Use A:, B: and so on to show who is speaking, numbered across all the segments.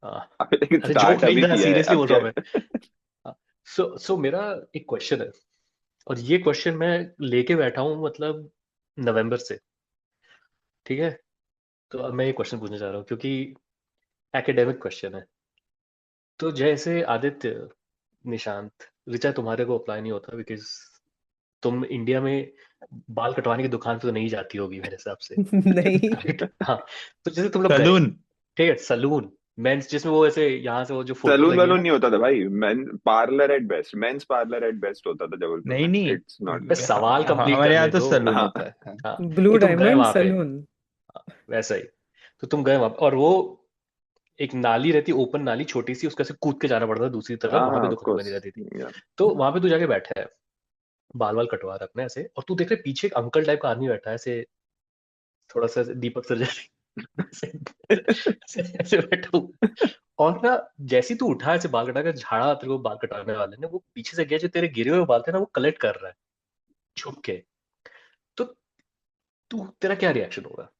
A: हाँ, अरे joke
B: start
A: नहीं
B: अभी
A: था,
B: किया है,
A: सीरियसली
B: अब
A: बोल रहा
B: क्या
A: हूँ मैं।
B: है?
A: हाँ, सो मेरा एक क्वेश्चन है, और ये क्वेश्चन मैं लेके बैठा हूँ मतलब नवंबर से। ठीक है, तो अब मैं ये क्वेश्चन पूछने जा रहा हूँ क्योंकि एकेडमिक क्वेश्चन है। तो जैसे आदित्य, निशांत, ऋचा, तुम्हारे को अप्लाई नहीं होता बिकॉज तुम इंडिया में बाल कटवाने की दुकान पे तो नहीं जाती होगी मेरे हिसाब से।
C: नहीं।
A: राइट, हाँ। तो जैसे तुम लोग गए,
D: सलून।
A: ठीक है, सलून, मेंस, जिसमें वो ऐसे यहाँ से वो जो फोटोज
B: सैलून
A: लगी है
B: वैलून
A: ना।
B: नहीं होता था भाई, men parlour at best, men's parlour at best होता था जबलपुर
D: नहीं
B: में,
D: नहीं,
B: इट्स नॉट।
A: बस सवाल कंप्लीट
D: हमारे यहाँ
A: करने
D: तो
A: दो।
D: सलून
B: हाँ।
D: होता है, हाँ।
A: हाँ,
C: ब्लू
A: कि तुम गए
C: डायमंड
A: वहां पे।
C: सलून।
A: हाँ, वैसा ही। तो तुम गए वहां पे और वो एक नाली रहती, ओपन नाली छोटी सी, उसका से कूद के जाना पड़ता था दूसरी तरफ,
B: हाँ
A: वहां
B: हाँ
A: पे
B: ऑफ
A: दुकान बनी
B: कोर्स।
A: रहती थी। तो वहां पे तू जाके बैठा है, बाल बाल कटवा रहा है अपने ऐसे, और तू देख रहे पीछे एक अंकल टाइप का आदमी बैठा है ऐसे, थोड़ा सा ऐसे दीपक सरजारी ऐसे ऐसे बैठा हूँ। और ना, जैसे ही तू उठा ऐसे बाल कटा कर झाड़ा, तेरे को बाल कटाने वाले ने, वो पीछे से गया, जो तेरे गिरे हुए बाल थे ना वो कलेक्ट कर रहा है छुप के। तो तू, तेरा क्या रिएक्शन होगा?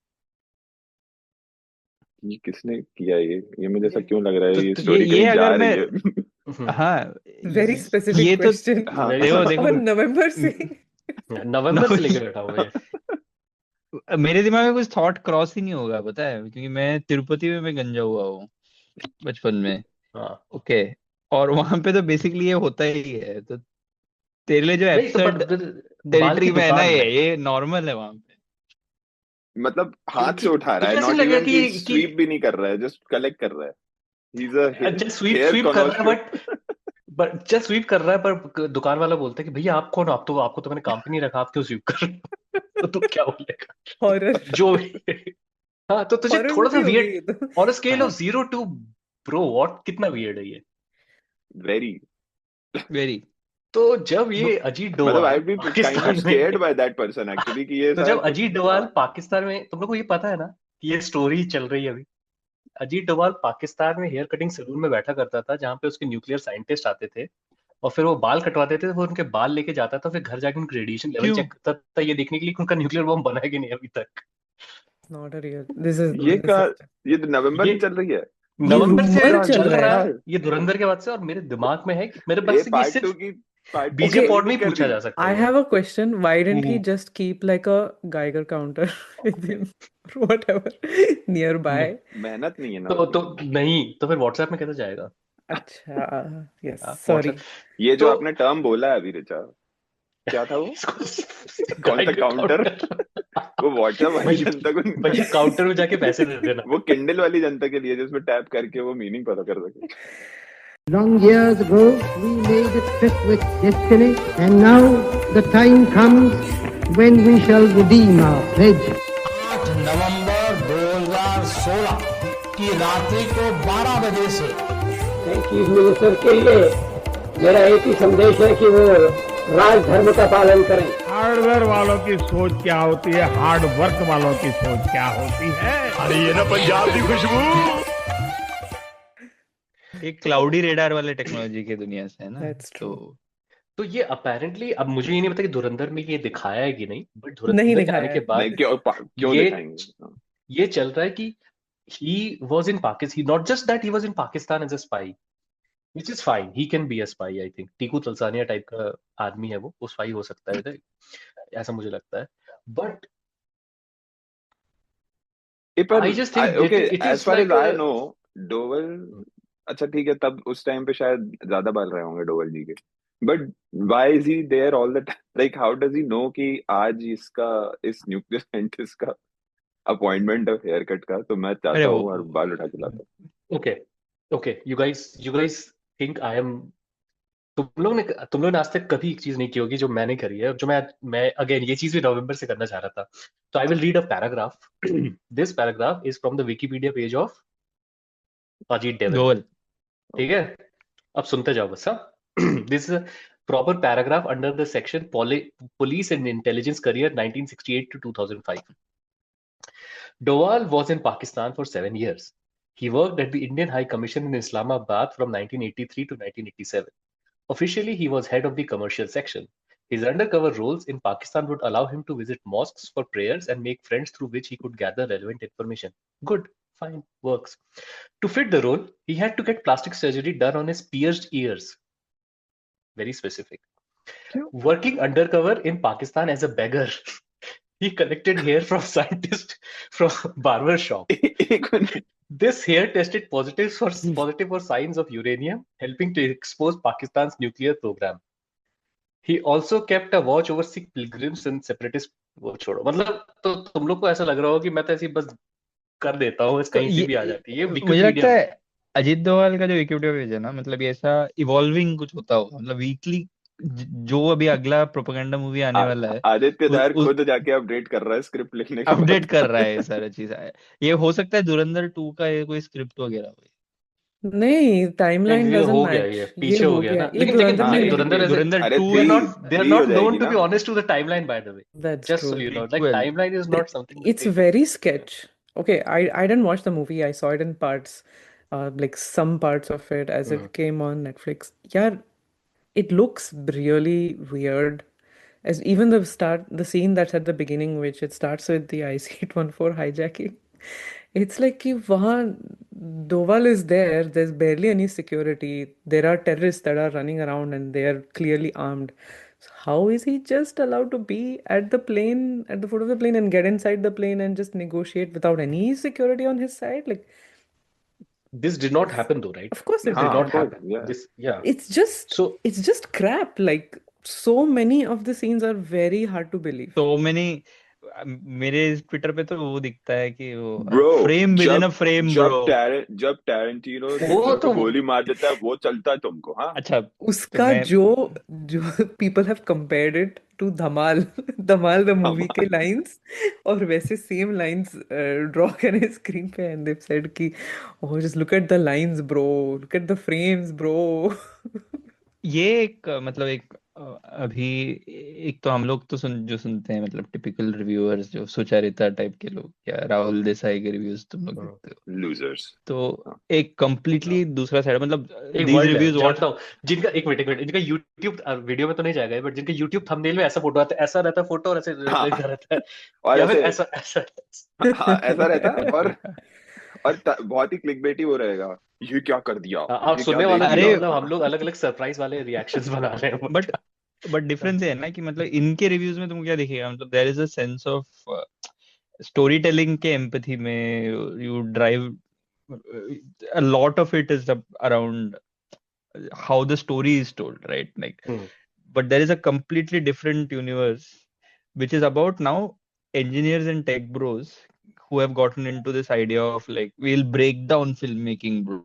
B: ये किसने किया ये मुझे ऐसा
A: ये
B: क्यों लग रहा है ये
A: तो
D: ये
B: स्टोरी
D: ये
B: कहीं जा
D: अगर मैं,
B: रही है।
D: हाँ,
C: वेरी स्पेसिफिक
D: ये तो,
C: क्वेश्चन।
B: हाँ।
A: वेरी
D: देखो देखो,
C: और नवंबर से।
A: नवंबर से लेकर बैठा हूँ मैं।
D: मेरे दिमाग में कुछ थॉट क्रॉस ही नहीं होगा, पता है, क्योंकि मैं तिरुपति में मैं गंजा हुआ हूँ बचपन में।
A: हाँ,
D: ओके, और वहां पे तो बेसिकली ये होता ही है, तो तेरे लिए जो
A: नहीं तो
D: एब्सर्ड
A: बट बाल की
D: टेरिटरी में है ना,
A: दुकान में,
D: ये नॉर्मल है वहां पे।
B: मतलब हाथ से उठा रहा है,
A: तुझे ऐसे
B: नॉट
A: नहीं लगेगा
B: इवन कि स्वीप भी नहीं कर रहा है, जस्ट कलेक्ट कर रहा है। ही इज अ
A: अच्छा स्वीप
B: हेयर
A: स्वीप कर रहा है,
B: कॉन्स्ट्रो।
A: बट जस्ट स्वीप कर रहा है, पर दुकान वाला बोलता है कि भैया आप कौन हो? आप तो, आपको तो मैंने काम पे नहीं रखा, आप क्यों स्वीप कर रहे हो? तो तू क्या बोलेगा?
C: हॉरर।
A: जो भी। हाँ, तो तुझे
C: हॉरर
A: थोड़ा सा
C: मूवी हो गई
A: वियर्ड,
C: ये तो।
A: ऑन अ स्केल ऑफ
D: हाँ,
A: 0 to, ब्रो व्हाट, कितना वियर्ड है ये?
B: वेरी।
D: वेरी।
A: तो जब
D: तो
A: ये अजीत
B: मतलब I
A: Doval
B: be kind of
A: Pakistan
B: scared
A: में
B: बाय दैट पर्सन एक्चुअली, कि ये
A: तो
B: साला
A: जब
B: कुछ।
A: अजीत
B: हाँ।
A: डोभाल पाकिस्तान में, तुम लोग को ये पता है ना कि ये स्टोरी चल रही है अभी। अजीत डोभाल पाकिस्तान में हेयर कटिंग सैलून में बैठा करता था, जहाँ पे उसके न्यूक्लियर साइंटिस्ट आते थे, और फिर वो बाल कटवाते थे, वो उनके बाल लेके जाता था, फिर घर जाके उनके रेडिएशन लेवल
D: क्यों?
A: चेक करता था, ये देखने के लिए कि उनका न्यूक्लियर बॉम्ब बना है कि नहीं अभी तक।
C: Not a real, this is
B: ये का,
C: दिस।
B: ये तो नवंबर
A: ये
B: से चल रही है।
C: ये
A: नवंबर से
C: रूमर चल
A: चल
C: रहा है।
A: रहा है,
B: यार
A: ये धुरंधर के बाद से, और मेरे दिमाग में है कि मेरे
B: ये
A: पास से, ये
B: पार्ट टू
A: सिर्फ
B: की, पार्ट टू
A: बीजे
C: Okay,
B: क्यों
A: पॉड में
B: नहीं
A: ही
B: कर
A: पूछा
B: रही?
A: जा सकता
C: I
A: है ये।
C: have a question. Why didn't he
A: hmm,
C: just keep like a Geiger counter with him or whatever nearby?
A: नहीं,
B: मेहनत नहीं है ना
A: तो
B: उतनी।
A: नहीं तो फिर व्हाट्सएप में कैसे जाएगा?
C: अच्छा, yes,
A: हाँ,
C: sorry.
A: व्हाट्सएप।
B: ये जो
A: तो
B: आपने टर्म बोला है अभी ऋचा, क्या था वो?
A: इसको
B: कौन सा
A: गाइड
B: काउंटर?
A: काउंटर।
B: वो व्हाट्सएप वाली
A: भैया,
B: जनता को नहीं
A: भैया
B: था।
A: काउंटर में जाके पैसे दे देना।
B: वो किंडल वाली जनता के लिए, जिसमें टैप करके वो मीनिंग पता कर सके।
E: Long years ago, we made a trip with destiny, and now the time comes when we shall redeem our pledge.
F: 8 नवंबर 2016 की रात्रि को 12 बजे से
E: चीफ मिनिस्टर के लिए मेरा एक ही संदेश है कि वो राज धर्म का पालन करें।
G: हार्डवेयर वालों की सोच क्या होती है, हार्ड वर्क वालों की सोच क्या होती है। अरे ये ना पंजाब की खुशबू।
D: एक क्लाउडी रेडार वाले टेक्नोलॉजी की दुनिया से है ना।
C: That's
D: तो
C: true.
A: तो ये अपेरेंटली, अब मुझे ये नहीं पता कि धुरंधर में ये दिखाया है कि नहीं, बट
C: नहीं
A: धुरंधर के आने
C: दिखाया
A: के
C: है।
B: नहीं,
A: बाद
B: क्यों
A: ये
B: दिखाएंगे?
A: ये चल रहा है कि he was in Pakistan, not just that he was in Pakistan as a spy, which is fine, he can be a spy, I think Tiku Talsania type का आदमी है वो स्पाई हो सकता है, ऐसा मुझे लगता है। बट
B: पर
A: I just think
B: okay,
A: it
B: as
A: is
B: far as
A: like
B: I know, Doval, अच्छा ठीक है, तब उस टाइम पे शायद ज्यादा बाल रहे होंगे डोवल जी के, but why is he there all the time? Like how does he know कि आज इसका, इस न्यूक्लियर साइंटिस्ट का अपॉइंटमेंट है हेयर कट का, तो मैं
D: अरे
B: चाहता
D: वो,
B: हूँ और बाल उठा के लाता
A: okay, okay, you guys think I am, तुम लोग ने आज तक कभी एक चीज नहीं की होगी जो मैंने करी है, जो मैं अगेन ये चीज भी नवंबर से करना चाह रहा था। तो I will read a paragraph. This paragraph is from the Wikipedia page of Ajit devil.
D: डोल।
B: हूँ।
A: ठीक है, अब सुनते जाओ बस। This is proper paragraph under the section police and intelligence career 1968 to 2005. Dowal was in Pakistan for 7 years. He worked at the Indian High Commission in Islamabad from 1983 to 1987. Officially, he was head of the commercial section. His undercover roles in Pakistan would allow him to visit mosques for prayers and make friends through which he could gather relevant information. Good. fine, works. To fit the role, he had to get plastic surgery done on his pierced ears. Very specific. Working undercover in Pakistan as a beggar, he collected hair from scientists from barber shop.
B: एक minute
A: This hair tested positive for signs of uranium, helping to expose Pakistan's nuclear program. He also kept a watch over Sikh pilgrims and separatist. वो छोड़ो, मतलब तो तुम लोग को ऐसा लग रहा हो कि मैं तो ऐसे ही बस कर देता हूँ,
D: तो
A: कहीं से भी आ जाती है। ये
D: मुझे
A: विकिपीडिया
D: लगता
A: में
D: है अजीत डोभाल का जो विकिपीडिया पेज है ना, मतलब ये ऐसा इवॉल्विंग कुछ होता होगा, मतलब वीकली जो अभी अगला प्रोपेगेंडा मूवी आने वाला है
B: आदित्य दार
D: उस
B: खुद जाके अपडेट कर रहा है स्क्रिप्ट लिखने के
D: अपडेट
B: बाद।
D: कर रहा है ये सारा चीज। ये हो सकता है धुरंधर 2 का ये कोई स्क्रिप्ट वगैरह हो।
C: नहीं, टाइमलाइन
A: ये
C: डजंट
A: हो गया,
C: मैच,
A: ये
C: ये
A: पीछे हो
C: हो
A: गया
C: गया,
A: ना।
C: ये
A: लेकिन
C: धुरंधर
B: हाँ,
C: नहीं
A: लेकिन
C: है।
A: धुरंधर
D: धुरंधर
B: अरे
D: 2
A: they are
B: three
A: not
B: three हो जाएगी
A: known to
B: ना।
A: be honest to the timeline, by the way.
C: That's
A: Just so
C: true.
A: you know, like
D: Prequel.
A: timeline is not something that
C: It's
A: they
C: very sketch. Okay, I didn't watch the movie. I saw it in parts, like some parts of it as it came on Netflix. Yeah, it looks really weird. As even the scene that's at the beginning, which it starts with the IC-814 hijacking. It's like कि वहाँ Doval is there. There's barely any security. There are terrorists that are running around and they are clearly armed. So how is he just allowed to be at the plane, at the foot of the plane, and get inside the plane and just negotiate without any security on his side? Like,
A: This did not happen though, right?
C: of course
A: This
C: it
A: did
B: हाँ,
A: not
B: of course,
A: happen.
B: yeah.
A: This, yeah.
C: it's
A: So
C: just crap. Like, so many of the scenes are very hard to believe.
D: तो मैंने मेरे Twitter पे तो वो दिखता है कि वो
B: bro
D: frame with in a frame bro.
B: जब टैरेंटिनो
A: वो
B: सिग्नल
A: तो
B: को गोली मार देता है वो चलता है तुमको। हाँ
D: अच्छा तो
C: उसका
D: मैं
C: जो people have compared it to Dhamaal Dhamaal the movie के lines, और वैसे same lines draw करें screen पे, and they've said कि oh just look at the lines bro, look at the frames bro.
D: ये एक मतलब एक अभी एक तो हम लोग तो जो सुनते हैं मतलब टिपिकल रिव्यूअर्स जो सुचारिता टाइप के लोग या राहुल देसाई के रिव्यूज तुम लोग देखते हो,
B: लूजर्स।
D: तो एक कंप्लीटली दूसरा साइड मतलब
A: एक
D: दीज
A: वर्ल्ड है,
D: रिव्यूज
A: जानता हूँ, जिनका एक मिनट जिनका यूट्यूब वीडियो में तो नहीं जाएगा, बट जिनका यूट्यूब थंबनेल में ऐसा फोटो आता है, ऐसा रहता है फोटो और ऐसे
B: हाँ
A: लिखा रहता है,
B: और
A: या फिर
B: ऐसे
A: ऐसा
B: हाँ ऐसा रहता है और बहुत ही क्लिकबेटी वो रहेगा, ये क्या कर दिया,
A: आप
B: ये क्या
A: सुनने
B: देख
A: वाला नहीं
B: लिया।
A: है,
D: अरे
A: मतलब हम लोग अलग अलग सरप्राइज वाले रिएक्शंस बना रहे हैं
D: बट डिफरेंस है ना कि मतलब इनके रिव्यूज में तुमको क्या दिखेगा, मतलब there is a sense of storytelling के एम्पैथी में you drive a lot of it is around how the story is told, right? Like, but there is a completely different universe which is about now engineers and tech bros who have gotten into this idea of like we'll break down filmmaking, bro.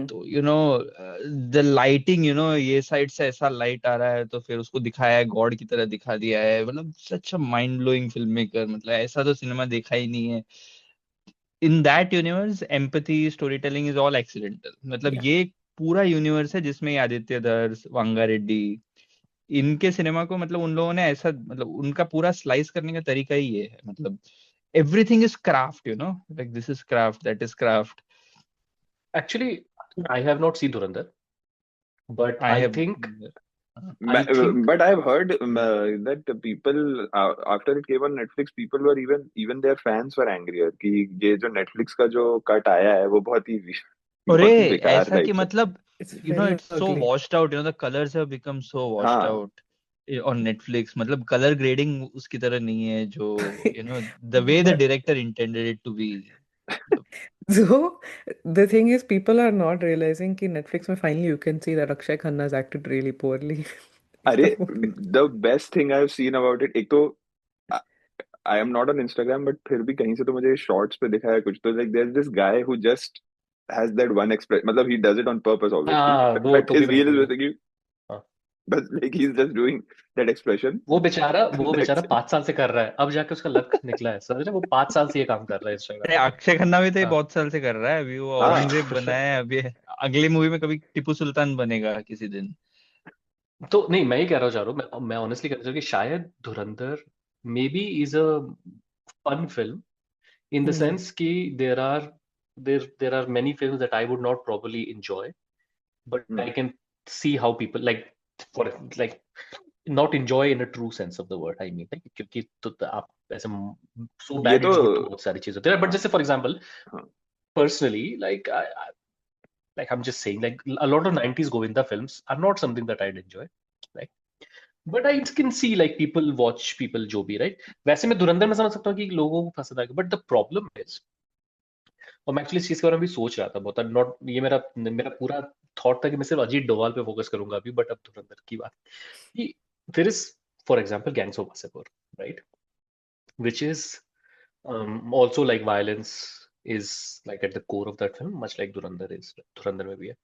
D: तो you know the lighting, you know ये side से ऐसा light आ रहा है तो फिर उसको दिखाया है गॉड की तरह दिखा दिया है, मतलब such a mind blowing film maker, मतलब ऐसा तो सिनेमा देखा ही नहीं है। In that universe empathy story telling is all accidental. मतलब
C: Yeah.
D: ये पूरा यूनिवर्स है जिसमें आदित्य धर, वांगा रेड्डी, इनके सिनेमा को मतलब उन लोगों ने ऐसा मतलब उनका पूरा स्लाइस करने का तरीका ही ये है, मतलब everything is craft, you know, like this is craft, that is craft.
A: Actually, I have not seen Dhurandhar, but
D: I
A: I
D: have
A: think
B: But I've heard that the people after it came on Netflix, people were even their fans were angrier कि ये जो Netflix का जो cut आया है वो बहुत ही
D: अरे
B: बेकार
D: ऐसा कि
B: टाइप का।
D: मतलब
C: It's
D: you know
C: very
D: it's so
C: ugly.
D: washed out, you know, the colors have become so washed
B: हाँ
D: out on Netflix, मतलब कलर ग्रेडिंग उसकी तरह नहीं है जो you know the way the
C: But
D: director intended it to be।
C: so the thing is, people are not realizing कि Netflix में finally you can see that Akshay Khanna has acted really poorly in
B: अरे
C: the movie.
B: the best thing I've seen about it, एक तो I am not on Instagram but फिर भी कहीं से तो मुझे शॉर्ट्स पे दिखा है कुछ, तो like there's this guy who just has that one expression, मतलब he does it on purpose obviously,
A: वो
B: but
A: टोपी
B: his reel is
A: पहन के,
B: basically
A: हाँ,
B: but like he's just doing that expression
A: वो बेचारा
B: that's it.
A: 5 साल से कर रहा है, अब जाके उसका लक निकला है, समझ रहे? वो 5 साल से ये काम कर रहा है
D: अरे
A: इंस्टाग्राम पे।
D: अक्षय खन्ना भी तो ये
A: हाँ
D: बहुत साल से कर रहा है, अभी वो
B: हाँ
D: औरंगजेब बना है, अभी अगली मूवी में कभी टिप्पू सुल्तान बनेगा किसी दिन।
A: तो नहीं, मैं ही कह रहा हूँ, मैं ऑनेस्टली कह रहा हूँ कि शायद Dhurandhar maybe is a fun film in the sense कि there are many films that I would not probably enjoy, but I can see how people like, for like not enjoy in a true sense of the word, I mean, like, क्योंकि तो आप ऐसे so
B: ये
A: bad
B: तो
A: it's good to बहुत सारी चीजें होती है, but जैसे for example,
B: हाँ
A: personally, like I'm just saying, like a lot of 90s Govinda films are not something that I'd enjoy, like, but I can see like people watch people जो भी, right? वैसे मैं धुरंधर में समझ सकता हूँ कि लोगों को पसंद आएगा, but the problem is, और मैं एक्चुअली इस चीज के बारे में भी सोच रहा था बहुत, नॉट ये मेरा मेरा पूरा थॉट था कि मैं सिर्फ अजीत डोभाल पे फोकस करूंगा अभी, बट अब धुरंधर की बात कि there is, for example, Gangs of Wasseypur, right? Which is also like violence is like at the core of that film, much like Dhurandhar is. Dhurandhar में भी है,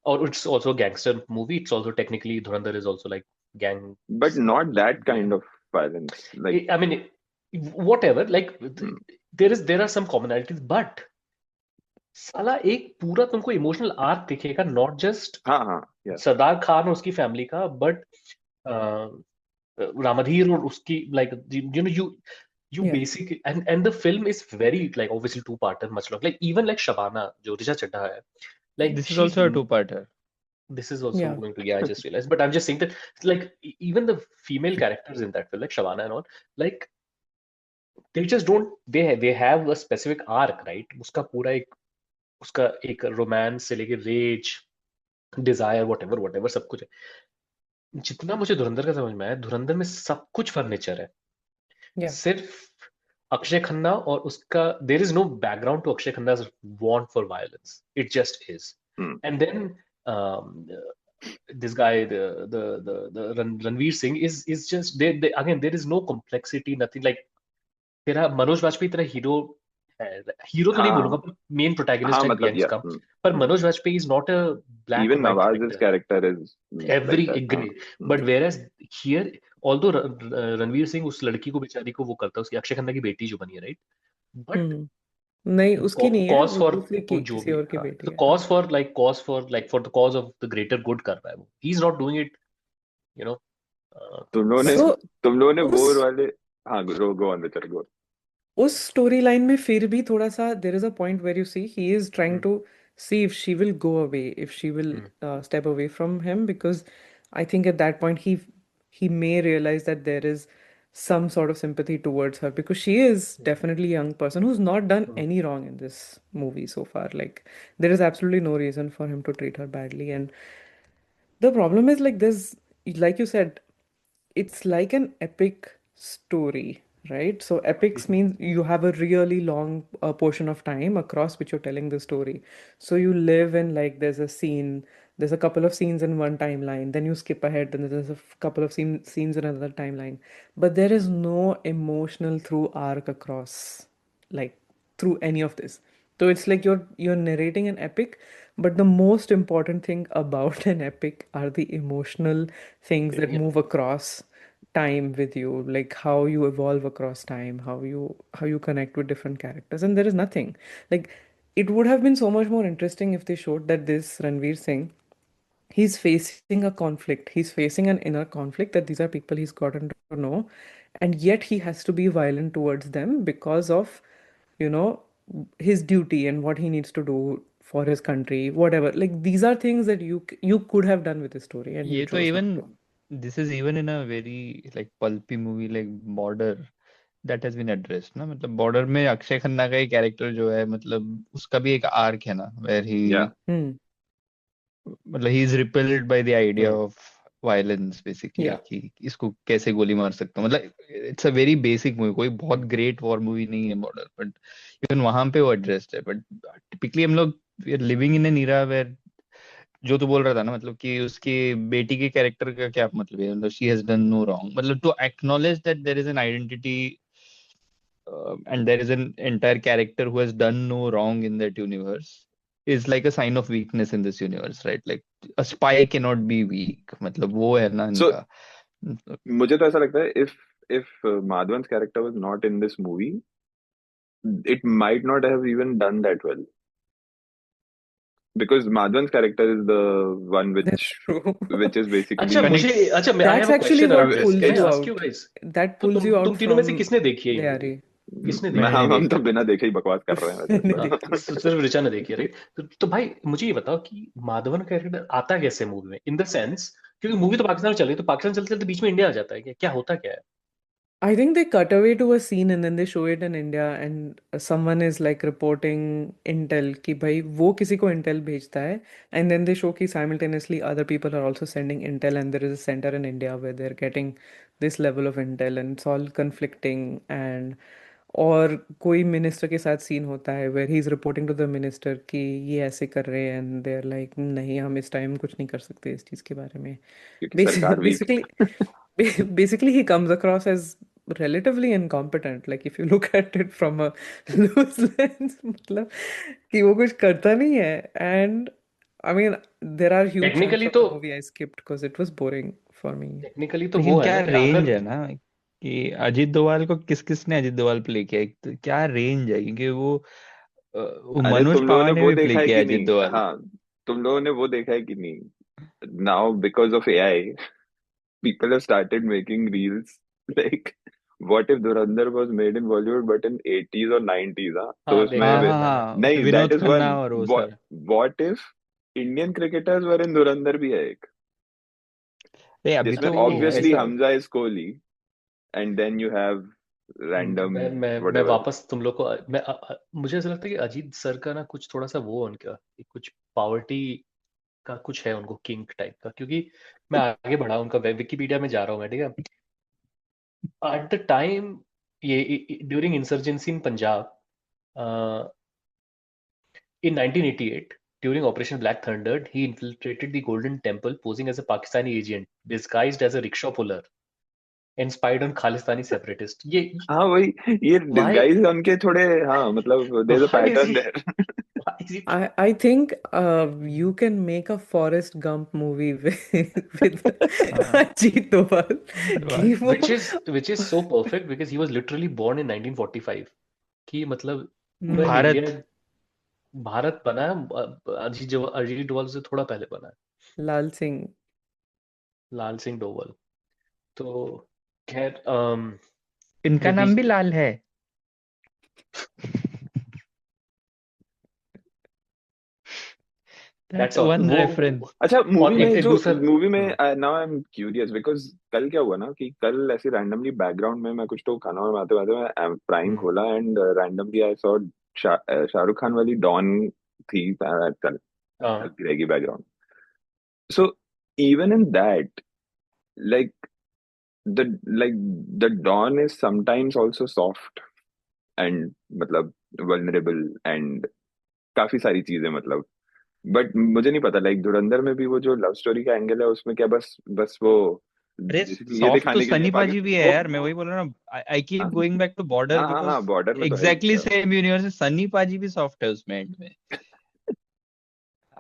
A: और it's also a gangster movie. It's also technically Dhurandhar is also like gang.
B: but not that kind of violence, like
A: I mean, whatever. Like there are some commonalities, but साला एक पूरा तुमको emotional arc दिखेगा, not just
B: हाँ yeah
A: Sardar Khan और उसकी family का, but Ramadhir और उसकी, like you know, you
C: Yeah.
A: basically, and the film is very like obviously two-parter, much long, like even like Shabana जो ऋचा चड्ढा है, like
D: This is
A: she's
D: also a two-parter.
A: this is also
C: Yeah.
A: going to, yeah, I just realized, but I'm just saying that like even the female characters in that film, like Shabana and all, like they just don't, they have a specific arc, right? उसका एक romance से लेके raise, Dzire, whatever सब कुछ है। जितना मुझे धुरंधर का समझ में आया, धुरंधर में सब कुछ फर्नीचर है,
C: Yeah.
A: सिर्फ अक्षय खन्ना और उसका, there is no background to Akshay Khanna's want for violence, it just is. And then this guy, the Ranveer Singh is just they again, there is no complexity, nothing, like तेरा मनोज वाजपेयी तेरा हीरो तो नहीं बोलूंगा, पर मेन प्रोटैगनिस्ट
B: हाँ
A: है
B: मतलब
A: gangs
B: yeah
A: का, पर Manoj Vajpayee is not a black
B: even
A: and white
B: Nawaz's
A: character,
B: character is
A: every
B: like that
A: grey, but whereas here, although Ranveer Singh उस लड़की को बेचारी को वो करता है, उसकी अक्षय खन्ना की बेटी जो बनी है, राइट, बट
C: नहीं उसकी नहीं है,
A: कॉज
C: वो
A: फॉर
C: दूसरी
A: जो
C: किसी
A: भी,
C: और की बेटी
A: तो
C: है।
A: Cause for the cause of the greater good कर रहा है वो, he is not doing it, you know.
B: तुम लोगों ने वो वाले हाँ go on Richard, go.
C: उस स्टोरी लाइन में फिर भी थोड़ा सा there is a point where you see he is trying to see if she will go away, if she will step away from him, because I think at that point he may realize that there is some sort of sympathy towards her, because she is definitely a young person who's not done any wrong in this movie so far. Like there is absolutely no reason for him to treat her badly, and the problem is like this, like you said, it's like an epic story, right? So epics means you have a really long portion of time across which you're telling the story. So you live in, like, there's a couple of scenes in one timeline, then you skip ahead, then there's a couple of scenes in another timeline, but there is no emotional through arc across, like, through any of this. So it's like you're narrating an epic, but the most important thing about an epic are the emotional things that move across time with you, like how you evolve across time, how you connect with different characters, and there is nothing. Like, it would have been so much more interesting if they showed that this Ranveer Singh, he's facing a conflict, he's facing an inner conflict, that these are people he's gotten to know, and yet he has to be violent towards them because of, you know, his duty and what he needs to do for his country, whatever. Like, these are things that you could have done with the story, and
D: ये
C: you
D: तो
C: chose not
D: even
C: to.
D: this is even in a very like pulpy movie like Border that has been addressed ना, मतलब Border में अक्षय खन्ना का ही character जो है, मतलब उसका भी एक आर्क है ना, where he
B: Yeah.
D: मतलब he is repelled by the idea of violence basically,
C: Yeah.
D: कि इसको कैसे गोली मार सकता हूँ, मतलब it's a very basic movie, कोई बहुत great war movie नहीं है Border, but even वहां पे वो addressed है, but typically हम लोग we are living in an era where जो तू बोल रहा था ना, मतलब कि उसकी बेटी के कैरेक्टर का क्या मतलब है, मतलब she has done no wrong, मतलब to acknowledge that there is an identity and there is an entire character who has done no wrong in that universe is like a sign of weakness in this universe, right? Like a spy cannot be weak, मतलब वो है ना
B: So,
D: इनका।
B: मुझे तो ऐसा लगता है if Madhavan's character was not in this movie, it might not have even done that well, because Madhavan's character is the one
C: That's true.
B: which is basically
A: अच्छा मुझे अच्छा मैं I
C: That's
A: have a
C: actually
A: question
C: what
A: around this.
C: pulls
A: Can I
C: you
A: ask
C: out.
A: you guys?
C: That
A: तो
C: pulls you out
A: तुम तीनों में से
C: from
A: किसने देखी है ये
C: Dayari.
A: movie? किसने देखी है?
B: हम तो बिना देखे ही बकवास कर रहे हैं
C: मैंने
B: वैसे
C: देखी।
B: तो।
A: सिर्फ ऋचा ने देखी है, राइट? तो भाई मुझे ये बताओ कि माधवन का कैरेक्टर आता कैसे मूवी में, इन द सेंस क्योंकि मूवी तो पाकिस्तान में चल रही है, तो पाकिस्तान चलते चलते बीच में इंडिया आ जाता है, क्या होता क्या है?
C: I think they cut away to a scene and then they show it in India and someone is like reporting intel कि भाई वो किसी को intel भेजता है, and then they show कि simultaneously other people are also sending intel and there is a center in India where they're getting this level of intel and it's all conflicting and और कोई minister के साथ scene होता है where he is reporting to the minister कि ये ऐसे कर रहे हैं and they're like नहीं हम इस टाइम कुछ नहीं कर सकते इस चीज़ के बारे में.
B: क्योंकि सरकार week
C: Basically he comes across as relatively incompetent, like if you look at it from a loose lens, मतलब कि वो कुछ करता नहीं है. And I mean there are huge chunks
A: technically
C: of
A: तो
C: the movie I skipped because it was boring for me.
A: Technically तो
D: लेकिन
A: वो है
D: क्या
A: ना कि
D: रेंज
A: अगर
D: है ना कि अजीत दोभाल को किसने अजीत दोभाल प्ले किया, एक तो क्या रेंज है, क्योंकि वो
B: अरे
D: मनोज
B: तुम लोगों
D: पवार
B: ने
D: ने
B: वो
D: भी प्ले
B: देखा है
D: किया
B: कि
D: अजीत
B: नहीं?
D: दोभाल.
B: हाँ, तुम लोगों ने वो देखा है कि नहीं? Now because of AI people have started making reels like what if Dhurandhar was made in Bollywood but in 80s or 90s, हाँ? तो
A: हाँ
B: उसमें
A: देखा
D: हाँ
A: है
D: हाँ
A: मैंने.
D: हाँ,
B: नहीं, that
D: Vinod
B: is
D: Khanna
B: one.
D: और वो
B: What
D: sir.
B: what if Indian cricketers were in Dhurandhar भी है एक,
D: अरे अभी
B: जिसमें
D: तो
A: नहीं
D: वो
B: obviously
A: ऐसा,
B: Hamza is Kohli and then you have random
A: मैं
B: whatever.
A: वापस तुम लोग को मुझे ऐसा लगता है कि अजीत सर का ना कुछ थोड़ा सा वो उनका कि कुछ पावर्टी का कुछ है उनको, किंग टाइप का. क्योंकि मैं आगे बढ़ा उनका विकिपीडिया में जा रहा हूँ मैं, ठीक है. एट द टाइम ये during insurgency in Punjab in 1988 during Operation Black Thunder he infiltrated the Golden Temple posing as a Pakistani agent disguised as a rickshaw puller and spied on Khalistani separatists. ये
B: हाँ वही, ये
A: why
B: disguise उनके थोड़े, हाँ मतलब there's a
A: why is
B: pattern
A: he
B: there.
A: why is he
C: I think you can make a Forrest Gump movie with
D: हाँ
C: Ajit Doval कि वो
A: which is so perfect because he was literally born in 1945 कि मतलब पूरा
D: Bharat.
A: India Bharat बना है. अजीत डोभाल से थोड़ा पहले बना है,
C: लाल सिंह.
A: लाल सिंह डोभाल. तो खैर
D: इनका
A: ये
D: नाम
A: बीच
D: भी लाल है.
A: that's
D: That's
A: all
D: one
A: वो
D: reference.
B: अच्छा
A: और
B: मूवी में
A: एक
B: जो
A: दूसरा
B: मूवी में now I am curious because कल क्या हुआ ना कि कल ऐसे रैंडमली बैकग्राउंड में मैं कुछ तो खाना वाना बनाते बनाते मैं प्राइम खोला and randomly I saw Shahrukh Khan वाली डॉन थी कल चलती रहेगी background. So even in that like the Don is sometimes also soft and मतलब वल्नरेबल एंड काफी सारी चीजें मतलब. बट मुझे नहीं पता लाइक धुरंधर में भी वो जो लव स्टोरी का एंगल है उसमें क्या बस बस वो
D: अरे
B: basically ये
D: सॉफ्ट तो
B: दिखाने के लिए
D: सनी पाजी भी है
B: वो
D: यार, मैं वही बोल रहा हूँ ना. आई कीप
B: हाँ
D: गोइंग बैक टू बॉर्डर
B: हाँ हाँ
D: बिकॉज
B: हाँ बॉर्डर में तो है ही
D: exactly same universe. Sunny paaji भी सॉफ्ट है उसमें एंड में.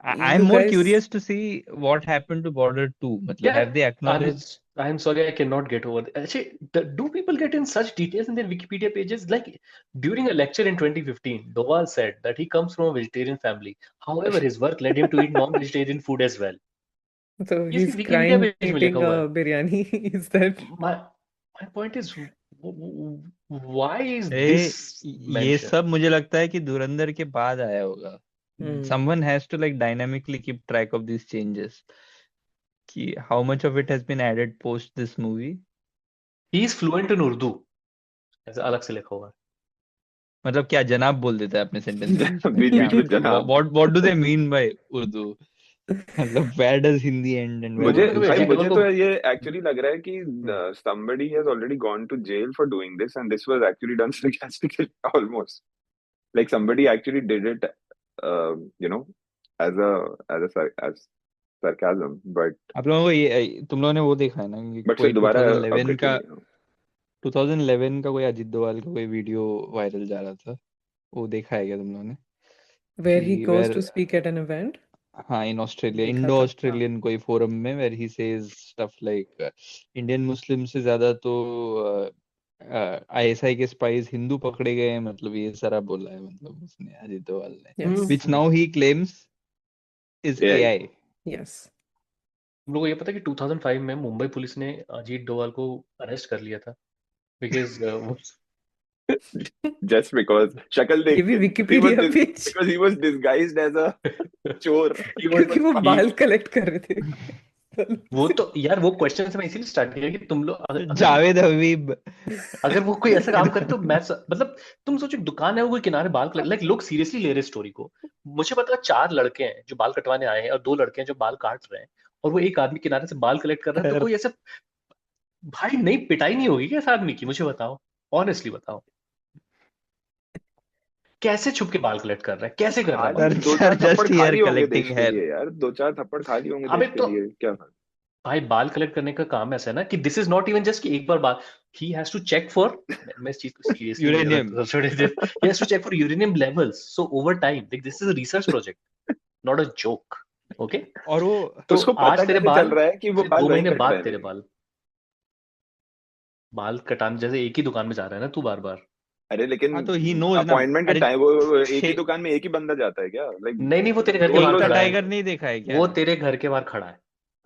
D: I am
C: You
D: more
C: guys,
D: curious to see what happened to Border 2. मतलब
A: yeah
D: have they
A: I'm
D: acknowledge.
A: I'm sorry I cannot get over it. Actually, do people get in such details in their Wikipedia pages? Like during a lecture in 2015 Doval said that he comes from a vegetarian family, however his work led him to eat non-vegetarian food as well.
C: so
A: ये
C: he's
A: सिर्फ Wikipedia
C: crying
A: page में लिखा
C: eating
A: हुआ
C: a
A: है.
C: biryani. Is that
A: My point is why is
D: A
A: this
D: ये
A: mentioned?
D: सब मुझे लगता है कि धुरंधर के बाद आया होगा. Someone has to like dynamically keep track of these changes. कि how much of it has been added post this movie.
A: He is fluent in Urdu. ऐसा अलग से लिखा हुआ है.
D: मतलब क्या जनाब बोल देता है अपने सेंटेंस के बीच में
B: बीच
D: क्या?
B: बीच में जनाब.
D: what do they mean by Urdu? मतलब where does Hindi end and where
B: मुझे
D: does
A: अजीत
B: भाई
A: डोभाल
B: मुझे
A: को
B: तो ये एक्चुअली लग रहा है कि somebody has already gone to jail for doing this and this was actually done sarcastically almost like somebody actually did it you know as sarcasm but
D: आप लोगों को ये तुम लोगों ने वो देखा है ना कि
B: फिर
D: कोई
B: दोबारा
D: 2011 का
B: ऑब्जेक्टिव
D: 2011 का कोई अजीत डोभाल का कोई वीडियो वायरल जा रहा था, वो देखा है क्या तुम लोगों ने?
C: where he
D: कि
C: goes
D: where
C: to speak at an event?
D: हाँ इन ऑस्ट्रेलिया,
C: देखा
D: इंडो
C: था.
D: ऑस्ट्रेलियन कोई फोरम में where he says stuff like Indian Muslim से ज्यादा तो आईएसआई के स्पाइस हिंदू पकड़े गए हैं, मतलब ये सारा बोला है मतलब उसने अजीत डोभाल ने,
C: Yes.
D: which now he claims is
B: AI.
D: AI.
C: Yes.
A: तुम लोगों को ये पता है कि 2005 में मुंबई पुलिस ने अजीत डोभाल को अरेस्ट कर लिया था बिकॉज
B: just because शक्ल देख
C: ये भी
B: के
C: Wikipedia page
B: because he was disguised as a चोर
C: क्योंकि वो बाल कलेक्ट कर रहे थे.
A: वो तो यार वो क्वेश्चन से मैं इसीलिए स्टार्ट किया कि तुम लोग अगर
D: जावेद हबीब
A: अगर वो कोई ऐसा काम करे तो मतलब तुम सोचो एक दुकान है, वो कोई किनारे बाल लाइक लोग सीरियसली ले रहे स्टोरी को। मुझे पता है 4 लड़के हैं जो बाल कटवाने आए हैं और 2 लड़के हैं जो बाल काट रहे हैं, और वो एक आदमी किनारे से बाल कलेक्ट कर रहा है, तो
D: खैर
A: कोई ऐसे भाई नहीं पिटाई नहीं होगी क्या इस आदमी की? मुझे बताओ, ऑनेस्टली बताओ, कैसे छुप के बाल कलेक्ट कर रहा है, कैसे कर रहा है
B: खाली
A: भाई?
B: दो चार थप्पड़
D: जस्ट हियर
B: खाली होंगे
D: कलेक्टिंग
B: देश के
D: हेयर।
B: लिए यार, 2-4 थप्पड़ खाली होंगे
A: अबे
B: देश के
A: तो
B: लिए, क्या फर्क?
A: भाई बाल कलेक्ट करने का काम ऐसा है ना कि this is not even just कि एक बार बाल, he has to check for, मैं इस चीज को सीरियसली ले रहा
D: यूरेनियम।
A: हूं छोड़ दे, he has to check for uranium levels, so over time like this is a research project, not a joke. Okay,
D: और वो
A: तो
B: उसको पता
A: आज तेरे
B: कैसे चल
A: बाल,
B: रहा है कि वो
A: फिर
B: बाल
A: 2
B: वही
A: महीने
B: कट रहे
A: बाद
B: हैं
A: तेरे
B: लेकिन?
A: बाल कटाने जैसे एक ही दुकान में जा रहा है ना तू बार बार।
B: अरे लेकिन
D: हाँ तो ही नोज ना।
B: अपॉइंटमेंट का
D: अरे
B: टाइम, वो एक ही
D: छे
B: दुकान में एक ही बंदा जाता है क्या? लाइक
A: नहीं नहीं, वो तेरे घर के
B: रोज
A: बाहर
B: रोज
D: चीता
A: खड़ा है,
D: टाइगर नहीं देखा है क्या?
A: वो तेरे घर के बाहर खड़ा है,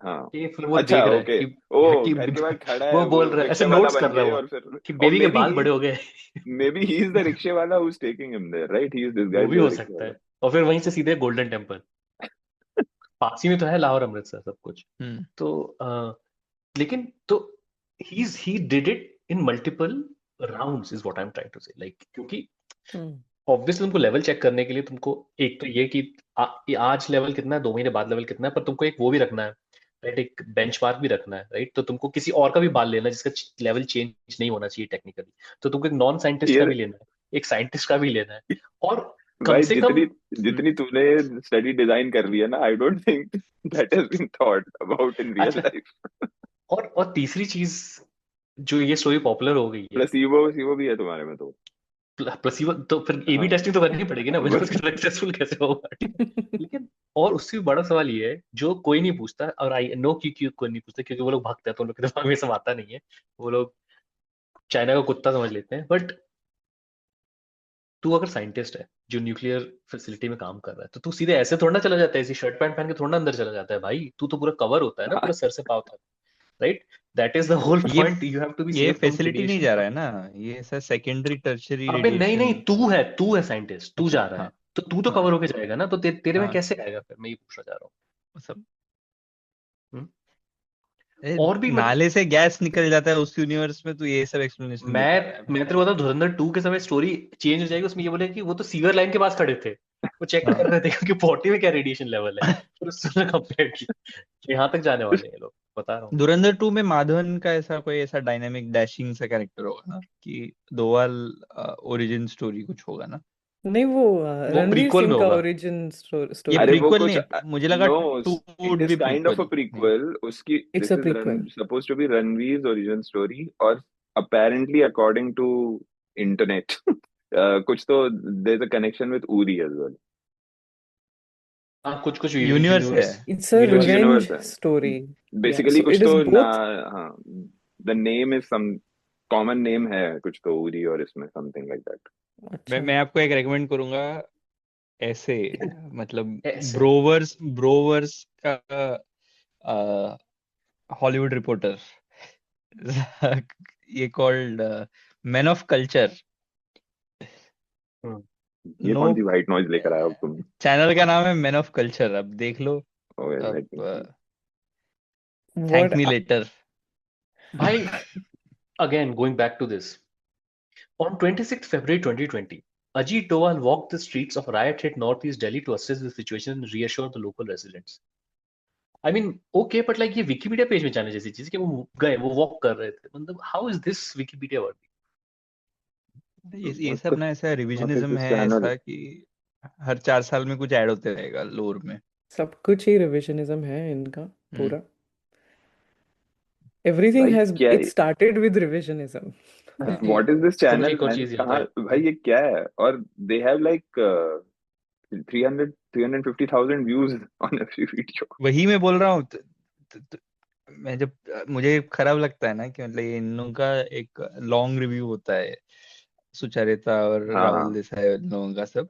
B: हाँ,
A: कि फिर वो
B: अच्छा
A: देख रहा है
B: ओके,
A: कि
B: ओ घर के बाहर खड़ा है
A: वो
B: वो
A: बोल रहा है, ऐसे
B: रिक्शे वाला
A: नोट्स कर
B: बन
A: रहा है
B: के,
A: वो
B: और फिर
A: कि
B: और
A: बेबी के बाल बड़े हो गए।
B: Maybe he is the रिक्शे वाला who is taking him there, right? He is this
A: वो
B: गाय,
A: भी
B: द
A: हो
B: रिक्शे
A: सकता
B: वाला।
A: है, और फिर वहीं से सीधे गोल्डन टेम्पल, पास ही में तो है लाहौर अमृतसर सब कुछ।
D: हम्म।
A: तो लेकिन तो he did it in multiple rounds is what I am trying to say, like क्योंकि
C: Hmm.
A: ऑब्वियसली तुमको लेवल चेक करने के लिए तुमको एक तो ये कि आज लेवल कितना है, 2 महीने बाद लेवल कितना है, पर तुमको एक वो भी रखना है, राइट, एक बेंचमार्क भी रखना है, राइट। तो तुमको किसी और का भी बाल लेना है जिसका लेवल चेंज नहीं होना चाहिए टेक्निकली, तो तुमको एक नॉन साइंटिस्ट का
B: ये
A: भी लेना है, एक साइंटिस्ट का भी लेना है, और कम
B: भाई
A: से कम
B: जितनी जितनी तूने स्टडी डिजाइन कर ली है ना, I don't think that has been thought about in real
A: अच्छा,
B: लाइफ।
A: और तीसरी चीज जो ये स्टोरी पॉपुलर हो गई है,
B: प्लेसिबो वसीबो भी है तुम्हारे में तो?
A: प्लेसिबो, तो फिर ए बी
B: हाँ
A: टेस्टिंग तो करनी पड़ेगी ना, मुझे
B: बस।
A: उसका सक्सेसफुल कैसे होगा, ठीक है। लेकिन और उससे भी बड़ा सवाल ये है जो कोई नहीं पूछता, और आई नो क्यों कोई नहीं पूछता, क्योंकि वो लोग भक्त है तो उन लोग के दिमाग में सब आता नहीं है, वो लोग चाइना का कुत्ता समझ लेते हैं। बट तू अगर साइंटिस्ट है जो न्यूक्लियर फैसिलिटी में काम कर रहा है, तो तू सीधे ऐसे थोड़ा ना चला जाता है, ऐसी शर्ट पैंट पहन के थोड़ा ना अंदर चला जाता है भाई, तू तो पूरा कवर होता है ना पूरा सर से पाँव तक, right. That is the whole
D: ये
A: point, you have to be
D: ये
A: सेफ फ्रॉम
D: फैसिलिटी नहीं
A: रेडिएशन
D: जा रहा है
A: फ्रॉम।
D: ना, ये सर सेकेंडरी टर्शियरी
A: अबे नहीं नहीं,
D: रेडिएशन।
A: तू है साइंटिस्ट, तू
D: अच्छा
A: जा रहा
D: हाँ।
A: है, तो तू तो
D: हाँ
A: कवर होके जाएगा ना, तो तेरे में
D: हाँ
A: कैसे आएगा फिर, मैं ये पूछना चाह रहा
D: वो सब।
A: हूँ।
D: ए,
A: और भी मतलब
D: नाले से गैस निकल जाता है उस यूनिवर्स में, तो ये सब एक्सप्लेनेशन देता है यार।
A: मैं तेरे को बता, धुरंधर 2 के समय स्टोरी चेंज हो जाएगी, उसमें ये बोले कि वो तो सीवर लाइन के पास खड़े थे, वो चेक कर
D: हाँ
A: रहे थे कि पॉटी में क्या रेडिएशन लेवल है, फिर उससे कंपेयर की कि यहाँ तक जाने वाले हैं ये लोग, बता रहा हूँ।
D: धुरंधर 2 में माधवन का ऐसा कोई ऐसा डायनामिक डैशिंग सा कैरेक्टर होगा ना, कि दोवाल ओरिजिन स्टोरी कुछ होगा ना?
C: नहीं, वो
A: वो
C: रणवीर
A: प्रीक्वल में
C: सिंह का
A: होगा।
C: ओरिजिन
D: ये
C: स्टोरी
B: अरे
C: है।
B: वो
D: प्रीक्वल
B: कुछ,
D: नहीं, मुझे लगा
B: no,
D: 2
B: it
D: would
B: is
D: be
B: kind of a
D: prequel. नहीं।
B: प्रीक्वल उसकी।
C: It's
B: this
C: a
B: is
C: prequel.
B: Suppose to be Ranveer origin story, और अपेरेंटली अकॉर्डिंग टू इंटरनेट कुछ तो there is a connection with Uri as well.
A: हाँ, कुछ
D: universe है।
A: Universe,
C: It's a
B: कुछ
A: universe है।
C: revenge
B: यूनिवर्स है
C: story. Yeah,
B: बेसिकली,
C: so
B: कुछ
C: it is
B: तो ना।
C: both.
B: हाँ, the name is some common name है कुछ तो उरी, और इसमें समथिंग लाइक दैट।
C: अच्छा.
D: मैं आपको एक रेकमेंड करूंगा ऐसे, मतलब
A: ऐसे
D: ब्रोवर्स का हॉलीवुड रिपोर्टर ये कॉल्ड मैन ऑफ कल्चर।
A: हम्म,
B: ये
D: नो,
B: कौन सी व्हाइट नॉइज लेकर आए हो तुम?
D: चैनल का नाम है मैन ऑफ कल्चर, अब देख लो।
B: ओए
D: अब
B: let me see.
D: Thank
C: What?
D: Me letter.
A: भाई again going back to this, on 26th February 2020, Ajit Doval walked the streets of riot-hit Northeast Delhi to assess the situation and reassure the local residents. I mean okay, but like ये Wikipedia page में जाने जैसी चीज कि वो गए, वो walk कर रहे थे, मतलब हाउ इज दिस विकिपीडिया वर्दी?
D: ये
B: व्हाट
D: सब
B: द
D: ना ऐसा
B: फक इज
D: रिविजनिज्म
B: दिस
D: है,
B: चैनल?
D: ऐसा कि हर 4 साल में कुछ ऐड होते रहेगा लोर में।
C: सब कुछ ही रिविजनिज्म है इनका
D: हम्म।
C: पूरा. Everything
B: भाई
C: has
B: क्या
C: it started with revisionism.
B: What is this
A: तो मुझे
B: चैनल
A: एक और
B: मैन?
A: चीज याद
B: कहाँ
A: आई,
B: भाई, ये क्या है? और they have like 350,000 views on every video.
D: वही मैं बोल रहा हूँ। मैं जब मुझे खराब लगता है ना कि मतलब ये इन लोगों का एक लॉन्ग रिव्यू होता है, सुचरिता और
B: हाँ
D: राहुल
B: हाँ,
D: देसाई इन लोगों का सब,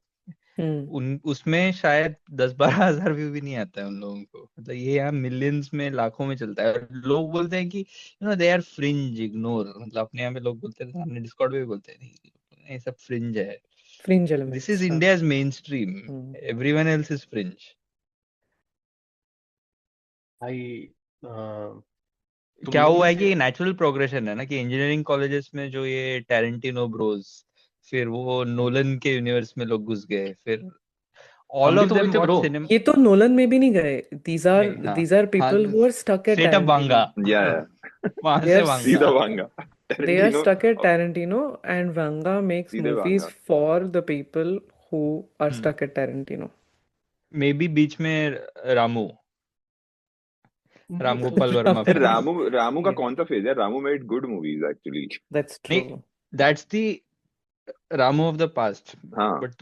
C: Hmm.
D: उन उसमें शायद 10-12 हजार व्यू भी नहीं आता है उन लोगों को, मतलब ये यहाँ मिलियंस में लाखों में चलता है। और लोग बोलते हैं कि दे आर फ्रिंज, इग्नोर, मतलब अपने यहाँ पे लोग बोलते हैं, हमने डिस्कॉर्ड पे भी बोलते हैं नहीं, ये सब फ्रिंज है।
C: Fringe
D: this
C: elements.
D: इज
C: हाँ.
D: India's main stream,
C: Hmm.
D: Everyone else is fringe.
A: भाई तुम
D: क्या
A: लोग
D: हुआ
A: में
D: है
A: से
D: कि नेचुरल प्रोग्रेशन है ना, कि इंजीनियरिंग कॉलेजेस में जो ये टैरेंटिनो ब्रोज, फिर वो नोलन के यूनिवर्स में लोग घुस गए, फिर ऑल
A: हम भी
D: ऑफ
A: तो वही
D: देम
A: थे
D: वॉच
A: ब्रो।
D: सिनेमा।
C: ये तो नोलन में भी नहीं गए. These are
D: नहीं, हाँ
C: these are
D: हाँ,
C: people who are stuck at
D: straight up Vanga,
C: Tarantino.
B: या
D: वहां
C: They
D: से
C: are
D: वांगा।
B: सीधा Vanga
C: they are
B: Tarantino
C: stuck at Tarantino, and Vanga makes
B: सीधे
C: movies
B: Vanga
C: for the people who are
D: hmm,
C: stuck at Tarantino.
D: Maybe बीच में रामू, राम
A: तो
D: गोपाल वर्मा फिर गए।
B: रामू का
C: Yeah,
B: कौन सा फेज है? Ramu made good movies actually.
C: that's
D: नहीं,
C: true.
D: That's the Ramu of the past.
B: हाँ,
D: बट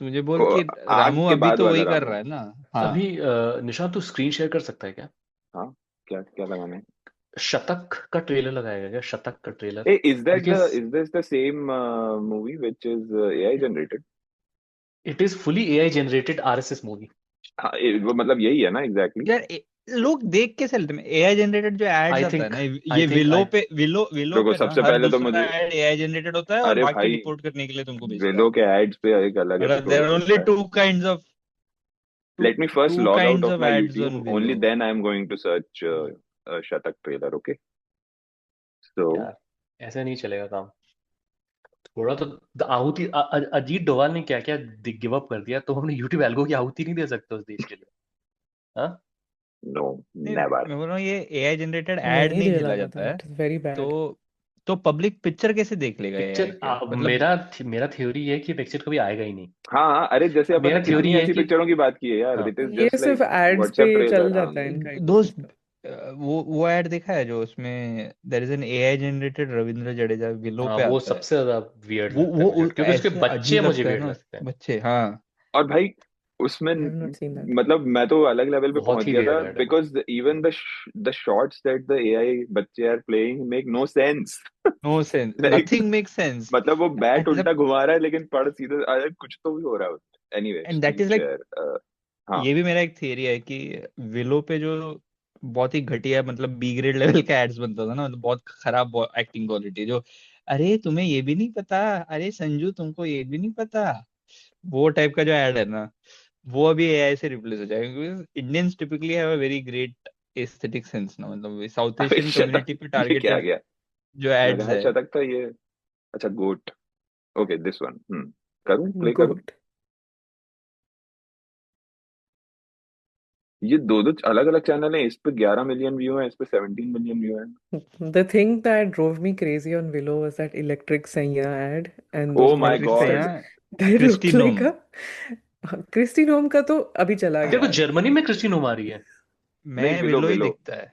D: तुझे बोल
B: वो
D: कि
B: आग
D: रामू
B: के
D: अभी
B: बाद
D: तो
B: वाला
D: वही कर
B: रामू.
D: रहा है ना। हाँ,
A: अभी निशांत तू स्क्रीन शेयर कर सकता है क्या?
B: हाँ, क्या क्या लगाना है?
A: शतक का ट्रेलर लगाएगा क्या? शतक का trailer.
B: Hey, is
A: Because
B: this the same movie which is AI generated?
A: it is fully AI generated RSS movie.
B: हाँ, वो मतलब यही है ना एग्जैक्टली.
D: यार लोग देख के चलते हैं एआई जनरेटेड जो एड्स
A: I
D: आता है
A: think
D: ना,
A: I
D: ये
A: think
D: विलो
A: I
D: पे विलो
B: देखो
D: पे ना
B: सबसे
D: हर
B: पहले तो
D: दूसरा
B: मुझे,
D: एड एआई जनरेटेड होता है, और
B: अरे
D: बाकी
B: भाई
D: रिपोर्ट करने के लिए तुमको भेजता है।
B: वेलो के एड्स पे एक अलग
D: मतलब
B: एपिसोड
D: देयर
B: हो
D: आर ओनली
B: सकता है.
D: Two kinds of
B: Let me first
D: to
B: log out
D: kinds
B: of
D: of
B: my
D: ads
B: YouTube.
D: On
B: Only
D: Willow.
B: then I am going to search Shatak trailer. Okay. So
A: यार ऐसे नहीं चलेगा काम. थोड़ा तो आहुति अजीत डोभाल ने क्या क्या गिव अप कर दिया, तो हमने यूट्यूब एल्गो की आहुति नहीं दे सकते उस देश के लिए. हाँ
B: no,
D: नहीं,
B: never.
D: मैं बोल रहा हूँ ये एआई जनरेटेड एड
C: नहीं
D: नहीं
C: real
D: झेला
C: लगा
D: जाता
C: था.
D: है,
C: It is very
D: तो
C: bad.
D: पब्लिक पिक्चर कैसे देख लेगा एआई
A: पिक्चर.
D: के? मतलब
A: मेरा थ्योरी है कि पिक्चर कभी आएगा ही नहीं.
B: हाँ हाँ, अरे जैसे अपन
A: मेरा
B: ने
A: थ्योरी
B: कितनी
A: है
B: ऐसी
A: कि
B: पिक्चरों की बात की है यार.
A: हाँ
B: It is
C: ये
B: just
C: सिर्फ
B: like
C: एड्स पे
B: WhatsApp trailer.
C: चल
B: हाँ.
C: जाता है इनका
D: दोस्त
C: इकोसिस्टम.
D: वो एड देखा है जो उसमें there is an AI generated Ravindra Jadeja Willow
A: हाँ
D: पे
A: वो
D: आता है।
A: सबसे ज्यादा वियर्ड
D: वो
A: लगता है मुझे, क्योंकि उसके
D: ऐसे
A: बच्चे
D: अजीब
A: मुझे
D: लगता है
A: वियर्ड
D: ना
A: लगते हैं.
D: बच्चे। हाँ,
B: और भाई उसमें
C: I have not seen that.
B: मतलब मैं तो अलग लेवल पे
A: बहुत
B: पहुंच
A: ही
B: गया था
A: वियर्ड है वो.
B: Because even the shots that the AI बच्चे are playing make no sense.
D: No sense,
B: like
D: nothing make sense.
B: मतलब वो बैट
D: मतलब
B: उल्टा घुमा रहा है लेकिन पड़ सीधे, अरे कुछ तो भी हो रहा है उसमें. Anyway
D: and that
B: screen
D: is like,
B: share. हाँ,
D: ये भी मेरा एक थियरी है कि विलो पे जो बहुत ही घटिया मतलब बी ग्रेड लेवल का एड्स बनता था ना, मतलब बहुत खराब एक्टिंग क्वालिटी, जो अरे तुम्हें ये भी नहीं पता, अरे संजू तुमको ये भी नहीं पता, वो टाइप का जो एड है ना, वो अभी एआई से रिप्लेस हो जाएगा, क्योंकि Indians typically have a very great aesthetic sense ना, मतलब साउथ
B: अबे
D: एशियन
B: शतक,
D: कम्युनिटी पे
B: ये क्या आ
D: टारगेटेड
B: गया?
D: जो एड्स
B: लगाया
D: है।
B: शतक था ये. अच्छा गोट. Okay this one. करूं प्ले करूं?
C: Goat.
B: ये दो दो अलग अलग चैनल हैं. इस पे 11 मिलियन व्यू है, इस पे 17 मिलियन व्यू है.
C: The thing that drove me crazy on Willow was that Electric Saiya ad and
B: Oh
C: those
B: my
D: electric
B: God.
C: posters that looked
D: Kristi
C: like
D: Noem.
C: a Christy Nome का तो अभी चला
A: तेरे
C: गया.
A: को जर्मनी में Christie नोम आ रही है?
D: मैं
B: नहीं,
D: विलो ही
B: विलो.
D: दिखता है।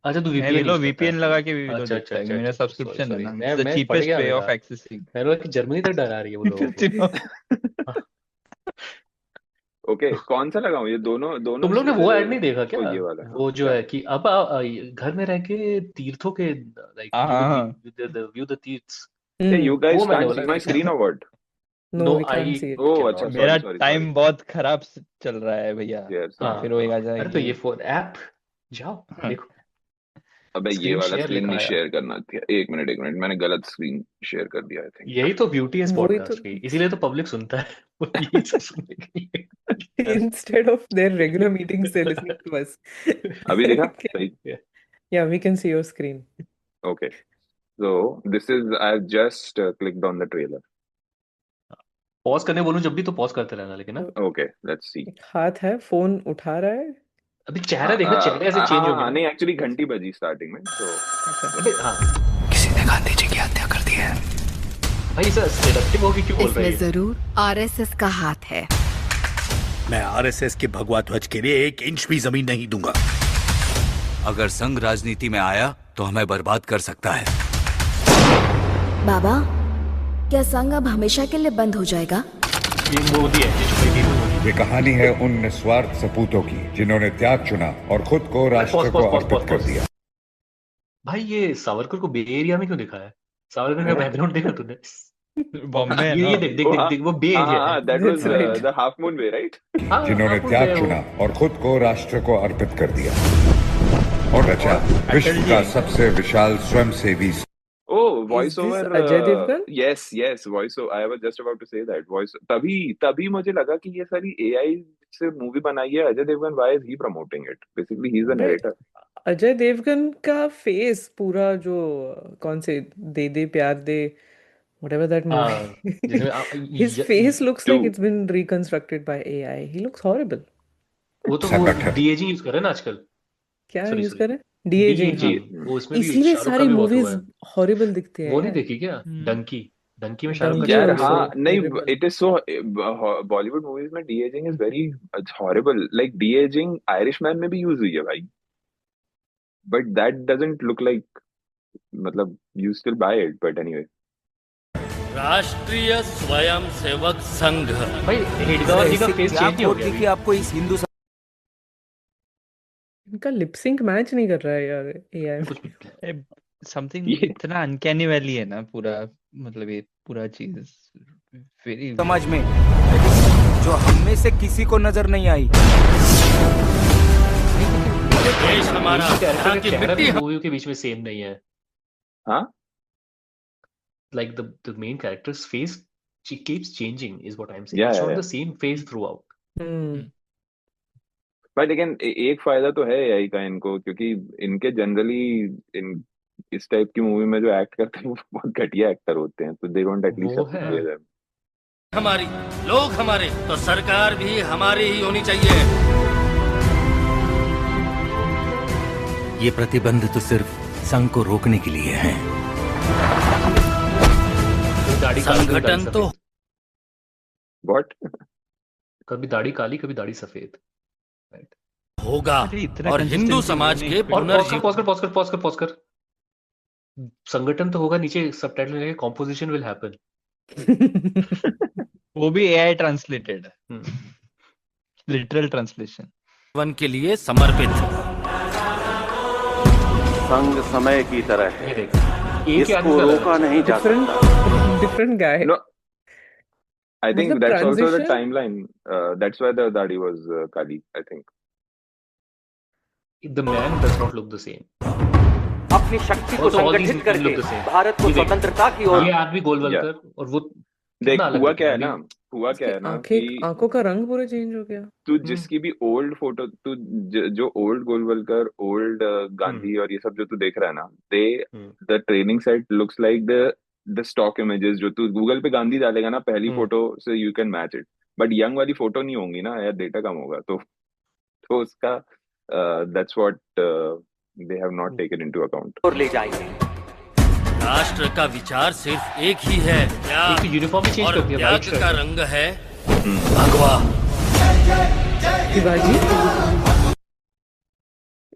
A: अच्छा तू
D: मैं
A: वीपीएन
D: विलो
A: यूज करता
D: वीपीएन
A: है.
D: लगा के विलो
A: अच्छा अच्छा
D: देखता है,
A: अच्छा
D: मेरा
A: अच्छा.
D: सब्सक्रिप्शन है
A: सॉरी,
D: ना,
A: मैं
D: इट्स द
A: पढ़
D: चीपेस्ट
A: गया
D: वे
A: मेरा.
D: Of accessing.
A: मैंने बोला कि जर्मनी तक डरा रही है वो लोगों को.
D: क्रिस्टी नोम।
B: ओके, कौन सा लगाऊं? ये दोनों दोनों
A: तुम लोग ने वो ऐड नहीं देखा क्या?
B: ये वाला. हाँ,
A: वो जो
B: क्या?
A: है कि अब घर में रह के तीर्थों के, लाइक
D: हाँ
A: यू
D: हाँ
A: विल व्यू द तीर्थ्स.
B: Hey, you guys
A: वो मैंने
B: can't
A: बोला
B: see my
A: कि
B: screen or what?
C: No,
A: no
C: we can't
A: I
C: see it.
B: Oh,
A: can
B: अच्छा,
A: नॉट.
D: मेरा
B: sorry.
D: टाइम बहुत खराब चल रहा है भैया,
B: Yes,
A: हाँ
D: फिर वही आ
A: अरे तो
D: जाएंगे।
A: ये फोन ऐप जाओ
D: हाँ।
A: देखो.
B: अबे ये
A: स्क्रीन
B: वाला
A: शेयर
B: स्क्रीन
A: लिखा
B: नहीं
A: आया.
B: शेयर करना था. एक मिनट मैंने गलत स्क्रीन शेयर कर दिया आई थिंक.
A: यही तो ब्यूटी है इस
C: वही
A: पॉडकास्ट
C: तो
A: की, इसीलिए तो पब्लिक सुनता है. वो यही सब सुनने के लिए.
C: instead of their regular meetings, they're listening to us.
B: अभी देखा
C: Okay.
B: सही?
C: Yeah, we can see your screen.
B: Okay, so this is I've just clicked on the trailer.
A: Pause करने बोलूं जब भी तो पॉज करते रहना, लेकिन ना
B: Okay, let's see.
C: एक हाथ है, फोन उठा रहा है.
A: अभी चेहरा देखना, चेहरे ऐसे
B: हाँ
A: चेंज हो
B: हाँ,
A: गए
B: नहीं
A: ना.
B: एक्चुअली घंटी बजी स्टार्टिंग में तो.
C: अच्छा.
A: अबे हाँ
F: किसी ने गांधी जी की हत्या कर दी है।
A: भाई सर सेलेक्टिव होगी क्यों बोल रही
H: इसमें
A: है?
H: जरूर आरएसएस का हाथ है।
F: मैं आरएसएस के भगवा ध्वज के लिए 1 इंच भी जमीन नहीं दूंगा। अगर संघ राजनीति में आया तो हमें बर्बाद कर सकता है।
H: बाबा, क्या संघ अब हमेशा के लिए बंद हो जाएगा?
A: ये मोदी है, ये चुप रही मोदी.
I: ये कहानी है उन निस्वार्थ सपूतों की जिन्होंने त्याग चुना और खुद को राष्ट्र को अर्पित कर दिया।
A: भाई ये सावरकर को बे एरिया में क्यों दिखाया है? सावरकर का बैकग्राउंड देखा तूने?
D: बॉम्बे है
A: ये
D: ना।
A: देख देख देख देख वो बे एरिया है.
B: that was
C: That's right.
B: the half moon way, right?
A: हाँ,
I: जिन्होंने
A: हाँ,
I: त्याग
A: वो
I: चुना और खुद को राष्ट्र को अर्पित कर दिया और रचा विश्व का सबसे विशाल स्वयंसेवी.
B: Oh,
C: Is
B: voice
C: this
B: over.
C: Ajay Devgan?
B: Yes, voice over. I was just about to say that voice. तभी मुझे लगा कि ये सारी AI से मूवी बनाई है Ajay Devgan. Why is he promoting it? Basically, he's the
C: Right.
B: narrator.
C: Ajay Devgan का फेस पूरा जो कौन से दे दे प्यार दे whatever that
A: हाँ
C: movie
A: जिसमें
C: his face looks like
B: Two.
C: it's been reconstructed by AI. He looks horrible.
A: वो
I: संगठन।
A: डीएजिंग यूज कर रहे हैं ना आजकल।
C: क्या
A: Sorry,
C: यूज
A: sorry.
C: कर रहे हैं डीएजिंग?
A: DAG,
C: हाँ,
A: वो उसमें भी
C: इसलिए
A: शाहरुख का
C: सारी
A: भी बहुत हुआ
C: मूवीज
A: है।
C: हॉरिबल दिखते हैं
A: वो नहीं
C: यार।
A: देखी क्या?
D: हम्म।
A: डंकी डंकी में शाहरुख का
C: डंकी
B: यार
A: चेहरा
C: also
B: हाँ
A: कैसा
B: नहीं,
C: horrible.
B: it is so Bollywood movies में de-aging is very horrible. Like de-aging Irishman में भी यूज हुई है भाई, but that doesn't look like, मतलब you still buy it, but anyway.
J: राष्ट्रीय स्वयंसेवक संघ।
A: भाई हेडगांव जी का फेस चेंज नहीं हो गया अभी?
F: आपको इस हिंदू
C: इनका लिप सिंक मैच नहीं कर रहा है यार एआई
A: कुछ
C: में।
D: समथिंग
B: ये-
D: इतना अनकैनी वैली है ना पूरा, मतलब ये पूरा चीज वेरी
F: समाज में जो हम में से किसी को नजर नहीं आई।
J: देश हमारा,
A: कैरेक्टर
J: यहाँ
A: का
J: की
A: चेहरा
J: मिट्टी
A: भी मूवी के बीच में सेम नहीं है।
B: हाँ
A: Like the main character's face keeps changing is what I'm saying.
B: Yeah,
A: It's
B: yeah,
A: not
B: yeah.
A: the same face throughout.
B: But लेकिन एक फायदा तो है एआई का इनको, क्योंकि इनके जनरली इन इस टाइप की मूवी में जो एक्ट करते हैं वो बहुत घटिया एक्टर होते हैं, तो दे डोंट एटलीस्ट
A: वो
B: हैव टू
A: है।
B: Play them.
J: हमारी, लोग हमारे, तो सरकार भी हमारी ही होनी चाहिए।
F: ये प्रतिबंध तो सिर्फ संघ को रोकने के लिए है।
A: कभी दाढ़ी काली, कभी दाढ़ी
J: संगठन तो
A: सफेद।
B: व्हाट?
A: कभी दाढ़ी काली, कभी दाढ़ी सफेद। Right.
J: होगा,
D: अरे इतना
J: और हिंदू
D: consistency
J: समाज
D: होने
J: के
D: पे-
A: और
J: पुनर्जीवन।
A: पॉज कर। संगठन तो होगा, नीचे सबटाइटल में कॉम्पोजिशन विल हैपन।
D: वो भी AI translated,
A: hmm.
D: Literal translation.
J: जीवन के लिए समर्पित।
K: संग समय की तरह
A: ये
K: है,
A: देख, एक ही आदमी
K: इसको
A: का अलग
K: रोका
A: है।
K: नहीं जा
C: डिफरेंट
K: सकता।
C: डिफरेट गाय।
B: No, I think
C: मतलब
B: that's also the
C: transition-
B: timeline. That's why the Dadi was Kali, I think.
A: The man does not look the same.
K: अपनी शक्ति को
A: Also, all these
K: संगठित
A: people look
K: करके
A: the same.
K: भारत को
A: ये देख,
K: स्वतंत्रता की ओर
A: ये आदमी गोलवलकर और वो
B: देख
A: कितना अलग
B: हुआ
A: दिख
B: क्या
A: रहा
B: है ना, हुआ क्या है ना
C: आंखें
B: कि
C: आंखों का रंग पूरा चेंज हो गया।
B: तू जिसकी भी ओल्ड फोटो, तू जो ओल्ड गोलवलकर, ओल्ड गांधी और ये सब जो तू देख रहा है ना, the training set looks like the stock images. जो तू गूगल पे गांधी डालेगा ना पहली फोटो से, you can match it, but young वाली फोटो नहीं होंगी ना यार, डेटा कम होगा, तो उसका that's what they have not taken into account.
K: ओर ले जाएंगे।
J: राष्ट्र का विचार सिर्फ एक ही है,
A: एक तो यूनिफॉर्म ही चेंज
J: और
A: कर दिया,
J: त्याग
A: वाइट शर्ट
J: का रंग है भगवा।
C: शिवाजी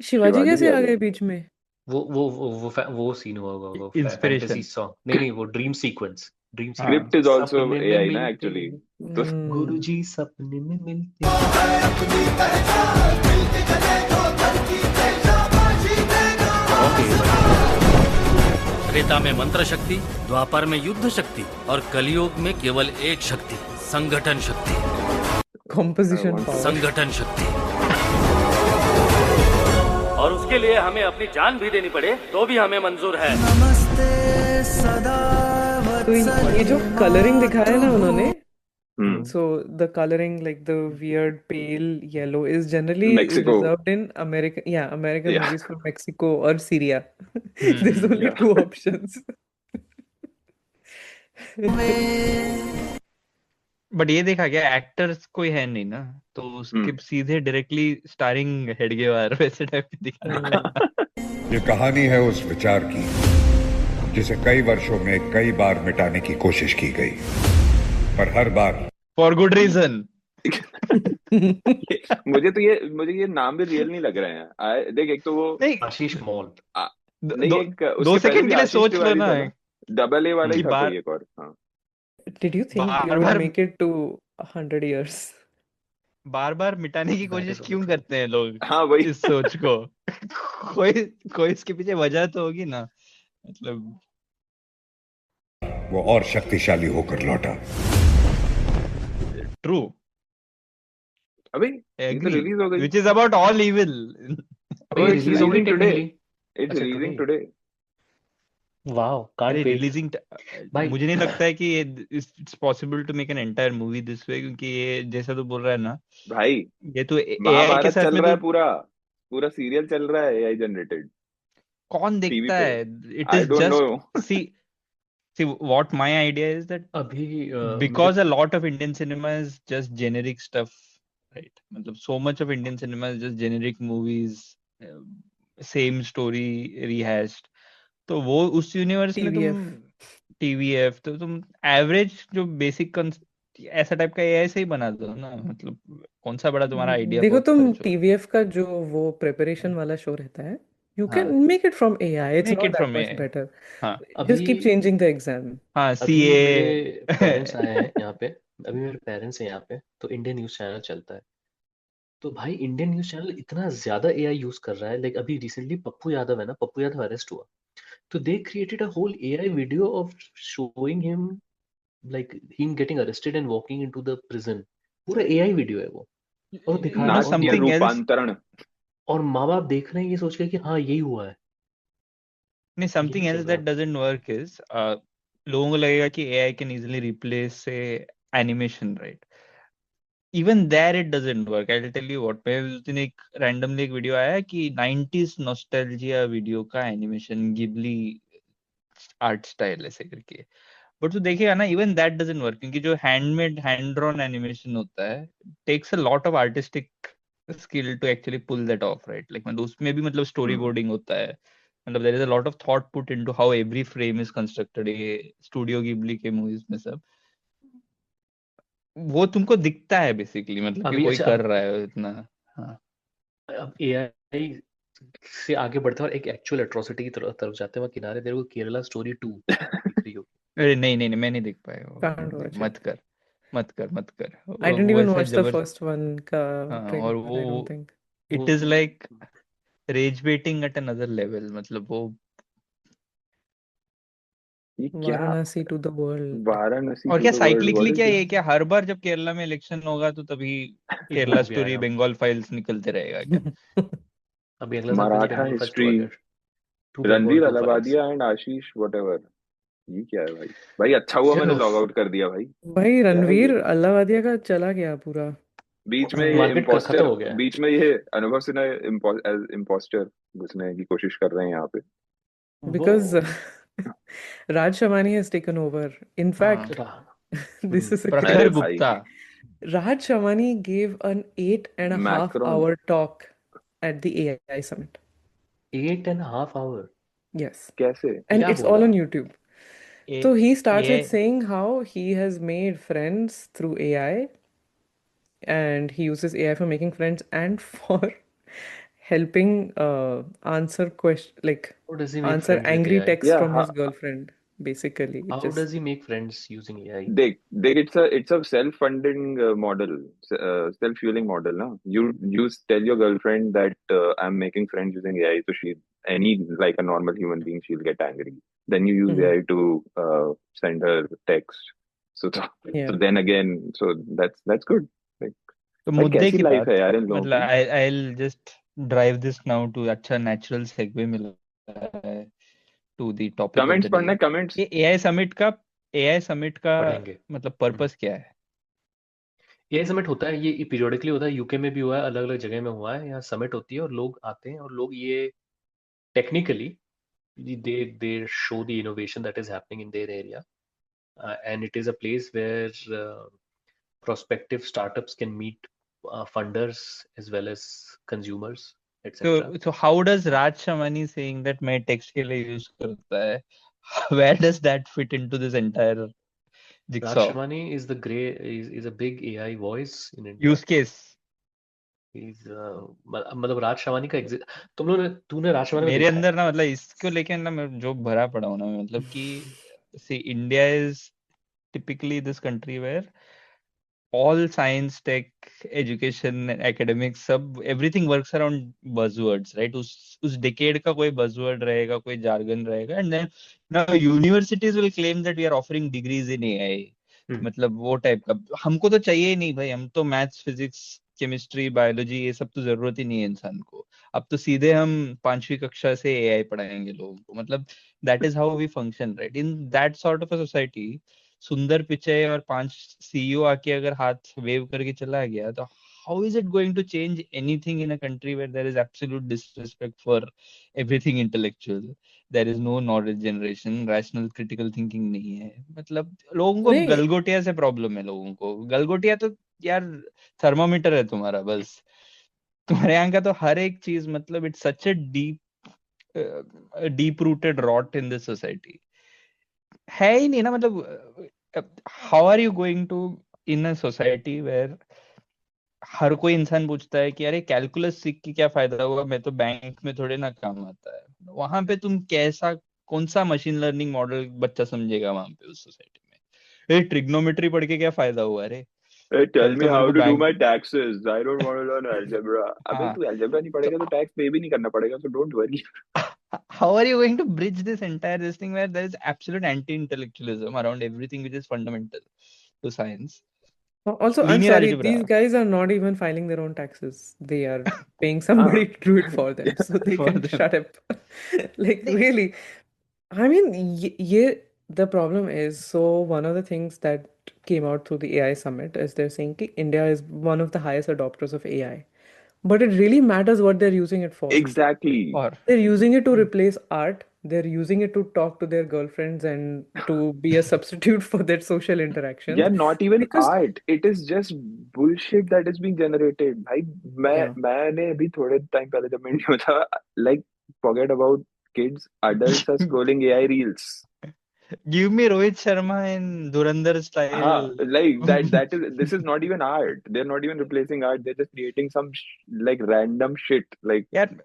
B: शिवाजी
C: कैसे
B: भी
C: आ
B: आ
C: गए
B: गए।
C: बीच में?
A: वो सीन हुआ होगा, वो
D: Inspiration.
A: फैंटेसी सॉन्ग नहीं, वो dream sequence, dream
B: script is also AI ना एक्चुअली, तो
A: गुरुजी सपने में मिलते
J: त्रेता में मंत्र शक्ति, द्वापर में युद्ध शक्ति, और कलयुग में केवल एक शक्ति, संगठन शक्ति।
C: Composition power.
J: संगठन शक्ति। और उसके लिए हमें अपनी जान भी देनी पड़े तो भी हमें मंजूर है।
C: तो ये जो कलरिंग दिखाया है ना उन्होंने,
B: हम्म,
C: so the coloring, like the weird pale yellow, is generally
B: Mexico.
C: reserved in American
B: Yeah.
C: movies from Mexico or Syria. There's only
B: yeah.
C: two options.
D: But ये देखा गया एक्टर्स कोई है नहीं ना, तो उसके सीधे डायरेक्टली स्टारिंग हेडगेवार वैसे टाइप की दिखा।
I: ये कहानी है उस विचार की जिसे कई वर्षों में कई बार मिटाने की कोशिश की गई, पर हर बार
D: फॉर गुड रीजन।
B: मुझे ये नाम भी रियल नहीं लग रहे हैं। देख, एक तो वो
D: नहीं,
A: आशीष मॉल।
B: नहीं, एक
D: दो सेकंड के लिए सोच लो ना
B: डबल ए वाला ही
D: कि
B: था कोई एक और। हाँ,
C: Did you think you would
D: बार-बार
C: make it to 100 years?
D: बार बार मिटाने की कोशिश क्यों करते हैं लोग
B: हाँ वही।
D: इस सोच को? कोई इसके पीछे वजह तो होगी ना, मतलब
I: वो और शक्तिशाली होकर लौटा।
D: ट्रू,
B: अबे ये तो रिलीज हो गई।
D: which is about all evil.
B: Oh, it's
A: release हो गई
B: releasing today.
A: technically।
B: It's
A: अच्छा,
B: releasing
A: today।
B: today.
A: वाओ,
D: अरे
A: कांट वेट
D: रिलीजिंग
A: भाई।
D: मुझे नहीं लगता है कि ये it's possible to make an entire movie this way, क्योंकि ये जैसा तो बोल रहा है ना,
B: भाई
D: ये तो एआई के
B: महाभारत
D: साथ
B: चल
D: में
B: रहा है
D: तो
B: पूरा। पूरा सीरियल चल रहा है AI जनरेटेड
D: कौन
B: टीवी
D: देखता
B: पे।
D: है? It
B: I
D: is
B: don't know.
D: Just see what my idea is that
A: अभी मुझे
D: because a lot of Indian cinema is just generic stuff, right? मतलब so much of Indian cinema is just generic movies, same story rehashed. तो वो उस universe में तुम
C: TVF.
D: TVF तो तुम एवरेज जो बेसिक ऐसा टाइप का AI से ही बना दो ना, मतलब कौन सा बड़ा तुम्हारा आइडिया
C: देखो
D: बहुत
C: तुम
D: खर्च हो
C: TVF का जो वो प्रिपरेशन वाला शो रहता है, you can
D: हाँ
C: make it from AI. It's
D: make
C: not
D: it
C: that
D: from
C: much
D: AI
C: better.
D: हाँ
C: Just keep
A: अभी
C: changing the exam.
D: हाँ
A: अभी मेरे
D: CA
A: पेरेंट्स आए हैं यहाँ पे। अभी मेरे पेरेंट्स हैं यहाँ पे, तो इंडियन न्यूज़ चैनल चलता है। तो भाई इंडियन न्यूज़ चैनल इतना ज़्यादा AI यूज़ कर रहा है। लाइक अभी रिसेंटली पप्पू यादव है ना, पप्पू यादव अरेस्ट हुआ, तो they created a whole AI video of showing him, like him getting arrested and walking into the prison. पूरा AI वीडियो है वो, और दिखा
D: you
A: रहा
D: know
A: है। और
B: नाट्य
D: something else
B: रूपांतरण।
A: और माँ बाप देख रहे हैं ये सोच के कि हाँ यही हुआ है,
D: नहीं something
A: यही चल
D: else
A: रहा
D: that doesn't work is लोगों को लगेगा कि AI can easily replace say animation, right? Even there it doesn't work. I'll tell you what, मैं उस दिन एक randomly एक वीडियो आया कि 90s nostalgia वीडियो का एनिमेशन गिबली आर्ट स्टाइल ऐसे करके, बट तो देखेगा ना इवन दैट डजंट वर्क, क्योंकि जो हैंडमेड हैंड ड्रॉन एनिमेशन होता है takes a lot of artistic skill to actually pull that off, right? Like मतलब उसमें भी मतलब स्टोरी बोर्डिंग होता है, मतलब there is a lot of thought put into how every frame is constructed. ये स्टूडियो गिबली के मूवीज में सब वो तुमको दिखता है बेसिकली, मतलब कि
A: अभी।
D: कोई
A: अच्छा,
D: कर रहा है इतना। हाँ
A: अब AI से आगे बढ़ते हैं और एक एक्चुअल एट्रोसिटी की तरफ जाते हैं वहाँ किनारे। तेरे को केरला स्टोरी 2 दिख रही होगी।
D: अरे नहीं नहीं नहीं मैं नहीं देख पाया वो,
C: Can't watch
D: मत
C: it.
D: कर मत कर मत कर
C: I didn't
D: वो
C: even
D: ऐसा
C: watch the
D: जबर।
C: first one का
D: हाँ
C: trailer,
D: और
C: I don't think.
D: It is like rage baiting at another level, मतलब वो
B: ये क्या
C: Varanasi to the world.
B: Varanasi
D: और
B: टू
D: क्या
B: द वर्ल्ड,
D: साइक्लिकली
B: व्हाट
D: क्या
B: इज
D: ये क्या हर बार जब केरला में इलेक्शन होगा तो तभी
A: एक
D: केरला
A: मूवी
D: स्टोरी
A: आएगा।
D: बंगाल फाइल्स निकलते रहेगा क्या?
A: अभी अगला साल फिर से
B: मराठा
A: बंगाल फर्स्ट
B: हिस्ट्री,
A: होगा। 2 Bengal
B: Ranveer
A: 2 files.
B: Allahbadia and Ashish whatever. ये क्या है भाई? भाई अच्छा हुआ मैंने
A: चलो,
B: लॉग आउट कर दिया भाई।
C: भाई
B: क्या है ये?
C: रणवीर अल्लावादिया का चला गया पूरा।
B: बीच में ये
A: मार्केट खत्म
B: इम्पोस्टर,
A: हो गया है।
B: बीच में ये अनुभव सिन्हा इम्पोस्टर घुसने की कोशिश कर रहे हैं यहाँ पे।
C: Because
A: वो
C: Raj Shamani has taken over. In fact, this is a
B: अरे
D: प्रखर
C: crazy.
D: Gupta
C: Raj Shamani gave an 8.5
B: Macron
C: hour talk at the AI summit.
A: 8.5 hour
C: Yes.
B: कैसे?
C: And
A: क्या
C: it's all
A: बोला?
C: on YouTube. So he starts with saying how he has made friends through AI, and he uses AI for making friends and for helping answer
A: How does he make
C: answer
A: friends with
C: angry
A: AI?
C: texts
B: या
C: from his girlfriend. Basically, it
A: How
C: just
A: does he make friends using AI?
B: देख it's a self-funding model, self-fueling model ना. You tell your girlfriend that I'm making friends using AI, so she like a normal human being she'll get angry. Then you use AI to send her text. So
C: yeah.
B: then again, so that's good.
D: तो
B: भाई
D: मुद्दे
B: कैसी
D: की
B: life
D: बात,
B: है यार इन लोगों
D: मतलब
B: की।
D: I'll just drive this now to अच्छा नेचुरल सेगवे मिला है to the topic of
B: comments
D: the
B: पढ़ना,
D: डे।
B: कमेंट्स
D: ये AI समिट का
A: पढ़ेंगे।
D: मतलब पर्पस क्या है?
A: AI समिट होता है, ये पीरियोडिकली होता है। यूके में भी हुआ है, अलग अलग जगह में हुआ है। यहाँ समिट होती है और लोग आते हैं और लोग ये technically they show the innovation that is happening in their area, and it is a place where prospective startups can meet funders as well as consumers, etc.
D: So how does Raj Shamani saying that मैं text के लिए use करता है, where does that fit into this entire
A: Raj
D: jigsaw
A: Shamani is a big AI voice in India.
D: use case?
A: मतलब राज शवानी का तूने राज शवानी को
D: मेरे
A: देखा है?
D: अंदर ना मतलब इसको लेके ना मैं जो भरा पड़ा हूँ ना, मतलब कि see India is typically this country where all science, tech, education, academics, सब everything works around buzzwords, right? उस decade का कोई buzzword रहेगा, कोई jargon रहेगा, and then now universities will claim that we are offering degrees in AI. मतलब वो type का हमको तो चाहिए ही नहीं भाई, हम तो मैथ्स, फिजिक्स, केमिस्ट्री, बायोलॉजी ये सब तो जरूरत ही नहीं है इंसान को। अब तो सीधे हम 5वीं कक्षा से AI पढ़ाएंगे लोगों को, मतलब that is how we function, right? In that sort of a society Sundar Pichai और 5 CEO आके अगर हाथ वेव करके चला गया तो how is it going to change anything in a country where there is absolute disrespect for everything intellectual? There is no knowledge generation, rational critical thinking नहीं है. मतलब लोगों को
C: नहीं
D: गलगोटिया से प्रॉब्लम है. लोगों को गलगोटिया तो यार थर्मामीटर है तुम्हारा, बस तुम्हारे यहाँ का तो हर एक चीज, मतलब it's such a deep rooted rot in this society. है ही नहीं ना. मतलब how are you going to in a society where हर कोई इंसान पूछता है कि अरे कैलकुलस सीख के क्या फायदा होगा, मैं तो बैंक में थोड़े ना काम आता है. वहां पे तुम कैसा, कौन सा मशीन लर्निंग मॉडल बच्चा समझेगा वहां पे उस सोसाइटी में? ट्रिग्नोमेट्री पढ़ के क्या फायदा हुआ? अरे
B: Hey, tell
D: कल
B: me
D: तो मेरे
B: how
D: को
B: to do
D: bank.
B: my taxes. I don't want to learn algebra. अबे
D: हाँ
B: तू algebra नहीं पढ़ेगा तो
D: तो
B: टैक्स पे भी नहीं करना पड़ेगा, so don't worry.
D: how are you going to bridge this entire this thing where there is absolute anti-intellectualism around everything which is fundamental to science?
C: Also, I'm
D: Linear
C: sorry, these
D: algebra
C: guys are not even filing their own taxes. They are paying somebody
B: हाँ
C: to do it for them, so they
D: for
C: can
D: them.
C: shut up. Like,
D: नहीं,
C: really. I mean, the problem is, so one of the things that came out through the AI summit is they're saying that India is one of the highest adopters of AI. But it really matters what they're using it for.
B: Exactly.
D: or
C: They're using it to replace art. They're using it to talk to their girlfriends and to be a substitute for their social interactions.
B: Yeah, not even
C: Because,
B: art. It is just bullshit that is being generated. भाई
C: yeah.
B: मैंने अभी थोड़े time पहले जब मैं India में था, like forget about kids, adults are scrolling AI reels.
D: give me Rohit Sharma in Dhurandhar style.
B: हाँ, like this is not even art. They're not even replacing art. They're just creating some like random shit. Like
D: यार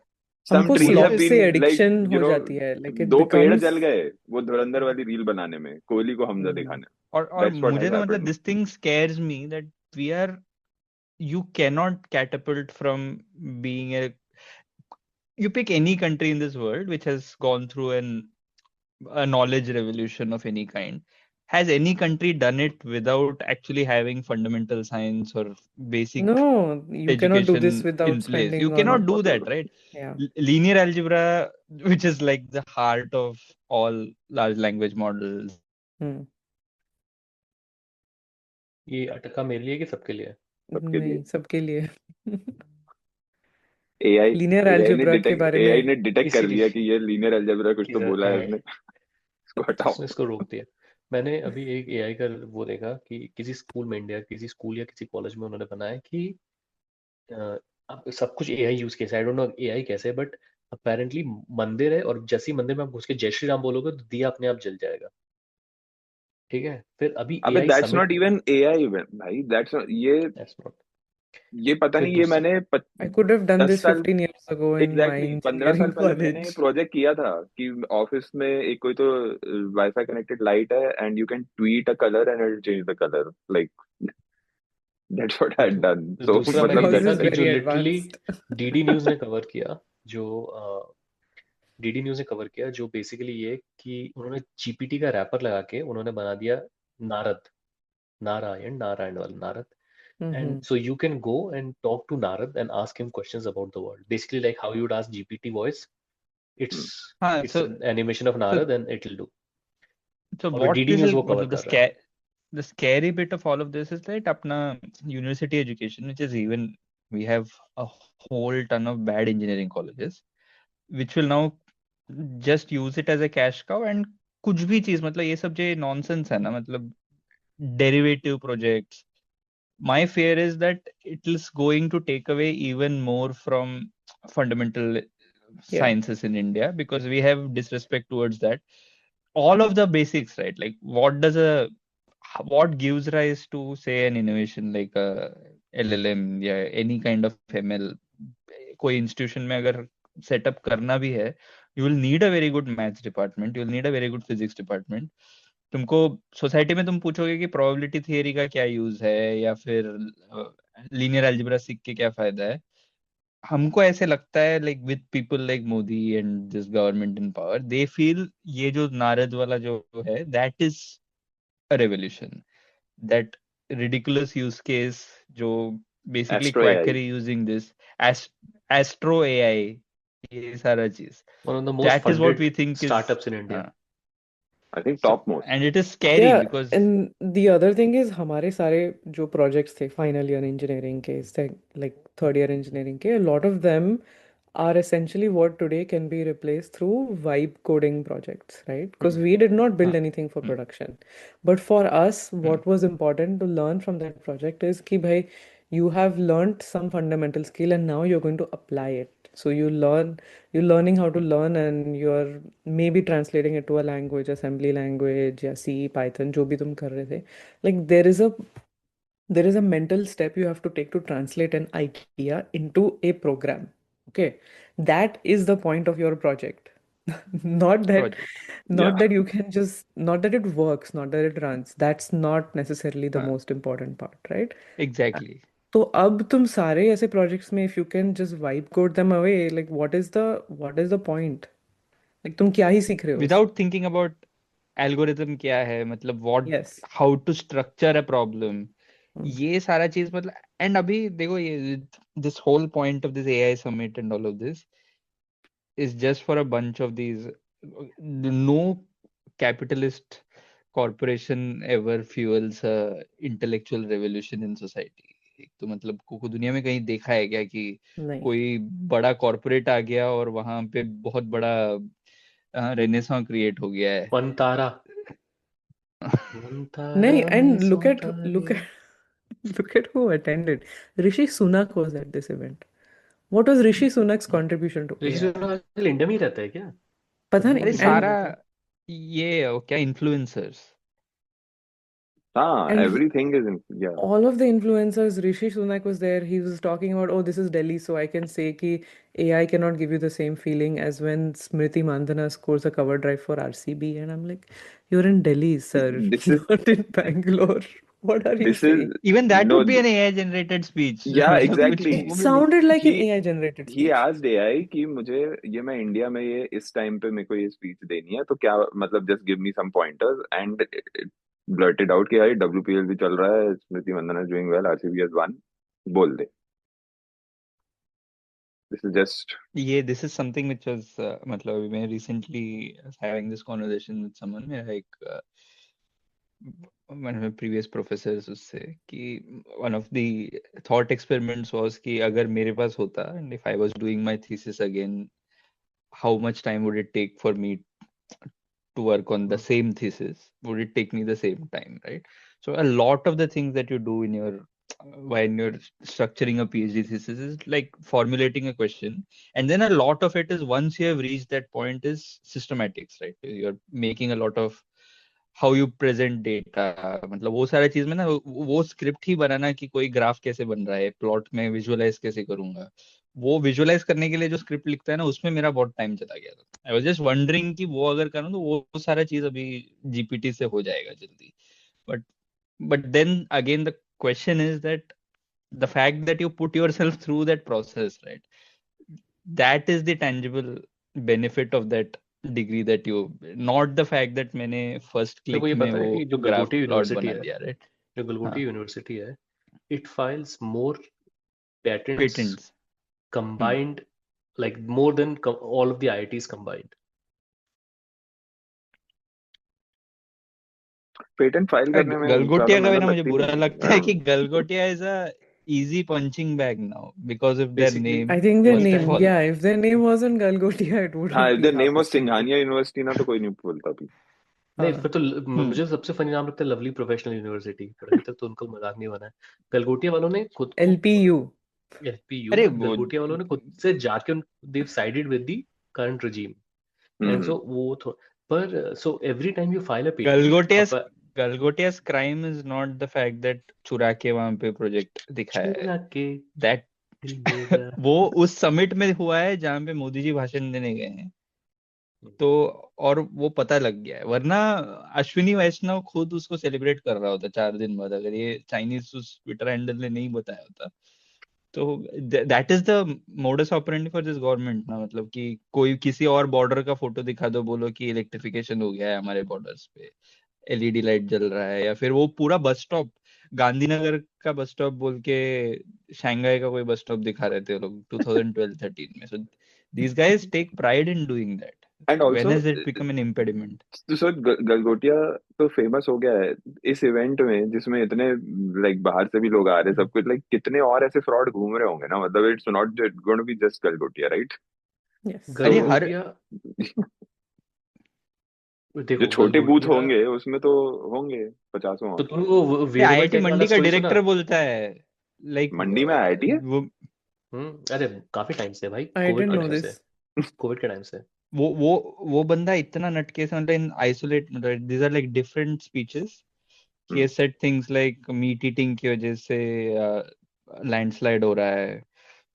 B: some
C: हमको
B: trees have
C: slop से
B: been like,
C: addiction
B: you
C: हो
B: know,
C: जाती है. Like it
B: दो पेड़
C: becomes
B: जल गए वो धुरंधर वाली रील बनाने में, कोहली को हमजा दिखाने.
D: और
B: That's what
D: मुझे
B: has
D: तो मतलब
B: happened.
D: this thing scares me that we are, you cannot catapult from being you pick any country in this world which has gone through a knowledge revolution of any kind. Has any country done it without actually having fundamental science or basic
C: no, you cannot do this
D: education
C: without
D: in place? You
C: spending
D: cannot
C: on
D: do that, right?
C: yeah.
D: Linear algebra, which is like the heart of all large language models.
A: ये अटका मेरे लिए कि सबके लिए?
B: सबके लिए.
C: नहीं, सबके लिए.
B: AI
C: Linear algebra के बारे
B: AI
C: में
B: ने डिटेक्ट कर लिया कि ये लीनियर अलजेब्रा कुछ तो बोला है
A: है,
B: इसने, इसको हटाओ.
A: उसने इसको रोक दिया. मैंने अभी एक AI का वो देखा कि किसी स्कूल में, इंडिया किसी स्कूल या किसी कॉलेज में उन्होंने बनाया कि अब सब कुछ AI use case. I don't no AI कैसे है, बट अपेरेंटली मंदिर है और जैसे ही मंदिर में आप घुस के जय श्री राम बोलोगे तो दिया अपने आप जल जाएगा. ठीक है, फिर अभी
B: अबे
A: AI
B: that's not
A: summit.
B: even AI even भाई, that's not, ये पता
A: फिर
B: नहीं, ये मैंने
C: I could have done
B: 10
C: this
B: साल
C: 15 years ago in my
B: exactly 15 साल
C: engineering
B: पहले मैंने
C: college.
B: प्रोजेक्ट किया था कि ऑफिस में एक कोई तो वाईफाई कनेक्टेड लाइट है and you can tweet a colour and it change the colour, like that's what I had done. So
A: दूसरा मैंने
B: मतलब
A: ये
C: Yours
A: देखा
C: is
A: कि जो
C: very
A: literally
C: advanced.
A: DD news ने कवर किया, डीडी न्यूज ने कवर किया, जो बेसिकली ये कि उन्होंने जीपीटी का रैपर लगा के उन्होंने बना दिया नारद, नारायण वाला Narad. And so you can go and talk to Narad and ask him questions about the world. Basically, like how you would ask GPT voice. It's
D: so
A: an animation of Narad and it'll do.
D: So
A: और
D: what
A: DD
D: is
A: News
D: it?
A: वो cover
D: मतलब
A: कर रहा है.
D: the scary bit of all of this is that अपना university education, which is even, we have a whole ton of bad engineering colleges, which will now just use it as a cash cow and कुछ भी चीज, मतलब ये सब जो nonsense है ना, मतलब derivative projects. My fear is that it is going to take away even more from fundamental sciences in India, because we have disrespect towards that. All of the basics, right? Like what gives rise to, say, an innovation like a LLM या any kind of ML. कोई institution में अगर setup करना भी है, you will need a very good maths department, you will need a very good physics department. तुमको society में तुम पूछोगे कि प्रोबेबिलिटी थियरी का क्या यूज है या फिर लीनियर अलजेब्रा सीख के क्या फायदा है. हमको ऐसे लगता है like with people like Modi and this government in power, they feel ये जो नारद वाला जो है that is a revolution, that ridiculous use case जो basically quackery using this astro AI, ये सारा चीज,
A: One of the most
D: that is what we
A: funded
D: think is
A: startups in India.
B: I think
D: So,
B: topmost.
D: and it is scary
C: Yeah,
D: because
C: and the other thing is हमारे सारे जो projects थे final year engineering के like third year engineering के, a lot of them are essentially what today can be replaced through vibe coding projects, right? Because we did not build anything for production. But for us, what was important to learn from that project is कि भाई, you have learned some fundamental skill and now you're going to apply it. So you're learning how to learn and you're maybe translating it to a language, assembly language या C, Python, जो भी तुम कर रहे थे. Like there is a mental step you have to take to translate an idea into a program. Okay, that is the point of your project. Not that
D: project.
C: not
B: Yeah.
C: that you can just not that it works, not that it runs. That's not necessarily the
D: हाँ,
C: most important part, right?
D: exactly.
C: तो अब तुम सारे ऐसे projects में if you can just wipe code them away, like what is the point? Like तुम क्या ही सीख रहे हो?
D: Without thinking about algorithm क्या है, मतलब
C: Yes.
D: how to structure a problem, ये सारा चीज मतलब, and अभी देखो ये this whole point of this AI summit and all of this is just for a bunch of these. No capitalist corporation ever fuels a intellectual revolution in society. तो मतलब को दुनिया में कहीं देखा है क्या कि
C: नहीं.
D: कोई बड़ा कॉर्पोरेट आ गया और वहां पे बहुत बड़ा रेनेसां क्रिएट हो गया है?
A: वंतारा
C: नहीं,
A: में
C: and look at
A: सोतारी।
C: look at who attended. Rishi Sunak was at this event. What was Rishi Sunak's contribution to
A: Rishi
C: AI?
A: Sunak आजकल इंडिया में ही रहता है क्या?
C: पता
A: पता
C: नहीं.
D: अरे
A: नहीं,
C: And
D: सारा ये क्या influencers,
C: and
B: Everything is in, yeah.
C: all of the influencers, Rishi Sunak was there. He was talking about, oh, this is Delhi, so I can say कि AI cannot give you the same feeling as when Smriti Mandhana scores a cover drive for RCB. And I'm like, you're in Delhi, sir,
B: This is
C: not in Bangalore. What are you
B: this is
C: saying?
D: even that
B: no.
D: would be an AI generated speech.
B: Yeah,
D: मतलब कुछ
B: exactly.
C: It
D: वो भी
C: sounded like an
B: He
C: AI generated
B: he
C: speech.
B: asked AI कि मुझे ये मैं India में ये इस टाइम पे मेरे को ये स्पीच देनी है तो क्या मतलब just give me some pointers and blurted out कि यार WPL भी चल रहा है, Smriti Mandhana is doing well, RCB has won, बोल दे. This is just
D: ये this is something which was मतलब मैं recently having this conversation with someone, मेरा एक one of my previous professors उससे कि one of the thought experiments was कि अगर मेरे पास होता and if I was doing my thesis again, how much time would it take for me to work on the same thesis? Would it take me the same time, right? So a lot of the things that you do in your when you're structuring a PhD thesis is like formulating a question, and then a lot of it is once you have reached that point is systematics, right? You're making a lot of how you present data, मतलब वो सारा चीज में ना वो script ही बनाना कि कोई graph कैसे बन रहा है, प्लॉट में विजुअलाइज कैसे करूंगा, वो विजुअलाइज करने के लिए जो स्क्रिप्ट लिखता है ना उसमें मेरा बहुत टाइम चला गया था. आई वाज जस्ट वंडरिंग कि वो अगर करूँ तो वो सारा चीज अभी जीपीटी से हो जाएगा जल्दी. But then again the question is that the fact that you put yourself through that process, right, that is the tangible benefit of that degree that you, not the fact that मैंने first
A: देखो
D: click
A: ये
D: में
A: पता है
D: वो
A: कि जो
D: graph
A: गलगोटी
D: plot
A: university
D: बना
A: है,
D: दिया, right?
A: जो गलगोटी
D: हाँ,
A: यूनिवर्सिटी है, it files more patents
D: patents.
A: combined, like more than all of the IITs combined.
B: Patent file करने में
D: गलगोटिया
B: ज्यादा
D: का भी ना
B: मेहनत
D: मुझे
B: लगती
D: बुरा
B: नहीं
D: लगता है कि Galgotia is a easy punching bag now because of their
A: Basically,
D: name
C: I think their
D: first
A: any
C: name,
D: of
A: time
D: all.
C: yeah, if their name wasn't Galgotia, it
B: हाँ,
C: wouldn't
B: if
C: be
B: the
C: half
B: name
C: as
B: was
C: stupid.
B: Singhania university ना तो कोई नहीं बोलता भी.
A: नहीं,
C: हाँ.
A: फिर तो मुझे सबसे फनी नाम लगता है लवली प्रोफेशनल यूनिवर्सिटी, पर अभी तक तो उनका मजाक नहीं बना है. गलगोटिया वालों ने खुद को
C: LPU.
A: LPU
D: अरे वो
A: गलगोटिया वालों ने खुद से जाके they've sided with the current regime, and so वो पर so every time you file a patent,
D: गलगोटिया's crime is not the fact that चुरा के वहां पे प्रोजेक्ट दिखाया
A: चुरा
D: है,
A: के
D: that
A: मेरा
D: वो उस समिट में हुआ है जहां पे मोदी जी भाषण देने गए हैं, तो और वो पता लग गया है, वरना अश्विनी वैष्णव खुद उसको सेलिब्रेट कर रहा होता 4 दिन बाद अगर ये चाइनीज उस ट्विटर हैंडल ने नहीं बताया होता. तो that is the modus operandi for this government ना, मतलब कि कोई किसी और बॉर्डर का फोटो दिखा दो, बोलो कि इलेक्ट्रिफिकेशन हो गया है हमारे बॉर्डर्स पे, एलईडी लाइट जल रहा है, या फिर वो पूरा बस स्टॉप गांधीनगर का बस स्टॉप बोल के शंघाई का कोई बस स्टॉप दिखा रहे थे लोग 2012-13 में. So these guys take pride in doing that.
B: And
D: when
B: also
D: has it become an impediment?
B: so Galgotia तो फेमस हो गया है इस इवेंट में, जिसमें इतने लाइक बाहर से भी लोग आ रहे हैं, सब कुछ, लाइक कितने और ऐसे फ्रॉड घूम रहे होंगे ना, मतलब it's not going to be just Galgotia, right?
C: Yes.
D: अरे हर
A: गलगोटिया
B: जो
A: देखो
B: छोटे बूथ
A: गलगोटिया
B: होंगे उसमें तो होंगे 50
A: तो
B: और।
A: तुम वो
D: ये
A: वेरिएबल
D: आईआईटी
A: टेक वाला
D: मंडी का
A: स्टोरी सुना?
D: डायरेक्टर बोलता है लाइक
B: मंडी में आईआईटी है?
D: वो
A: अरे काफी टाइम से भाई,
C: I
A: कोविड
C: didn't
A: के
C: know
A: टाइम से,
C: this.
A: कोविड के टाइम से।
D: वो बंदा इतना नटके से, मतलब इन आइसोलेट, मतलब these are like different speeches. He has said things like meat eating की वजह से लैंडस्लाइड हो रहा है,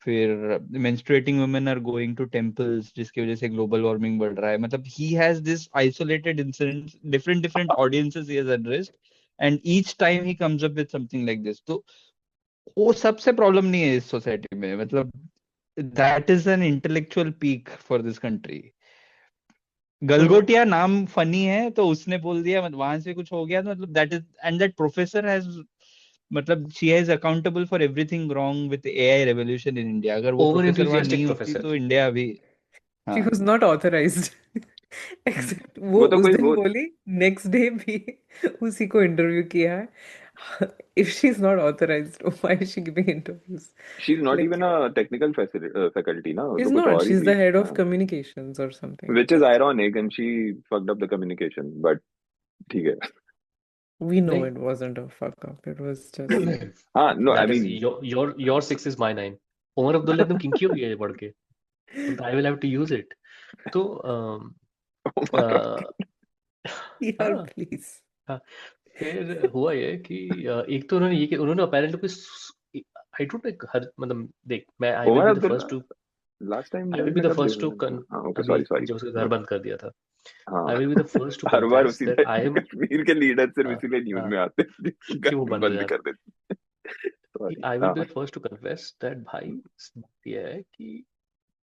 D: फिर menstruating women are going to temples जिसकी वजह से ग्लोबल वार्मिंग बढ़ रहा है। मतलब he has this isolated incidents, different audiences he has addressed, and each time he comes up with something like this. तो वो सबसे प्रॉब्लम नहीं है इस सोसाइटी में, मतलब that is an intellectual peak for this country. Galgotia नाम फनी है तो उसने बोल दिया, मतलब वहां से कुछ हो गया, तो मतलब that is, and that professor has, मतलब she is accountable for everything wrong with AI revolution in India. अगर वो
A: ओवर
D: प्रोफेसर वहां
A: एंथुसियास्टिक
D: नहीं होती
A: प्रोफेसर।
D: तो इंडिया अभी,
C: She
D: हाँ
C: was not authorized. Except वो
B: वो तो
C: उस
B: कोई
C: दिन
B: वो
C: बोली, next day भी उसी को इंटरव्यू किया है. If she's not authorized, why is she giving interviews?
B: She is not
C: Like,
B: even a technical faculty ना, वो
C: she's
B: तो कुछ
C: not.
B: और ही
C: She's
B: थी।
C: the head of communications or something.
B: Which is ironic and she fucked up the communication, but ठीक है।
C: We know
A: नहीं
C: it wasn't a fuck up. It was just.
B: हाँ, no I
A: that is
B: mean
A: your 6 is my 9। Omar Abdullah एकदम kinky हो गया है बढ़ के, तो I will have to use it. तो
C: यार
A: हाँ
C: please.
A: हाँ, फिर हुआ ये कि एक तो उन्होंने ये कि उन्होंने अपेरेंटली कोई, आई डोंट लाइक हर, मतलब देख मैं I will
B: Omar
A: be the first
B: Abdullah
A: to
B: last time
A: I will
B: जब
A: बी
B: मैं
A: द
B: कब
A: फर्स्ट टू
B: देखा? हाँ ओके,
A: अभी
B: सॉरी
A: जब उसका घर बंद कर दिया था,
B: हाँ,
A: I will be the first to
B: हर बार
A: कन्फेस
B: उसी
A: दैट आई एम,
B: कश्मीर के लीडर सिर्फ इसीलिए न्यूज में आते हैं,
A: कि वो बंद हो
B: बंद
A: जाए।
B: कर देते। सॉरी,
A: आई विल
B: हाँ
A: be the first to confess that भाई बात ये है कि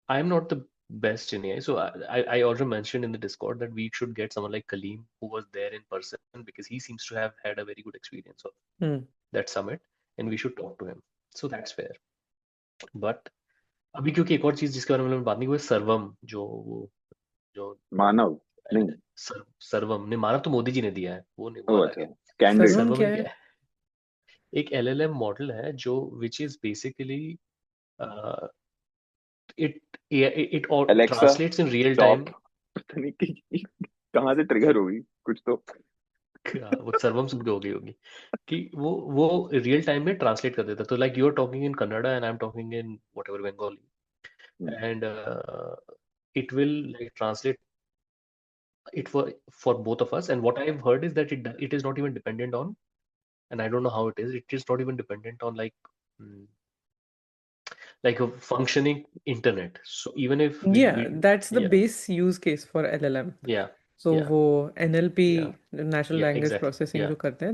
A: I am not the best in AI. So I already mentioned in the Discord that we should get someone like Kaleem who was there in person because he seems to have had a very good experience of
C: Hmm.
A: that summit and we should talk to him. So that's fair. But अभी क्योंकि एक और चीज जिसके बारे में हमने बात नहीं की, वो है सर्वम, जो
B: मानव नहीं,
A: सर्वम नहीं, मानव तो मोदी जी ने दिया है, वो नहीं,
B: ओ
A: वो
B: अच्छा,
A: अलग है।
B: कैंडिड।
C: सर्वम
A: सर्वम
C: क्या है?
A: एक LLM मॉडल है जो which is basically it all
B: Alexa,
A: translates in real time.
B: stop. पता नहीं कहाँ से ट्रिगर होगी कुछ तो।
A: वो सर्वम से हो गई होगी कि वो रियल टाइम में ट्रांसलेट कर देता, तो like you are talking in Kannada and I am talking in whatever Bengali and it will like translate it for both of us. And what I've heard is that it is not even dependent on, and I don't know how it is not even dependent on like a functioning internet. So even if
C: Yeah, that's the
A: yeah,
C: base use case for LLM.
A: yeah,
C: So
A: yeah,
C: वो NLP,
A: yeah,
C: natural
A: yeah,
C: language
A: exactly,
C: processing
A: yeah,
C: जो करते हैं,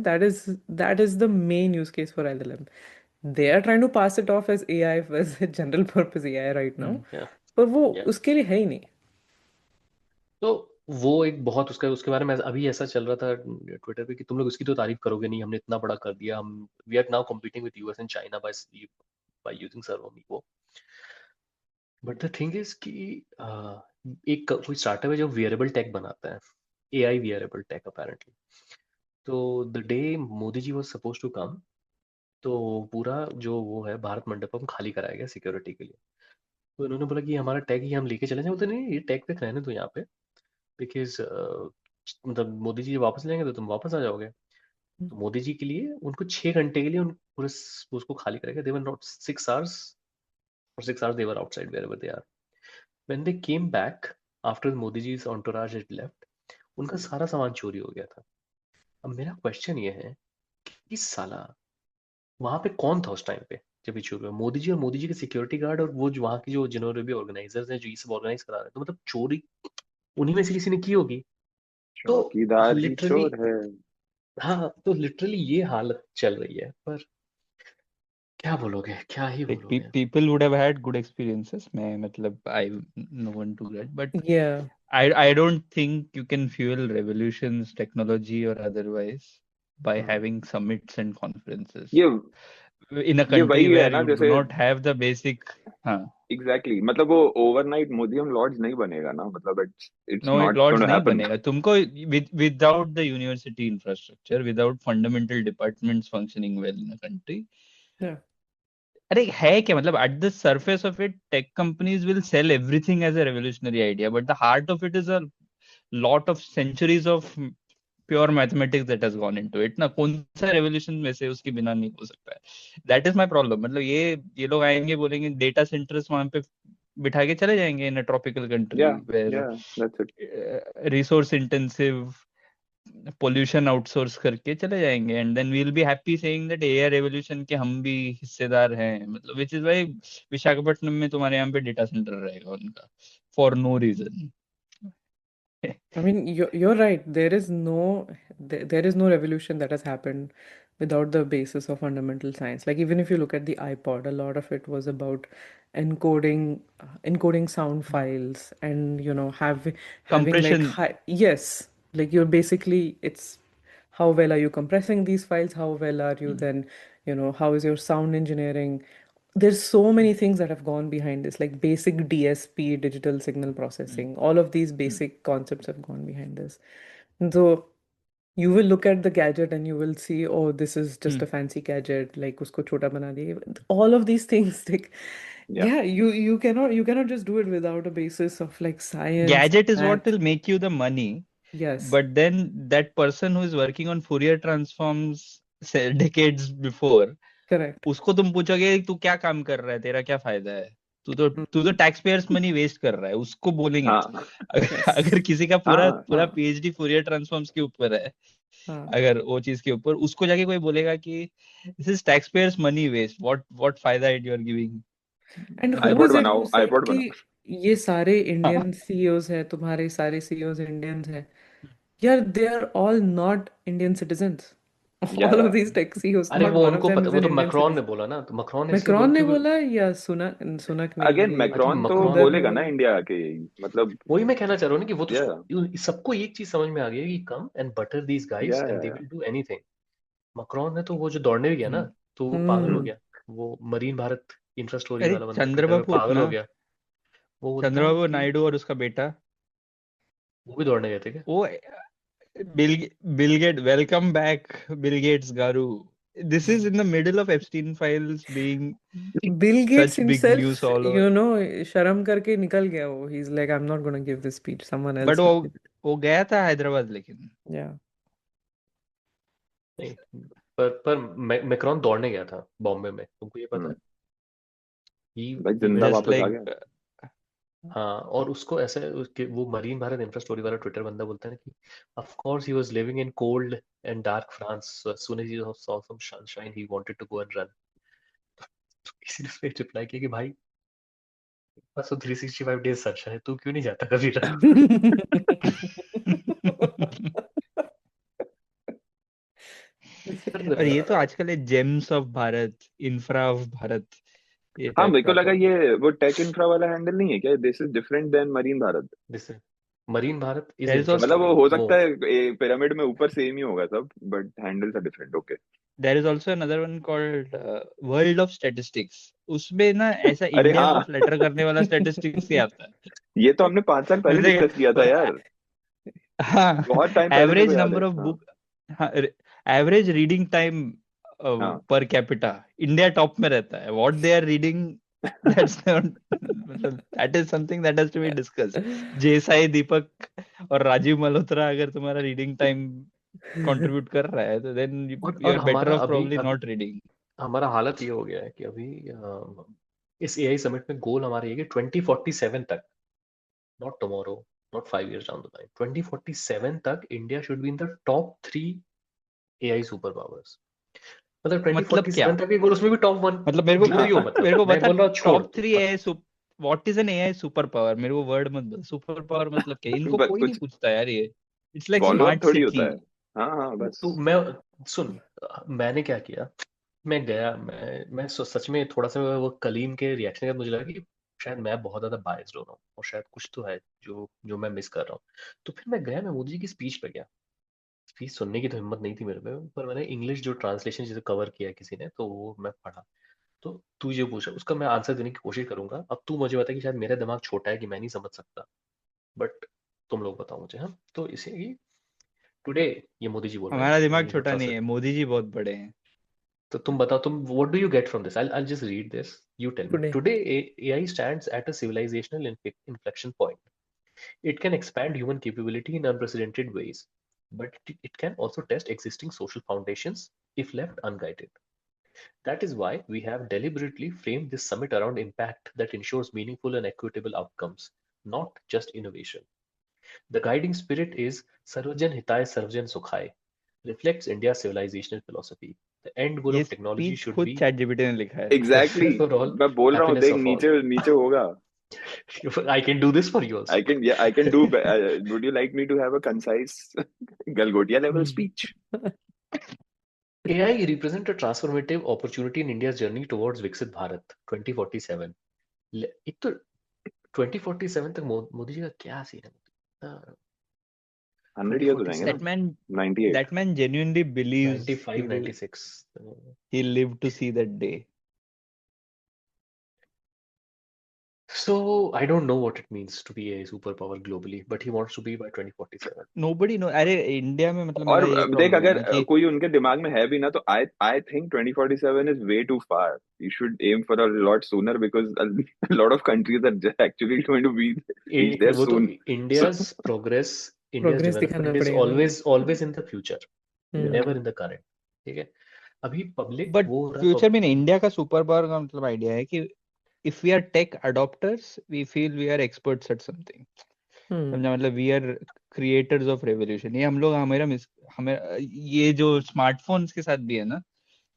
C: that is the main use case for LLM. They are trying to pass it off as AI, as a general purpose AI right now,
A: yeah,
C: पर वो
A: yeah.
C: उसके लिए है ही नहीं.
A: तो वो एक बहुत उसके बारे में अभी ऐसा चल रहा था ट्विटर पे कि तुम लोग उसकी तो तारीफ करोगे नहीं, हमने इतना बड़ा कर दिया, हम we are now competing with US and China by using सर्वोमिको। बट द थिंग इज कि एक कोई स्टार्टअप है जो वियरेबल टेक बनाता है, एआई वियरेबल टेक अपेरेंटली। तो the day Modi ji was suppose to come, तो पूरा जो वो है भारत मंडपम खाली कराया गया सिक्योरिटी के लिए। तो उन्होंने बोला कि हमारा टैग ही हम लेके चले जाए, बोलते नहीं ये टैग पे रहने दो यहाँ पे, बिकॉज मतलब मोदी जी वापस लेंगे तो तुम वापस आ जाओगे। तो मोदी जी के लिए उनको 6 घंटे के लिए उन पूरे उसको खाली करेगा। दे were not 6 hours, for 6 hours they were outside wherever they are. When they came back after Modi ji's entourage had left, उनका सारा सामान चोरी हो गया था। अब मेरा क्वेश्चन ये है कि साला वहां पे कौन था उस टाइम पे जब ये चोरी हुआ? मोदी जी और मोदी जी के सिक्योरिटी गार्ड और वो जो वहाँ की जो जिन्होंने भी ऑर्गेनाइजर्स हैं जो ये सब ऑर्गेनाइज करा रहे हैं, तो मतलब चोरी उन्हीं में से किसी ने की होगी। तो
B: चौकीदार ही
A: लिटरली
B: चोर है।
A: हाँ, तो लिटरली ये हालत चल रही है, पर क्या बोलोगे, क्या ही
D: like
A: बोलोगे।
D: people would have had good experiences, मैं मतलब I no one to that, but
C: Yeah.
D: I don't think you can fuel revolutions, technology or otherwise by having summits and conferences.
B: ये
D: in a
B: ये
D: country
B: वही है
D: where
B: ना,
D: you do
B: जैसे
D: not have the basic. हाँ,
B: exactly मतलब वो overnight मोदियम Lord's नहीं बनेगा ना, मतलब it's
D: no,
B: not
D: lords
B: gonna
D: नहीं
B: हैपन।
D: बनेगा तुमको without the university infrastructure, without fundamental departments functioning well in a country.
C: Yeah.
D: अरे है क्या मतलब, at the surface of it, tech companies will sell everything as a revolutionary idea, but the heart of it is a lot of centuries of pure mathematics that has gone into it ना, कौन सा revolution में से उसके बिना नहीं हो सकता है। That is my problem. मतलब ये लोग आएंगे बोलेंगे डेटा सेंटर्स वहां पे बिठा के चले जाएंगे इन अ ट्रॉपिकल कंट्री
B: या
D: where
B: that's it.
D: Resource intensive pollution outsource करके चले जाएंगे, and then we will be happy saying that AI revolution के हम भी हिस्सेदार हैं। मतलब विच इज व्हाई विशाखापट्टनम में तुम्हारे यहाँ पे डेटा सेंटर रहेगा उनका for no reason.
C: I mean, you're right. There is no revolution that has happened without the basis of fundamental science. Like even if you look at the iPod, a lot of it was about encoding sound files, and having like
D: Compression.
C: yes, like you're basically, it's how well are you compressing these files? How well are you then, how is your sound engineering? There's so many things that have gone behind this, like basic DSP, digital signal processing. All of these basic concepts have gone behind this. And so you will look at the gadget and you will see, oh, this is just a fancy gadget, like usko chota bana diye. All of these things, like
B: Yeah.
C: you cannot just do it without a basis of like science,
D: Gadget is what
C: math.
D: will make you the money.
C: Yes.
D: But then that person who is working on Fourier transforms decades before,
C: Correct.
D: उसको तुम पूछोगे तू क्या काम कर रहा है, तेरा क्या फायदा है, तू तो टैक्स पेयर्स मनी वेस्ट कर रहा है, उसको बोलेंगे।
B: हाँ
D: अगर किसी का पूरा
B: हाँ
D: पीएचडी फोरियर ट्रांसफॉर्म्स के ऊपर है,
C: हाँ.
D: अगर वो चीज के ऊपर उसको जाके कोई बोलेगा कि this is tax payers money waste, what फायदा it you are giving.
C: And who
B: iPod
C: is it
B: बनाओ,
C: हु सेड
B: आईपॉड
C: कि
B: बनाओ।
C: ये सारे इंडियन सीईओज है, तुम्हारे सारे सीईओज इंडियंस हैं? यार, they are all not Indian citizens.
B: या
C: All
B: या
C: of these tech CEOs,
A: अरे
C: not
A: वो
C: one of
A: उनको
C: them
A: पता,
C: is
A: वो
C: an
A: तो
C: Indian
A: मैक्रॉन ने
C: citizen.
A: बोला ना, तो मैक्रॉन इसलिए
C: मैक्रॉन ने
A: क्योंकि
C: बोला या सुनक ने,
B: अगेन
C: ये
B: मैक्रॉन तो
A: मैक्रॉन
B: बोलेगा
C: ने
B: ना
C: बोला.
B: इंडिया आके, यही मतलब।
A: वही मैं कहना चाह रहा हूँ ना कि वो तो
B: या
A: सबको एक चीज समझ में आ गई है कि come and butter these guys and they
B: या
A: विल डू एनीथिंग। मैक्रॉन ने तो वो जो दौड़ने भी गया ना, तो वो पागल हो
C: हम्म.
A: गया। वो मरीन भारत इंफ्रा स्टोरी
D: अरे
A: वाला बंदा ट्विटर में
D: चंद्रबाबू
A: पागल हो
D: अपना
A: गया। वो बोलता है
D: चंद्रबाबू
A: कि
D: नायडू और उसका बेटा
A: वो भी दौड़ने गए थे क्या?
D: वो Bill Gate, welcome back Bill Gates garu. This is in the middle of Epstein files being
C: Bill Gates
D: such big
C: himself,
D: news all over.
C: शर्म करके निकल गया वो. He's like, I'm not gonna give this speech. Someone
D: but
C: else will give it.
D: वो गया था हैदराबाद, लेकिन
C: Yeah.
A: नहीं, पर मैक्रॉन दौड़ने गया था बॉम्बे में, तुमको ये पता है?
B: भाई
A: he
B: जिंदा
A: went
D: जस्ट
B: वापस आ
D: लाइक
B: गया।
A: हाँ, और उसको ऐसा वो मरीन भारत इंफ्रा स्टोरी वाला ट्विटर बंदा बोलता है ना कि of course he was living in cold and dark France, so as soon as he saw some sunshine he wanted to go and run. किसी ने फिर रिप्लाई किया कि भाई बस 365 डेज सनशाइन है, तू क्यों नहीं जाता कभी रन?
D: और ये तो आजकल है James of Bharat, infra of Bharat, ये
B: हाँ
D: टाइप
B: मेरे को
D: का।
B: लगा
D: तो
B: ये वो टेक इंफ्रा वाला हैंडल नहीं है क्या? This is different than Marine Bharat.
A: This Marine Bharat is
D: There is
A: infra
D: also
B: मतलब
A: स्टोरी।
B: वो हो सकता है पिरामिड में ऊपर सेम ही होगा सब, but handles are different. Okay.
D: there is also another one called world of statistics. उसमें ना ऐसा
B: अरे
D: इंडिया को
B: हाँ
D: फ्लटर करने वाला स्टैटिस्टिक्स ही आता है।
B: ये तो हमने 5 साल पहले
D: जैसे
B: डिस्कस किया था यार,
D: हाँ,
B: बहुत टाइम पहले मेरे को
D: एवरेज
B: याद
D: नंबर
B: है।
D: ऑफ
B: हाँ
D: बुक, हाँ, एवरेज रीडिंग टाइम
B: हाँ
D: पर कैपिटा इंडिया टॉप में रहता है। What they are reading, that's मतलब that is something that has to be discussed. जेसाई दीपक और राजीव मल्होत्रा अगर तुम्हारा रीडिंग टाइम कंट्रीब्यूट कर रहा है, तो देन यू
A: और
D: आर बेटर
A: हमारा
D: ऑफ
A: अभी
D: प्रोबब्ली नॉट रीडिंग।
A: हमारा हालत ये हो गया है कि अभी इस एआई समिट में गोल हमारा ये है कि 2047 तक, not tomorrow, not 5 years down the line, 2047 तक India should be in the top 3 AI super powers. मतलब
D: मतलब क्या?
A: 2047 तक के गोल, उसमें भी टॉप 1
D: मतलब मेरे को
A: जो भी हो। मतलब
D: मेरे को
A: मैं
D: बता
A: बोल रहा हूँ छोड़
D: top 3 AI, what is an AI super power. मेरे को वर्ड मत बोल, सुपर पावर मतलब क्या? इनको कोई नहीं
B: कुछ
D: पूछता यार। ये it's like
B: follow up
D: smart
B: थोड़ी होता
D: सिटी।
B: है। हाँ हाँ बस।
A: तो मैं सुन, मैंने क्या किया, मैं गया, मैं सच में थोड़ा सा वो कलीम के रिएक्शन के बाद मुझे लगा कि शायद मैं बहुत ज्यादा बायस्ड हो रहा हूँ और शायद कुछ तो है जो जो मैं मिस कर रहा हूँ। तो फिर मैं गया, मैं मोदी जी की स्पीच पे गया। स्पीच सुनने की तो हिम्मत नहीं थी मेरे में, पर मैंने इंग्लिश जो ट्रांसलेशन जिसे कवर किया किसी ने तो वो मैं पढ़ा। तो तू ये पूछा उसका मैं आंसर देने की कोशिश करूंगा। अब तू मुझे बता कि शायद मेरा दिमाग छोटा है कि मैं नहीं समझ सकता, बट तुम लोग बताओ मुझे। हाँ, तो इसे टुडे ये मोदी जी बोल रहे हैं
D: हमारा दिमाग
A: यानी
D: छोटा नहीं
A: 17
D: है, मोदी जी बहुत बड़े हैं।
A: तो तुम बताओ, तुम what do you get from this? I'll just read this. You tell me.
C: Today.
A: Today, AI stands at a civilizational inflection point. It can expand human capability in unprecedented ways, but it can also test existing social foundations if left unguided. That is why we have deliberately framed this summit around impact that ensures meaningful and equitable outcomes, not just innovation. The guiding spirit is Sarvajan Hitay Sarvajan Sukhai, reflects India's civilizational philosophy. The end goal
D: ये
A: of technology
D: speech
A: should
D: खुद
A: be
D: chat GPT ने लिखा है।
B: Exactly
A: welfare for all,
B: मैं बोल रहा हूँ,
A: happiness
B: देख
A: of all.
B: नीचे नीचे होगा.
A: I can do this for you also.
B: I can do. Would you like me to have a concise Galgotia level speech?
A: AI represent a transformative opportunity in India's journey towards Viksit Bharat 2047. एक तो 2047 तक मोदी जी का क्या scene है?
B: 100 years हो जाएंगे
D: That
B: ना.
D: man,
B: 98.
D: that man genuinely believes
A: 95, 96.
D: he'll live to see that day.
A: So I don't know what it means to be a superpower globally, but he wants to be by 2047.
D: Nobody know. अरे India में मतलब
B: और
D: मेरा ये
B: देख
D: problem है
B: अगर
D: ना कि
B: कोई उनके दिमाग में है भी ना तो I think 2047 is way too far. You should aim for a lot sooner because a lot of countries are actually going to be reach there
A: वो तो
B: soon.
A: India's progress, India's
C: Progress दिखाना
A: development is
C: पड़ेगा.
A: always in the future, never in the current. ठीक है, अभी public
D: but
A: वो हो रहा
D: फ्यूचर में इंडिया का सुपर पावर का मतलब आइडिया है कि if we are tech adopters, we feel we are experts at something. समझा, मतलब we are creators of revolution. ये हम लोग हमें ये जो स्मार्टफोन्स के साथ भी है ना,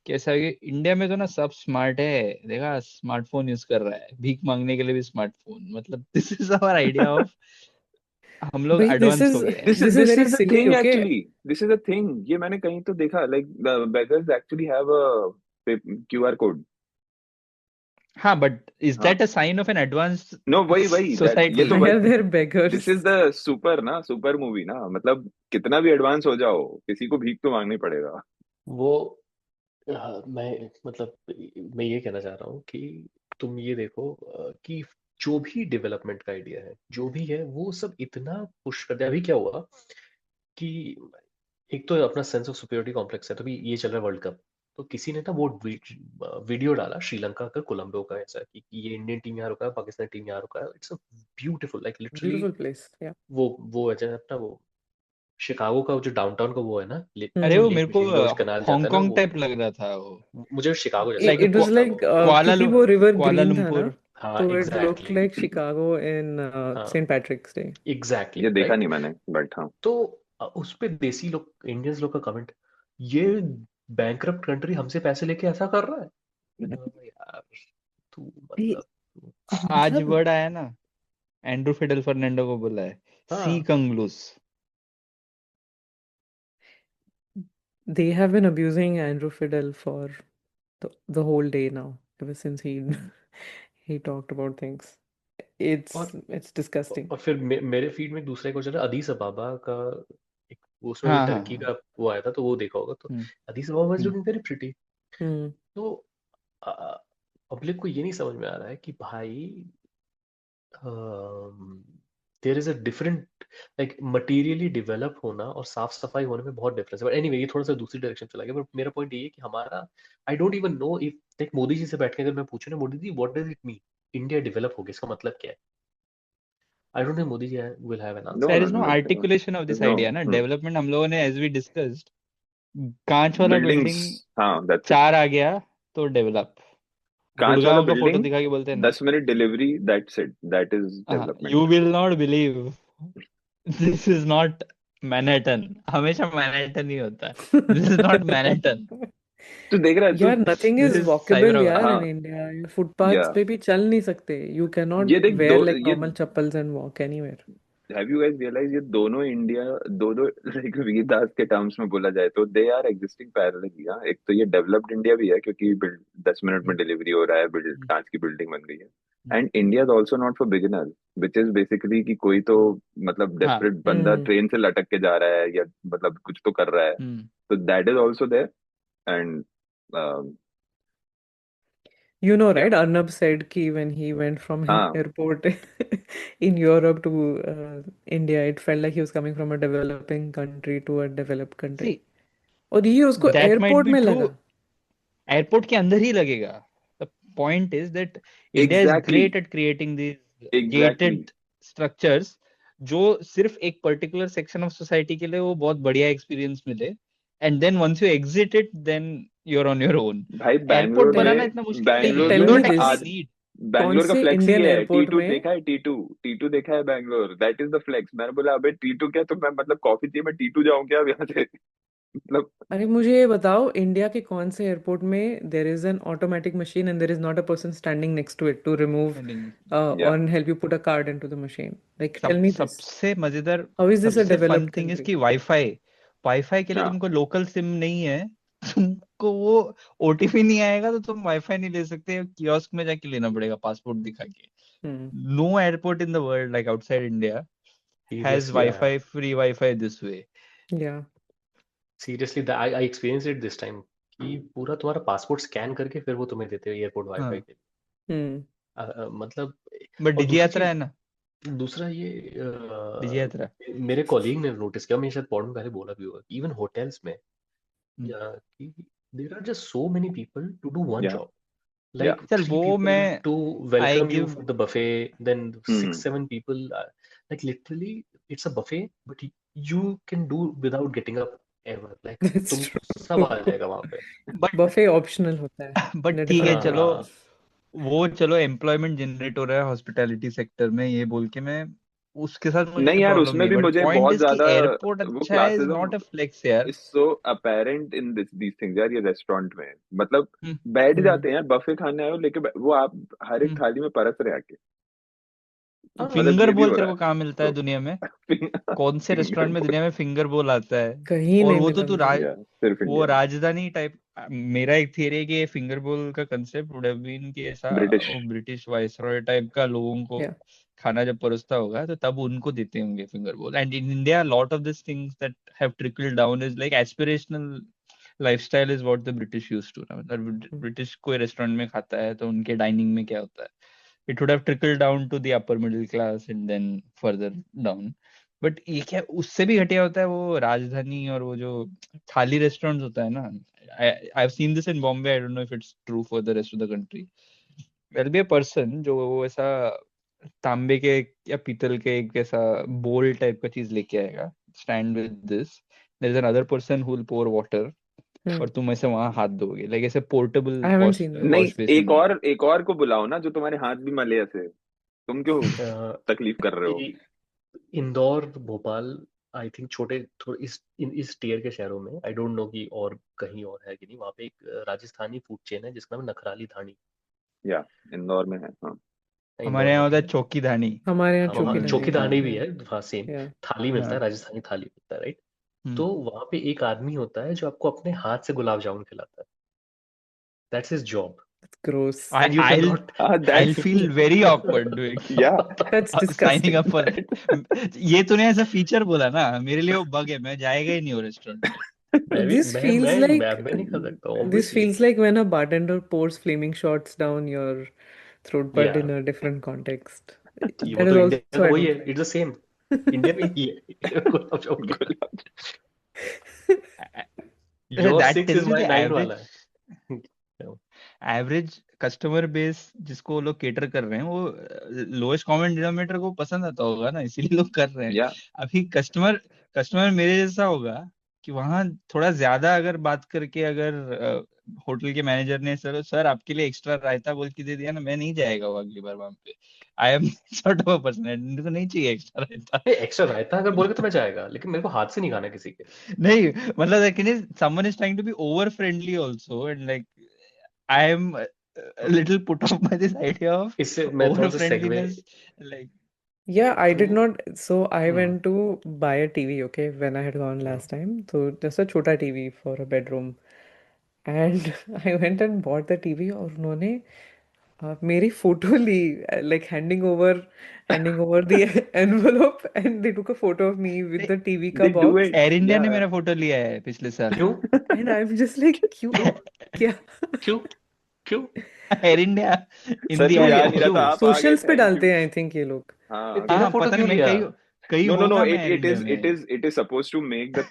D: कैसा है कि इंडिया में तो ना सब स्मार्ट है, देखा स्मार्टफोन यूज कर रहा है, भीख मांगने के लिए भी स्मार्टफोन, मतलब this is our idea of हम लोग
C: भाई,
D: एडवांस हो गए हैं।
C: this is very
B: a
C: silly,
B: thing
C: okay?
B: actually. This is a thing. ये मैंने कहीं तो देखा, like the beggars actually have a QR code.
D: हाँ, but is that a sign of an advanced
B: No, वही
D: सोसाइटी?
B: ये तो
C: Why are there beggars?
B: This is the super movie ना, मतलब कितना भी एडवांस हो जाओ किसी को भीख तो मांगनी पड़ेगा.
A: वो मैं ये कहना चाह रहा हूँ कि तुम ये देखो कि जो भी डेवलपमेंट का आइडिया है, जो भी है, वो सब इतना पुश कर दिया। अभी क्या हुआ कि एक तो अपना सेंस ऑफ सुपीरियरिटी कॉम्प्लेक्स है, तो भी ये चल रहा है वर्ल्ड कप, तो किसी ने ना वो वीडियो डाला श्रीलंका का कोलंबो का, ऐसा कि ये इंडियन टीम यहाँ रुका है, पाकिस्तान टीम यहाँ रुका है, it's a beautiful, like literally
C: Beautiful place. Yeah.
A: वो है जैसे अपना वो शिकागो का जो डाउनटाउन का वो है ना,
D: अरे वो मेरे को
A: लिंगोज कनाल जाता है ना,
D: हांगकांग
A: वो
D: टाइप लग रहा था वो,
A: मुझे शिकागो जैसा
D: like
C: It was like क्योंकि वो river green था ना,
A: हाँ
C: तो it looked
A: exactly
C: like Chicago in St. Patrick's Day.
A: Exactly
B: ये देखा नहीं मैंने, बट हाँ.
A: तो उस पे देसी लोग, इंडियंस लोग का कमेंट, ये बैंकरप्ट कंट्री हमसे पैसे लेके ऐसा कर रहा है। यार तू मतलब
D: आज वर्ड आया ना, एंड्रू फिडल फर्नांडो को बोला है सी कंग्लूस.
C: They have been abusing Andrew Fidel for the whole day now, ever since he talked about things. It's disgusting.
A: और फिर मेरे फीड में दूसरा एक और चल रहा है, अदीस अबाबा का एक, उसमें भी टर्की का वो आया था, तो वो देखा होगा, तो Addis Ababa was looking very pretty. तो पब्लिक को ये नहीं समझ में आ रहा है कि भाई there is a different, like materially develop होना और साफ सफाई होने में बहुत डिफरेंस है. बट एनीवे ये थोड़ा सा दूसरी डायरेक्शन चला गया, बट मेरा पॉइंट ये है कि हमारा, I don't even know if, like Modi ji से बैठ के अगर मैं पूछूं ना, Modi ji what does it mean India develop हो गया, इसका मतलब क्या है? I don't think Modi ji will have an answer.
D: There is no articulation of this idea ना. Development हम लोगों ने, as we discussed, कांच वाला बिल्डिंग 4 आ गया तो डेवलप.
B: कांच वाला
D: का फोटो
B: बिल्डिंग
D: दिखा के बोलते हैं ना,
B: 10 minute delivery, that's it, that is development.
D: You will not believe, this is not Manhattan. हमेशा Manhattan ही होता है. This is not Manhattan.
B: तो देख रहा है
C: यार, nothing is walkable यार
B: हाँ.
C: in India. Footpaths पे भी चल नहीं सकते. You cannot
B: ये देख
C: wear like normal chappals and walk anywhere.
B: Have you guys realise ये दोनों इंडिया दो लाइक वीरदास के टर्म्स में बोला जाए तो दे आर एग्जिस्टिंग पैरेलली। हाँ, एक तो ये डेवलप्ड इंडिया भी है क्योंकि 10 मिनट में डिलीवरी हो रहा है, कांच की बिल्डिंग बन गई है, and India is also not for beginners, which is basically कि कोई तो मतलब डेस्परेट बंदा ट्रेन से लटक के जा रहा है या मतलब कुछ तो कर रहा है, तो that is also there. And
C: You know, right? Arnab said ki when he went from
B: हाँ
C: airport in Europe to India, it felt like he was coming from a developing country to a developed country.
D: See,
C: और ये उसको
D: that might
C: airport
D: be
C: में
D: true.
C: लगा।
D: Airport के अंदर ही लगेगा। The point is that India is
B: Exactly.
D: great at creating these
B: Exactly.
D: gated structures जो सिर्फ एक पर्टिकुलर सेक्शन ऑफ सोसाइटी के लिए वो बहुत बढ़िया एक्सपीरियंस मिले, and then once you exit it then you are on your own.
B: भाई
D: एयरपोर्ट बनाना इतना मुश्किल नहीं है।
B: Bangalore
D: You
C: tell
D: don't
C: me
D: actually
C: this.
D: need।
B: Bangalore का
C: कौन से
B: फ्लेक्स ही
C: इंडियन
B: है
C: एयरपोर्ट
B: T2
C: में
B: देखा है, T2 देखा है Bangalore, that is the flex. मैंने बोला अबे T2 क्या, तो मैं मतलब कॉफी चाहिए मैं T2 जाऊं क्या अब यहाँ से मतलब
C: अरे मुझे ये बताओ इंडिया के कौन से एयरपोर्ट में there is an automatic machine and there is not a person standing next to it to remove
B: या
C: और help you put a card into the machine. Like tell me this,
D: सबसे मजेदार,
C: how is this a
D: सबसे fun
C: developed
D: thing is
C: country?
D: कि wifi के लिए
B: हाँ
D: तुमको लोकल सिम नहीं है, तुमको वो ओटीपी नहीं आएगा तो तुम वाईफाई नहीं ले सकते, कियोस्क में जाके लेना पड़ेगा पासपोर्ट दिखा के। No airport in the world like outside India has
A: Seriously,
D: wifi, free wifi this way.
C: या
A: seriously, I experienced it this time कि पूरा तुम्हारा पासपोर्ट स्कैन करके फिर वो तुम्हें देते हैं एयरपोर्ट वाईफाई के लिए। मतलब
D: बट
A: और
D: डिजी
A: दूसरी
D: यात्रा है
A: चीज,
D: ना,
A: दूसरा ये
D: डिजी यात्रा।
A: मेरे कॉलीग ने नोटिस किया, मैं शायद पॉड में पहले बोला भी होगा, इवन होटल्स में कि there are just so many people to do one
B: या
A: जॉब,
B: या
A: like
D: चल
A: 3
D: वो
A: people
D: मैं
A: to
D: I
A: welcome you
D: give
A: for the buffet, then 6-7
B: hmm
A: people, like literally it's a buffet, but you can do without getting up ever, like
C: that's
A: तुमको सब आ
C: true.
A: जाएगा वहां पे।
D: बट
C: बफे ऑप्शनल होता है in
D: but
C: अ
D: ठीक है
C: different
D: चलो,
C: वे।
D: वो चलो एम्प्लॉयमेंट जनरेट हो रहा है हॉस्पिटैलिटी सेक्टर में, ये बोल के मैं उसके साथ मुझे
B: नहीं यार,
D: प्रॉब्लम
B: उसमें
D: नहीं है,
B: भी
D: बट
B: मुझे
D: पॉइंट
B: बहुत
D: इज कि
B: ज्यादा
D: एयरपोर्ट
B: वो
D: अच्छा है is not
B: classism
D: a flex यार।
B: Is so apparent in these things यार। ये रेस्टोरेंट में मतलब
D: हम्म,
B: बैठ जाते हैं यार, बफे खाने आए हो लेके वो आप हर एक
D: हम्म।
B: थाली में परस रहे आके, मतलब
D: फिंगर
B: ये भी
D: बोल
B: हो
D: तेरे
B: रहा
D: को कहाँ मिलता है
B: है
D: दुनिया में?
B: तो
D: कौन से रेस्टोरेंट में दुनिया में फिंगर बोल आता है?
C: कहीं
D: और
C: नहीं
D: वो तो
C: मिला
D: तू
C: मुझे।
B: या सिर्फ
D: वो
B: इंडिया में
D: राजधानी टाइप। मेरा एक थियरी है कि ये फिंगर बोल का कंसेप्ट वुड हैव बीन कि ऐसा
B: ब्रिटिश
D: वो ब्रिटिश वाइसरॉय टाइप का लोगों को
C: या
D: खाना जब परोसता होगा तो तब उनको देते होंगे finger bowl. And in India lot of this things that have trickled down is like aspirational lifestyle is what the British used to. मतलब ब्रिटिश कोई रेस्टोरेंट में खाता है तो उनके डाइनिंग में क्या होता है, it would have trickled down to the upper middle class and then further down. But ये क्या उससे भी घटिया होता है वो राजधानी और वो जो थाली रेस्टोरेंट्स होता है ना। I have seen this in Bombay, I don't know if it's true for the rest of the country. There will be a person जो वो ऐसा तांबे के या पीतल के एक ऐसा बोल टाइप का चीज लेके आएगा, stand with this, there is another person who will pour water और तुम ऐसे वहां हाथ दोगे, लाइक ऐसे portable
C: I haven't
D: wash
C: seen that.
B: नहीं,
D: वॉश बेसिन है।
B: एक और को बुलाओ ना जो तुम्हारे हाथ भी मले ऐसे, तुम क्यों तकलीफ कर रहे हो?
A: इंदौर, भोपाल, आई थिंक छोटे थोड़े इस टियर के शहरों में, आई डोंट नो कि और कहीं और है कि नहीं, वहाँ पे एक राजस्थानी फूड चेन है जिसका नाम है नखराली धानी।
B: या इंदौर में है हाँ।
A: इंदौर
D: हमारे यहाँ
A: में
D: होता
A: भी
D: है
A: है,
D: चौकी धानी।
C: हमारे यहाँ
A: हाँ,
C: चौकी
A: वहाँ
C: धानी
A: चौकी
C: है।
A: धानी भी
C: या
A: है, हाँ सेम
C: या
A: थाली मिलता है,
D: हाँ
A: राजस्थानी थाली मिलता है, राइट। तो वहाँ पे एक आदमी होता है जो आपको अपने हाथ से गुलाब जामुन खिलाता है, that's his job,
C: gross.
A: And you can
D: I'll
A: not
D: I'll
B: that's
D: feel very awkward doing
B: या
C: that's
D: signing
C: disgusting.
D: up for ये तूने ऐसा फीचर बोला ना, मेरे लिए वो बग है, मैं जाएगा ही नहीं वो रेस्टोरेंट में।
A: मैं भी
C: This feels like
A: मैं नहीं खा सकता
C: this
A: obviously.
C: feels like when a bartender pours flaming shots down your throat, but
A: या
C: in a different context.
A: वो
C: That
A: तो
C: is
A: इंडिया
C: also
A: का
C: I
A: वही
C: don't
A: है, इट्स द सेम, इंडिया में ही है गुलाब जामुन का। Your
D: That
A: 6
D: tells
A: is
D: you
A: my
D: the
A: 9 वाला है।
D: एवरेज कस्टमर बेस जिसको वो लोग केटर कर रहे हैं वो लोएस्ट कॉमन डिनोमिनेटर को पसंद आता होगा ना, इसीलिए लोग कर रहे हैं।
B: या
D: अभी कस्टमर मेरे जैसा होगा कि वहां थोड़ा ज्यादा अगर बात करके अगर होटल के मैनेजर ने सर आपके लिए एक्स्ट्रा रायता बोल के दे दिया ना, मैं नहीं जाएगा वो अगली बार वहां पे। I am sort of a person, मेरे को नहीं चाहिए एक्स्ट्रा रायता।
A: एक्स्ट्रा रायता अगर बोलेगा तो मैं जाएगा, लेकिन मेरे को हाथ से नहीं खाना किसी के।
D: नहीं मतलब like someone is trying to be over friendly also, and like I am a little put off by this idea of
A: इससे मैं
D: over
A: थोड़ा सा segue
D: friendliness, like
C: Yeah, I did
A: तो
C: not. So I
A: hmm
C: went to buy a TV, okay, when I had gone
A: hmm
C: last time. So just a chota TV for a bedroom. And I went and bought the TV और उन्होंने मेरी photo Lee, like handing over the envelope, and they took a photo of me with the TV का
B: They do
C: box.
B: it.
D: Air India ने
B: Yeah.
D: मेरा photo लिया है पिछले साल।
A: क्यों
C: And I'm just like, क्यों
A: क्यों
C: क्या
A: क्यों क्यों
D: एयर इंडिया इन
B: सर
D: दी
B: को
A: क्यों
B: याद
A: लिया
B: नहीं रहा था,
A: क्यों
B: आप आ गए,
C: socials पे
B: थैंक
C: डालते
B: यू।
C: हैं, I think ये लोग।
B: हाँ
A: तेरा
D: हाँ
A: फोटो
D: पता
A: क्यों
D: नहीं, मैं
A: लिया
D: कहीं
B: No,
D: होगा मैं
B: it
D: air
B: it
D: India
B: is
D: में।
B: it is supposed to make the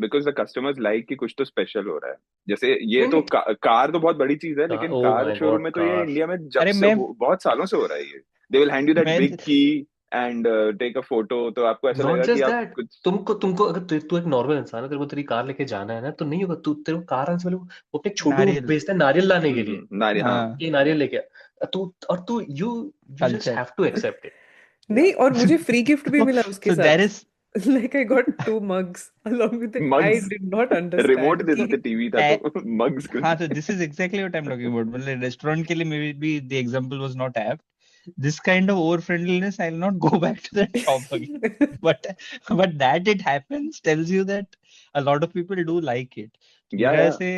B: because the customers like कि कुछ तो स्पेशल हो रहा है। जैसे ये
A: नहीं
B: तो
A: नहीं
B: कार तो बहुत बड़ी चीज है, लेकिन
A: ओ
B: कार
A: माय
B: शोरूम
A: गॉड
B: में तो ये
A: कार
B: इंडिया में जब
D: अरे
B: से बहुत सालों से हो रहा है ये। They will hand you that
D: मैं
B: big key and take a photo, तो आपको ऐसा
A: नॉट
B: लगेगा कि
A: जस्ट
B: आप
A: दैट
B: कुछ
A: तुमको अगर तू एक नॉर्मल इंसान है, तेरे को तेरी कार लेके जाना है ना, तो नहीं होगा, तू तेरे को कार आने से पहले वो अपने छोटू को
D: नारियल,
A: भेजता है नारियल लाने के लिए
B: नारी हाँ
D: हाँ
A: कि नारियल लेके आ। तू you just
D: culture.
A: Have to accept it.
C: नहीं, और मुझे फ्री गिफ्ट भी मिला उसके
D: So there
C: साथ।
D: is
C: Like I got 2 mugs along with it. I
B: mugs,
C: did not
B: remote
C: understand
B: दे
C: कि
B: देते टीवी था तो mugs
D: हाँ, so this is exactly what I'm talking about. मतलब रेस्टोरेंट के लिए maybe the example was not apt. This kind of over friendliness, I'll not go back to that shop again. But that it happens tells you that a lot of people do like it.
B: Yeah,
D: मेरा
B: yeah.
D: ऐसे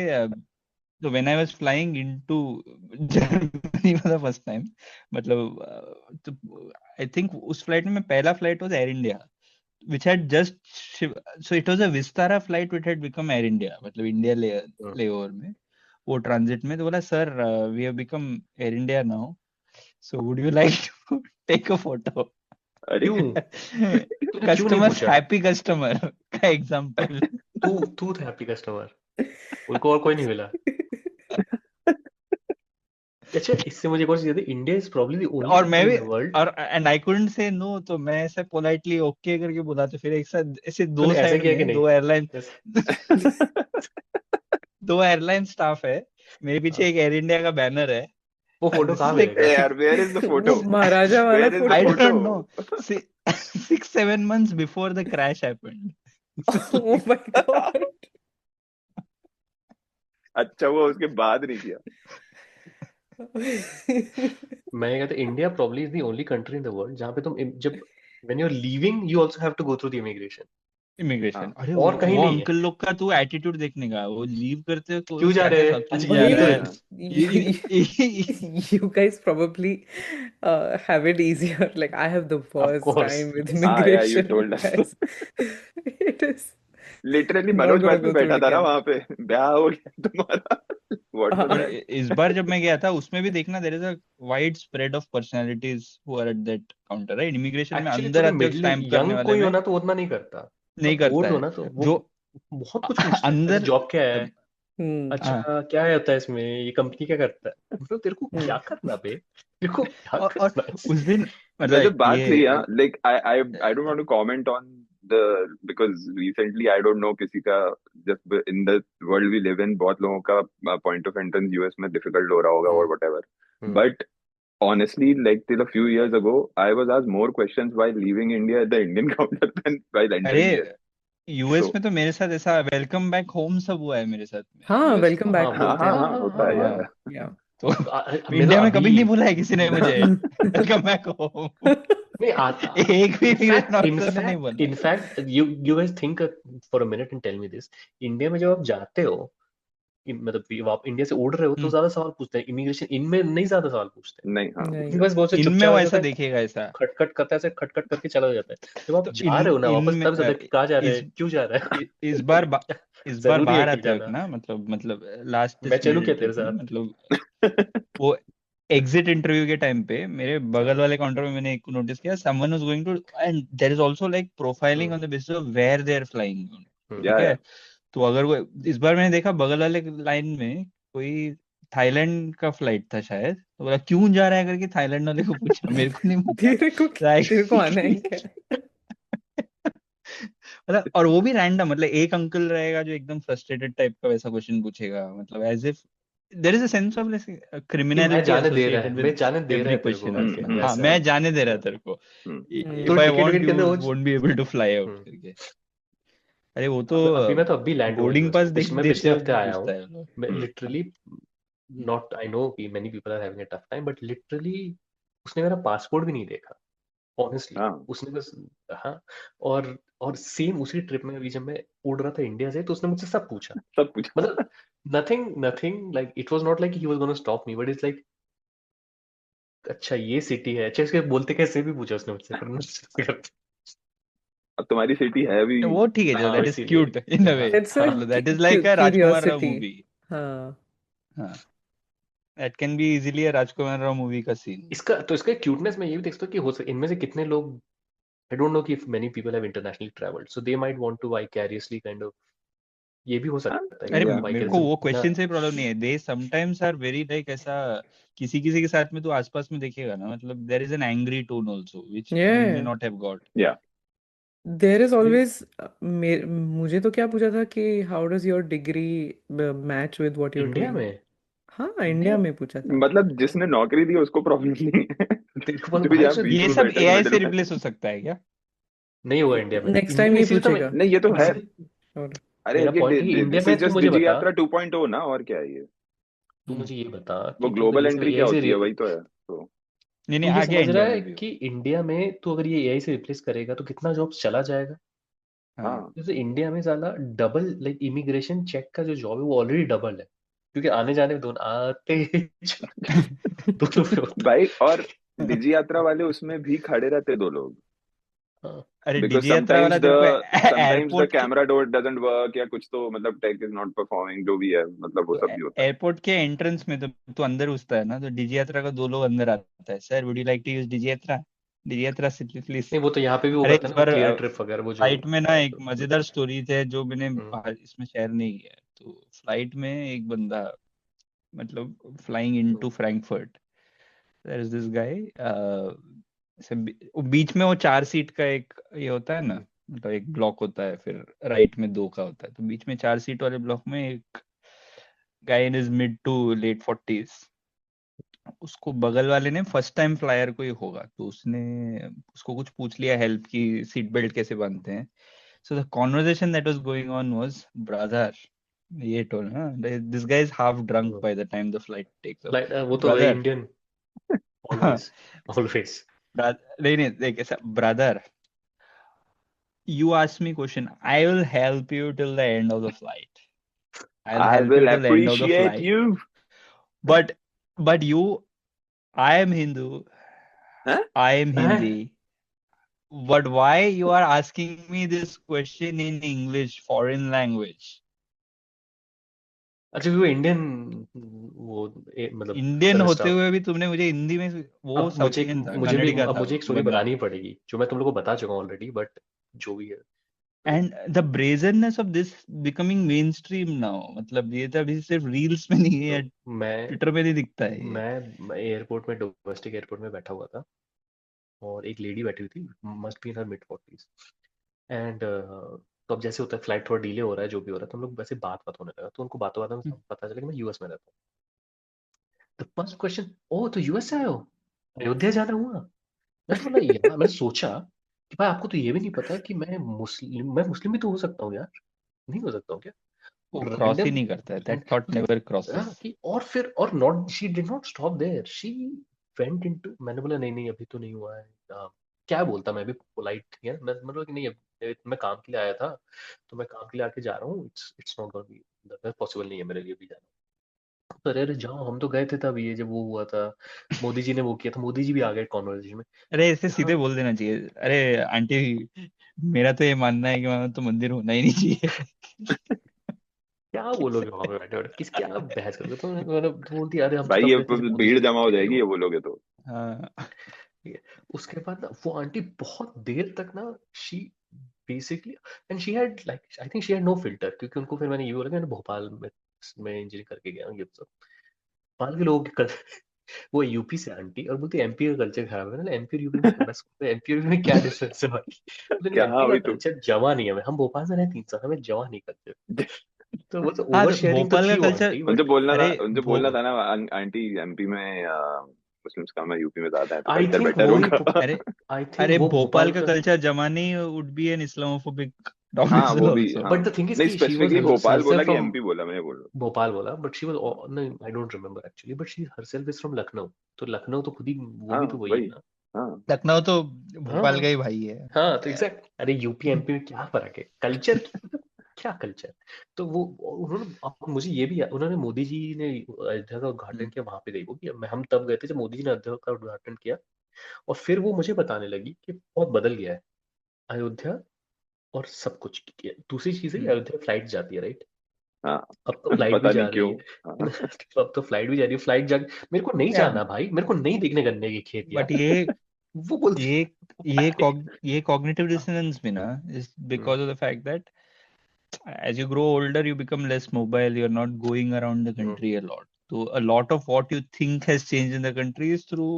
D: so when I was flying into Germany for the first time, मतलब तो I think उस flight में पहला flight was Air India, which had just so it was a Vistara flight which had become Air India, मतलब India layover में वो transit में, तो बोला sir we have become Air India now, so would you like to take a photo?
B: अरे
A: क्यों क्यों नहीं
D: कस्टमर
A: पूछा?
D: हैप्पी कस्टमर का एग्जांपल।
A: तू था हैप्पी कस्टमर, उनको और कोई नहीं मिला। अच्छा, इससे मुझे एक और चीज याद है, India is probably the only
D: और मैं
A: कंट्री
D: भी
A: इन द वर्ल्ड।
D: और एंड आई कुडंट से नो, तो मैं ऐसे पोलाइटली ओके करके बोला, तो फिर एक साथ ऐसे दो
A: तूने ऐसे
D: साइड
A: किया कि
D: में
A: नहीं?
D: दो एयरलाइन
A: Yes.
D: दो एयरलाइन स्टाफ है, मेरे पीछे एक एयर इंडिया का बैनर है।
A: वो फोटो
D: This
A: कहाँ
D: is like
A: मिलेगा?
B: यार where is the photo?
C: वो महाराजा वाला
B: Where is the
D: I
C: photo.
D: don't know.
B: photo?
D: 6-7 months before the crash happened.
C: Oh my God.
B: अच्छा हुआ उसके बाद नहीं किया।
A: मैं ये कहता India probably is the only country in the world जहाँ पे तुम जब when you are leaving you also have to go through the immigration.
D: Immigration, अरे
A: और कहीं
D: वो
A: नहीं है।
D: अंकल लोग का तू एटीट्यूड देखने का, वो लीव करते हो तो
A: क्यों जा रहे हैं?
D: क्यों
A: अच्छा,
D: जा
A: यही तो
D: रहा
A: है।
D: है।
C: You guys probably have it easier. Like I have the worst
A: course.
C: time with
B: हाँ यार, you
C: immigration,
B: told us.
C: guys. It is
B: literally
C: not
B: Manoj
C: gonna
B: Bajpayee
C: go through
B: बैठा
C: it
B: था ना
C: again.
B: वहां पे, ब्याह हो गया तुम्हारा। What was
D: और
B: that?
D: इस बार जब मैं गया था उसमें भी देखना, there is a wide spread of personalities who are at that counter, right? Immigration में
A: एक्चुअली
D: अंदर
A: थोड़े
D: आते वक्त
A: मिडिल
D: स्टैंप करने
A: यंग
D: वाले
A: कोई हो
D: में
A: ना तो उतना नहीं करता।
D: नहीं करता
A: ओल्ड हो
D: है,
A: ना तो वो
D: जो
A: बहुत कुछ पूछता है।
D: अंदर
A: अच्छा, जॉब क्या है?
C: Hmm.
A: अच्छा, क्या है होता है इसमें? ये कंपनी क्या करता है? मतलब तेरे को क्या करना बे? तेरे को क्या
D: और
A: करना है?
D: उस दिन
B: वैसे
D: मतलब
B: बात सही है,
D: ये
B: like I don't want to comment on the because recently I don't know किसी का, just in the world we live in बहुत लोगों का point of entrance US में difficult हो रहा होगा or whatever, but honestly like till a few years ago I was asked more questions while leaving India at the Indian counter than while entering
D: अरे
B: here.
D: US
B: So-
D: में तो मेरे साथ ऐसा वेलकम बैक होम सब हुआ है मेरे साथ में।
C: हाँ,
D: US
C: welcome back
A: हाँ,
C: बोलते हैं।
B: हाँ होता है
D: हाँ,
B: यार।
C: Yeah.
D: तो
A: मेरा
D: इंडिया में
A: अभी
D: कभी नहीं बोला है किसी ने मुझे वेलकम बैक होम।
A: नहीं
D: एक भी इमिग्रेशन ऑफिसर ने नहीं बोला।
A: In fact you guys think for a minute and tell me this, India में जब आप जाते हो, मतलब आप इंडिया से उड़ रहे हो तो ज्यादा सवाल पूछते हैं, इमिग्रेशन इनमें नहीं ज्यादा सवाल पूछते हैं।
B: नहीं हाँ
C: नहीं।
A: बस बहुत से
D: इनमें
A: चुपचाप
D: वो
A: आ
D: ऐसा
A: जाता है,
D: देखेगा ऐसा।
A: खटखट करता है, ऐसे खटखट करके चला जाता है। जब आप
D: तो
A: जा रहे हो ना वापस,
D: इनमें
A: तब ज्यादा कहाँ जा रहे हैं, क्यों जा रहे हैं?
D: इस बार
A: जरूरी है
D: बाहर
A: कि
D: आते वक्त
A: जाना।
D: ना, मतलब लास्ट
A: मैं चलूं क्या तेरे साथ?
D: मतलब वो एग्जिट इंटरव्यू के टाइम पे मेरे बगल वाले काउंटर में मैंने एक को नोटिस किया, someone was going to and there is also like profiling on the basis of where they are flying, ठीक
B: या
D: है? तो अगर वो इस बार मैंने देखा बगल वाले लाइन में कोई थाईलैंड का फ्लाइट था शायद, तो बोला क्यों जा रहा है करके थाईलैंड वाले को पूछा, मेरे को नहीं
C: तेरे को आना है क्या?
D: मतलब और वो भी रैंडम, मतलब एक अंकल रहेगा जो एकदम फ्रस्ट्रेटेड टाइप का वैसा क्वेश्चन पूछेगा, मतलब as if there is a sense of criminality
A: मैं जाने दे रहा
D: एसोसिएटेड
A: है,
D: विद
A: मैं जाने दे रहा
D: एवरी
A: है तेरे को
D: क्वेश्चन।
A: करके,
D: हाँ,
A: वैसा
D: मैं
A: है।
D: जाने दे रहा तेरे को,
A: तो
D: इफ आई
A: टिकट
D: वांट
A: विकट के
D: यू
A: अंदर वो
D: won't be able to fly out करके। अरे वो तो
A: मैं तो अभी लैंड हुआ
D: बोर्डिंग
A: यूएस
D: पास
A: में। मैं
D: देते
A: पिछले
D: वक्त
A: हफ्ते
D: भी
A: आया
D: पूछता
A: हूँ।
D: है लोग।
A: मैं लिटरली नॉट, आई नो कि many people are having a tough time, but literally उसने मेरा पासपोर्ट भी नहीं देखा। ऑनेस्टली
B: हाँ
A: उसने बस, हाँ। और सेम उसी ट्रिप में अभी जब मैं उड़ रहा था इंडिया से, तो उसने मुझसे सब पूछा,
B: सब पूछा।
A: मतलब nothing like, it was not like he was gonna stop me, but it's like अच्छा ये सिटी है, अच्छा इसके बोलते कैसे भी पूछा उसने मुझसे, पर
B: अब तुम्हारी सिटी है भी।
D: वो ठीक है, जो
A: हाँ
D: दैट इज
A: इसीलिए,
D: क्यूट इन अ वे,
A: हाँ
C: It's a
A: हाँ
D: मतलब that is like a Rajkumar Rao
C: curiosity.
D: Movie.
C: हाँ.
D: हाँ, that can be easily a Rajkumar Rao movie का सीन।
A: इसका क्यूटनेस मैं ये भी देखता हूँ कि हो सकता इनमें से कितने लोग, I don't know if many people have internationally traveled, so they might want to vicariously kind of, ये भी हो
B: हाँ
A: सकता है
D: अरे
A: कि
B: या
D: मेरे को
A: vicariously
D: वो
A: ना,
D: क्वेश्चन से प्रॉब्लम नहीं है, they sometimes are very like ऐसा, किसी किसी के साथ में तो आसपास में देखेगा ना, मतलब there is an angry tone also which you may
C: Yeah.
D: Not have got.
B: या
C: There is
A: नहीं,
C: always मुझे तो क्या पूछा था कि how does your degree match with what you're
A: India
C: doing?
A: में
C: हाँ,
A: इंडिया
C: इंडिया में पूछा था.
B: मतलब जिसने नौकरी दी उसको प्रॉब्लम नहीं है।
A: तेरे को पता
B: जो
A: भाई
B: यहाँ
A: उसने
B: बीच
D: ये
B: में
D: सब
B: बैठा है
D: एआई
B: मिडिल
D: से
B: में।
D: रिप्लेस हो सकता है क्या?
A: नहीं होगा इंडिया में,
C: नेक्स्ट
A: इंडिया
C: टाइम
A: में
C: ये
A: इसीलिए तो मैं,
C: पूछेगा.
B: नहीं ये तो है।
C: और
B: अरे
A: मेरा
B: ये
A: पॉइंट है कि इंडिया
B: दिस
A: में
B: इज
A: तू
B: जस्ट
A: मुझे
B: डिजी
A: बता,
B: यात्रा 2.0 ना, और क्या है ये?
A: तू मुझे ये बता
B: वो
A: कि तू अगर
B: ग्लोबल
A: ये सब
B: एंट्री क्या
A: एआई से
B: होती है, वही तो है तो।
D: नहीं
A: तू
D: नहीं,
A: ये
D: आ गया
A: समझ रहा
D: इंडिया
A: है
D: में भी वो।
A: कि इंडिया में तू अगर ये एआई से रिप्लेस करेगा तो कितना जॉब्स चला जाएगा,
D: हाँ
B: हाँ
A: जैसे इंडिया में साला डबल, लाइक इमिग्रेशन चेक का जो जॉब है वो ऑलरेडी डबल है, क्योंकि आने जाने में दोनों आते दोनों में होता
B: भाई, और डिजी यात्रा वाले उसमें भी खड़े रहते दो लोग,
A: है। हाँ
D: अरे
B: बिकॉज
D: डिजी यात्रा वाला तेरे को
B: समटाइम्स द
D: एयरपोर्ट के,
B: कैमरा डोर डजंट वर्क, या कुछ तो मतलब टेक इज नॉट परफॉर्मिंग, जो भी है, मतलब वो
D: तो
B: सब भी होता है।
D: एयरपोर्ट के एंट्रेंस में तो तू अंदर घुसता है ना, तो डिजी यात्रा का दो लोग अंदर आता है, sir would you like to use Digi Yatra, Digi यात्रा प्लीज।
A: नहीं वो तो यहाँ पे भी वो
D: अरे
A: करता
D: इस
A: है ना, वो
D: बार
A: क्लियर ट्रिप वगैरह वो जो,
D: फ्लाइट में ना एक मजेदार स्टोरी है जो मैंने
A: हम्म,
D: बाहर इसमें शेयर नहीं किया है। तो फ्लाइट में एक बंदा, मतलब flying into Frankfurt, there is this guy, बीच में वो 4 सीट का एक ये होता है ना, मतलब एक ब्लॉक होता है, फिर राइट में 2 का होता है, तो बीच में 4 सीट वाले ब्लॉक में एक guy in is mid to late 40s, उसको बगल वाले ने फर्स्ट टाइम फ्लायर कोई होगा, तो उसने उसको कुछ पूछ लिया हेल्प की सीट बेल्ट कैसे बांधते हैं। So the conversation that was going on was, brother, ये टोल ना, this guy is half drunk by the time the flight takes off,
A: वो तो
D: ब्रदर,
A: इंडियन ऑलवेज ऑलवेज।
D: नहीं नहीं देख ऐसा, brother you ask me question, I will help you till the end of the flight, I'll
B: I
D: help you
B: will
D: till the end of the
B: appreciate
D: flight,
B: you.
D: but you, I am Hindu,
B: Huh?
D: I am Hindi, but why you are asking me this question in English, foreign language?
A: अच्छा वो Indian, वो मतलब
D: Indian
A: other
D: होते
A: stuff।
D: हुए भी तुमने मुझे हिंदी में, वो
A: अब
D: साउथ इंडियन था,
A: मुझे भी
D: कन्नड़ी का
A: अब
D: था
A: मुझे
D: वो
A: एक स्टोरी
D: बंदा,
A: बतानी पड़ेगी जो मैं तुम लोगों को बता चुका हूँ ऑलरेडी, बट जो भी है
D: and the brazenness of this becoming main stream now, मतलब ये तो अभी सिर्फ रील्स में नहीं है,
A: तो मैं
D: ट्विटर पे नहीं दिखता है ये।
A: मैं एयरपोर्ट में, डोमेस्टिक एयरपोर्ट में बैठा हुआ था, और एक लेडी बैठी हुई थी, must be in her mid 40s, and तो अब जैसे होता है फ्लाइट थोड़ा डिले हो रहा है, जो भी हो रहा है, तो हम लोग वैसे बात होने लगा, तो उनको बातों बातों में पता चला कि मैं यूएस में रहता हूँ। द फर्स्ट क्वेश्चन, ओ तो यूएस से आए हो, अयोध्या जाना हुआ? मैंने बोला यार, मैंने सोचा कि भाई आपको तो ये भी नहीं पता कि मैं मुस्लिम भी तो हो सकता हूँ यार, नहीं हो सकता हूँ क्या?
D: वो क्रॉस ही
A: रैंडम
D: नहीं करता है, दैट थॉट नेवर क्रॉसेस।
A: कि, और फिर और not, she did not stop there, she went into, मैंने बोला नहीं नहीं अभी तो नहीं हुआ है, क्या बोलता, मैं भी पोलाइट है, मैं मतलब कि नहीं मैं काम के लिए आया था, तो मैं काम के लिए आके जा रहा हूँ, it's not gonna be possible, नहीं है मेरे लिए भी जाना। तो अरे अरे जाओ, हम तो गए थे तब, ये जब वो हुआ था, मोदी जी ने वो किया था, मोदी जी भी आ गए कॉन्वर्सेशन में।
D: अरे ऐसे
A: हाँ
D: सीधे बोल देना चाहिए, अरे आंटी मेरा तो ये मानना है कि वहां तो मंदिर होना ही नहीं चाहिए।
A: क्या बोलोगे वहां पे बैठे बैठे, किस क्या बहस करोगे, तो मैंने तो बोलती अरे हम तो
B: भाई
A: तब
B: ये
A: गए थे जब मोदी
B: भीड़
A: जी ने
B: जमा हो
A: किया ये
B: जाएगी ये
A: वो।
B: बोलोगे तो।
D: हाँ
A: ठीक है, उसके बाद ना वो आंटी बहुत देर तक ना, she basically, and she had like, I think she had no filter, क्योंकि उनको फिर मैंने ये बोला कि मैंने भोपाल में इंजीनियरिंग करके गया हूँ, ये सब भोपाल के लोगों के वो यूपी से आंटी, और बोलती एमपी का कल्चर खराब है। मैंने एमपी और यूपी में, बस एमपी और यूपी में क्या डिफरेंस है भाई? बोले
B: क्या, हाँ
A: एमपी का
B: वही तो।
A: कल्चर जमा नहीं है, हम भोपाल में रहे 3 साल, हमें जमा नहीं करते, तो वो तो
D: हाँ,
A: ओवर
D: तो
A: शेयरिंग तो
D: भोपाल का
A: थी वो
D: कल्चर,
A: आंटी,
B: उनसे
A: बट
B: बोलना था,
D: अरे
B: उनसे बोलना था ना, आंटी एमपी में मुस्लिम्स कम है, यूपी में ज्यादा है, तो
A: आई
B: कल्चर
A: थिंक
B: बेटर
A: वही,
B: होगा।
D: अरे
A: आई थिंक
D: अरे
A: वो
D: भोपाल
A: भोपाल
D: का
A: का,
D: culture Zamani would be N Islamophobic
B: हाँ
D: डोमिसल
B: वो भी,
D: आल्सो।
B: हाँ।
A: बट द थिंग इज
B: नहीं
A: कि शी वाज
B: स्पेसिफिकली भोपाल बोला
A: herself
B: कि
A: from
B: एमपी बोला, मैं बोल रहा
A: भोपाल बोला, but she was, no, I don't remember actually, but she herself is from Lucknow, तो लखनऊ तो खुद ही वो
B: हूँ।
A: भी
B: हाँ
A: तो वही है
B: वही,
A: ना,
B: हाँ
D: लखनऊ तो भोपाल का
A: हाँ
D: ही भाई है।
A: हाँ, तो एग्जैक्ट, अरे यूपी एमपी में क्या फर्क है कल्चर की, क्या कल्चर। तो वो उन्होंने, अब मुझे ये भी उन्होंने, मोदी जी ने अयोध्या का उद्घाटन किया, वहां पे गई वो, कि हम तब गए थे जब मोदी जी ने अयोध्या का उद्घाटन किया। और फिर वो मुझे बताने लगी कि बहुत बदल गया है अयोध्या, और सब कुछ किया। दूसरी चीज है कि अयोध्या फ्लाइट जाती है, राइट?
B: हाँ
A: अब तो फ्लाइट भी
B: पता
A: जा
B: नहीं
A: रही
B: क्यों।
A: है।
B: हाँ
A: अब तो फ्लाइट भी जा रही है, फ्लाइट जा, मेरे को नहीं
D: या
A: जाना भाई, मेरे को नहीं देखने गन्ने की खेत
D: बट
A: यार।
D: ये
A: वो बोलते
D: ये ये
A: भाई।
D: ये कॉग्निटिव डिसोनेंस भी ना is
A: hmm,
D: because of the fact that as you grow older you become less mobile, you're not going around the
A: hmm,
D: country a lot, so a lot of what you think has changed in the country is through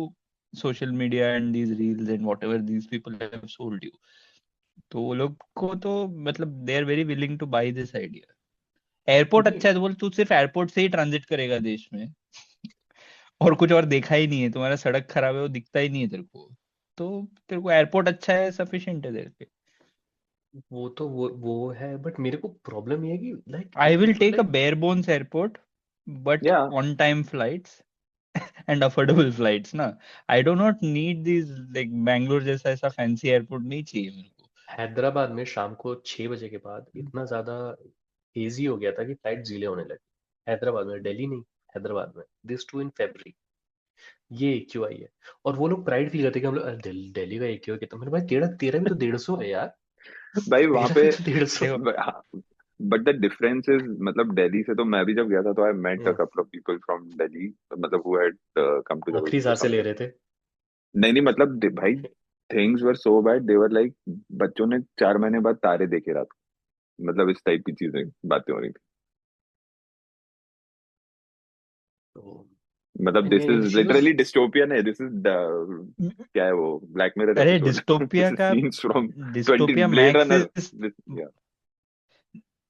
D: social media and these reels and whatever these people have sold you. तो वो लोग को तो मतलब they are very willing to buy this idea. Airport
A: नहीं
D: अच्छा है तो बोल, तू सिर्फ एयरपोर्ट से ही ट्रांजिट करेगा देश में और कुछ और देखा ही नहीं है, तुम्हारा सड़क खराब है वो दिखता ही नहीं है तेरे को, तो तेरे को एयरपोर्ट अच्छा है सफिशिएंट है तेरे पे।
A: वो तो वो है, बट मेरे को प्रॉब्लम ये है कि like
D: I will
A: it's
D: take a
A: like,
D: bare bones airport but
B: yeah
D: on time flights and affordable flights ना। I do not need this like Bangalore जैसा ऐसा फैंसी एयरपोर्ट नहीं चाहिए मेरे को।
A: हैदराबाद में शाम को 6 बजे के बाद इतना ज्यादा हेजी हो गया था कि फ्लाइट डिले होने लगी। हैदराबाद में, दिल्ली नहीं, हैदराबाद में, दिस टू इन फेब्रुअरी। ये AQI है। और वो लोग प्राइड फील करते हैं कि हम लोग, अरे दिल्ली का AQI कितना, मैंने भाई तेरा तेरा भी तो 150 है यार,
B: भाई वहां
A: तेरा
B: पे
A: भी तो 150।
D: देखो
B: बट द डिफरेंस इज, मतलब दिल्ली से तो मैं भी जब गया था तो I met a couple of people from Delhi, मतलब हु हैड कम टू
A: आखिरी
B: जबलपुर
A: सांसें से ले
B: समथिंग।
A: रहे थे।
B: नहीं नहीं, मतलब भाई things were so bad, they were like बच्चों ने 4 महीने बाद तारे देखे रात को, मतलब इस टाइप की चीजें बातें हो रही थी।
A: तो
B: मतलब this is
A: she was,
B: literally dystopian है, दिस इज क्या है वो ब्लैक मिरर
D: अरे
B: एपिसोड।
D: डिस्टोपिया
B: दिस इज
D: का
B: scenes from 20
D: dystopia
B: Blade
D: Max
B: Runner.
D: Is
B: या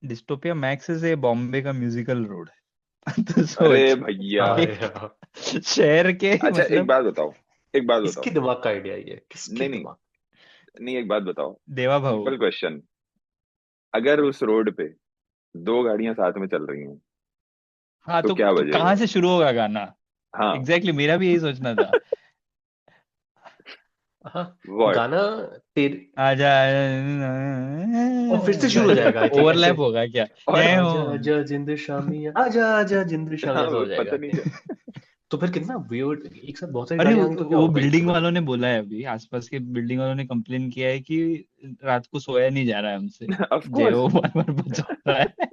D: dystopia Max is a Bombay का म्यूजिकल रोड। तो
B: अरे
D: सोच
B: भैया,
A: अरे
D: एक
A: यार,
D: शहर के
B: अच्छा एक
D: मतलब
B: बात बताओ, एक बात
A: किसके
B: बताओ।
A: दिमाग का आइडिया ये, किसके
B: नहीं नहीं
A: दिमाग?
B: नहीं, एक बात बताओ,
D: देवा भाऊ।
B: Simple question. अगर उस रोड पे दो गाड़ियां साथ में चल रही हैं
D: हाँ
B: तो क्या
D: तो
B: बजेगा?
D: कहाँ से शुरू होगा गाना?
B: हाँ,
D: एग्जैक्टली मेरा भी यही सोचना था।
A: हाँ,
B: व्हाट?
A: गाना तेरे,
D: आजा
A: और फिर से शुरू हो जाएगा आई थिंक ऐसे।
D: ओवरलैप होगा क्या?
B: और
D: जय
A: आजा
D: हो।
A: आजा जिंद शामी, आजा आजा जिंद शामी,
B: हाँ,
A: ऐसा हो
B: पता
A: जाएगा।
B: नहीं क्या।
A: तो फिर कितना वियर्ड, एक साथ बहुत सारी
D: अरे
A: गाड़ियां आ गई तो क्या
D: वो
A: होगा एक
D: बिल्डिंग
A: जगह पे।
D: वालों ने बोला है, अभी आसपास के बिल्डिंग वालों ने कंप्लेन किया है कि रात को सोया नहीं जा रहा है हमसे,
B: ऑफ
D: जय
B: कोर्स।
D: हो बार बार बजा रहा है।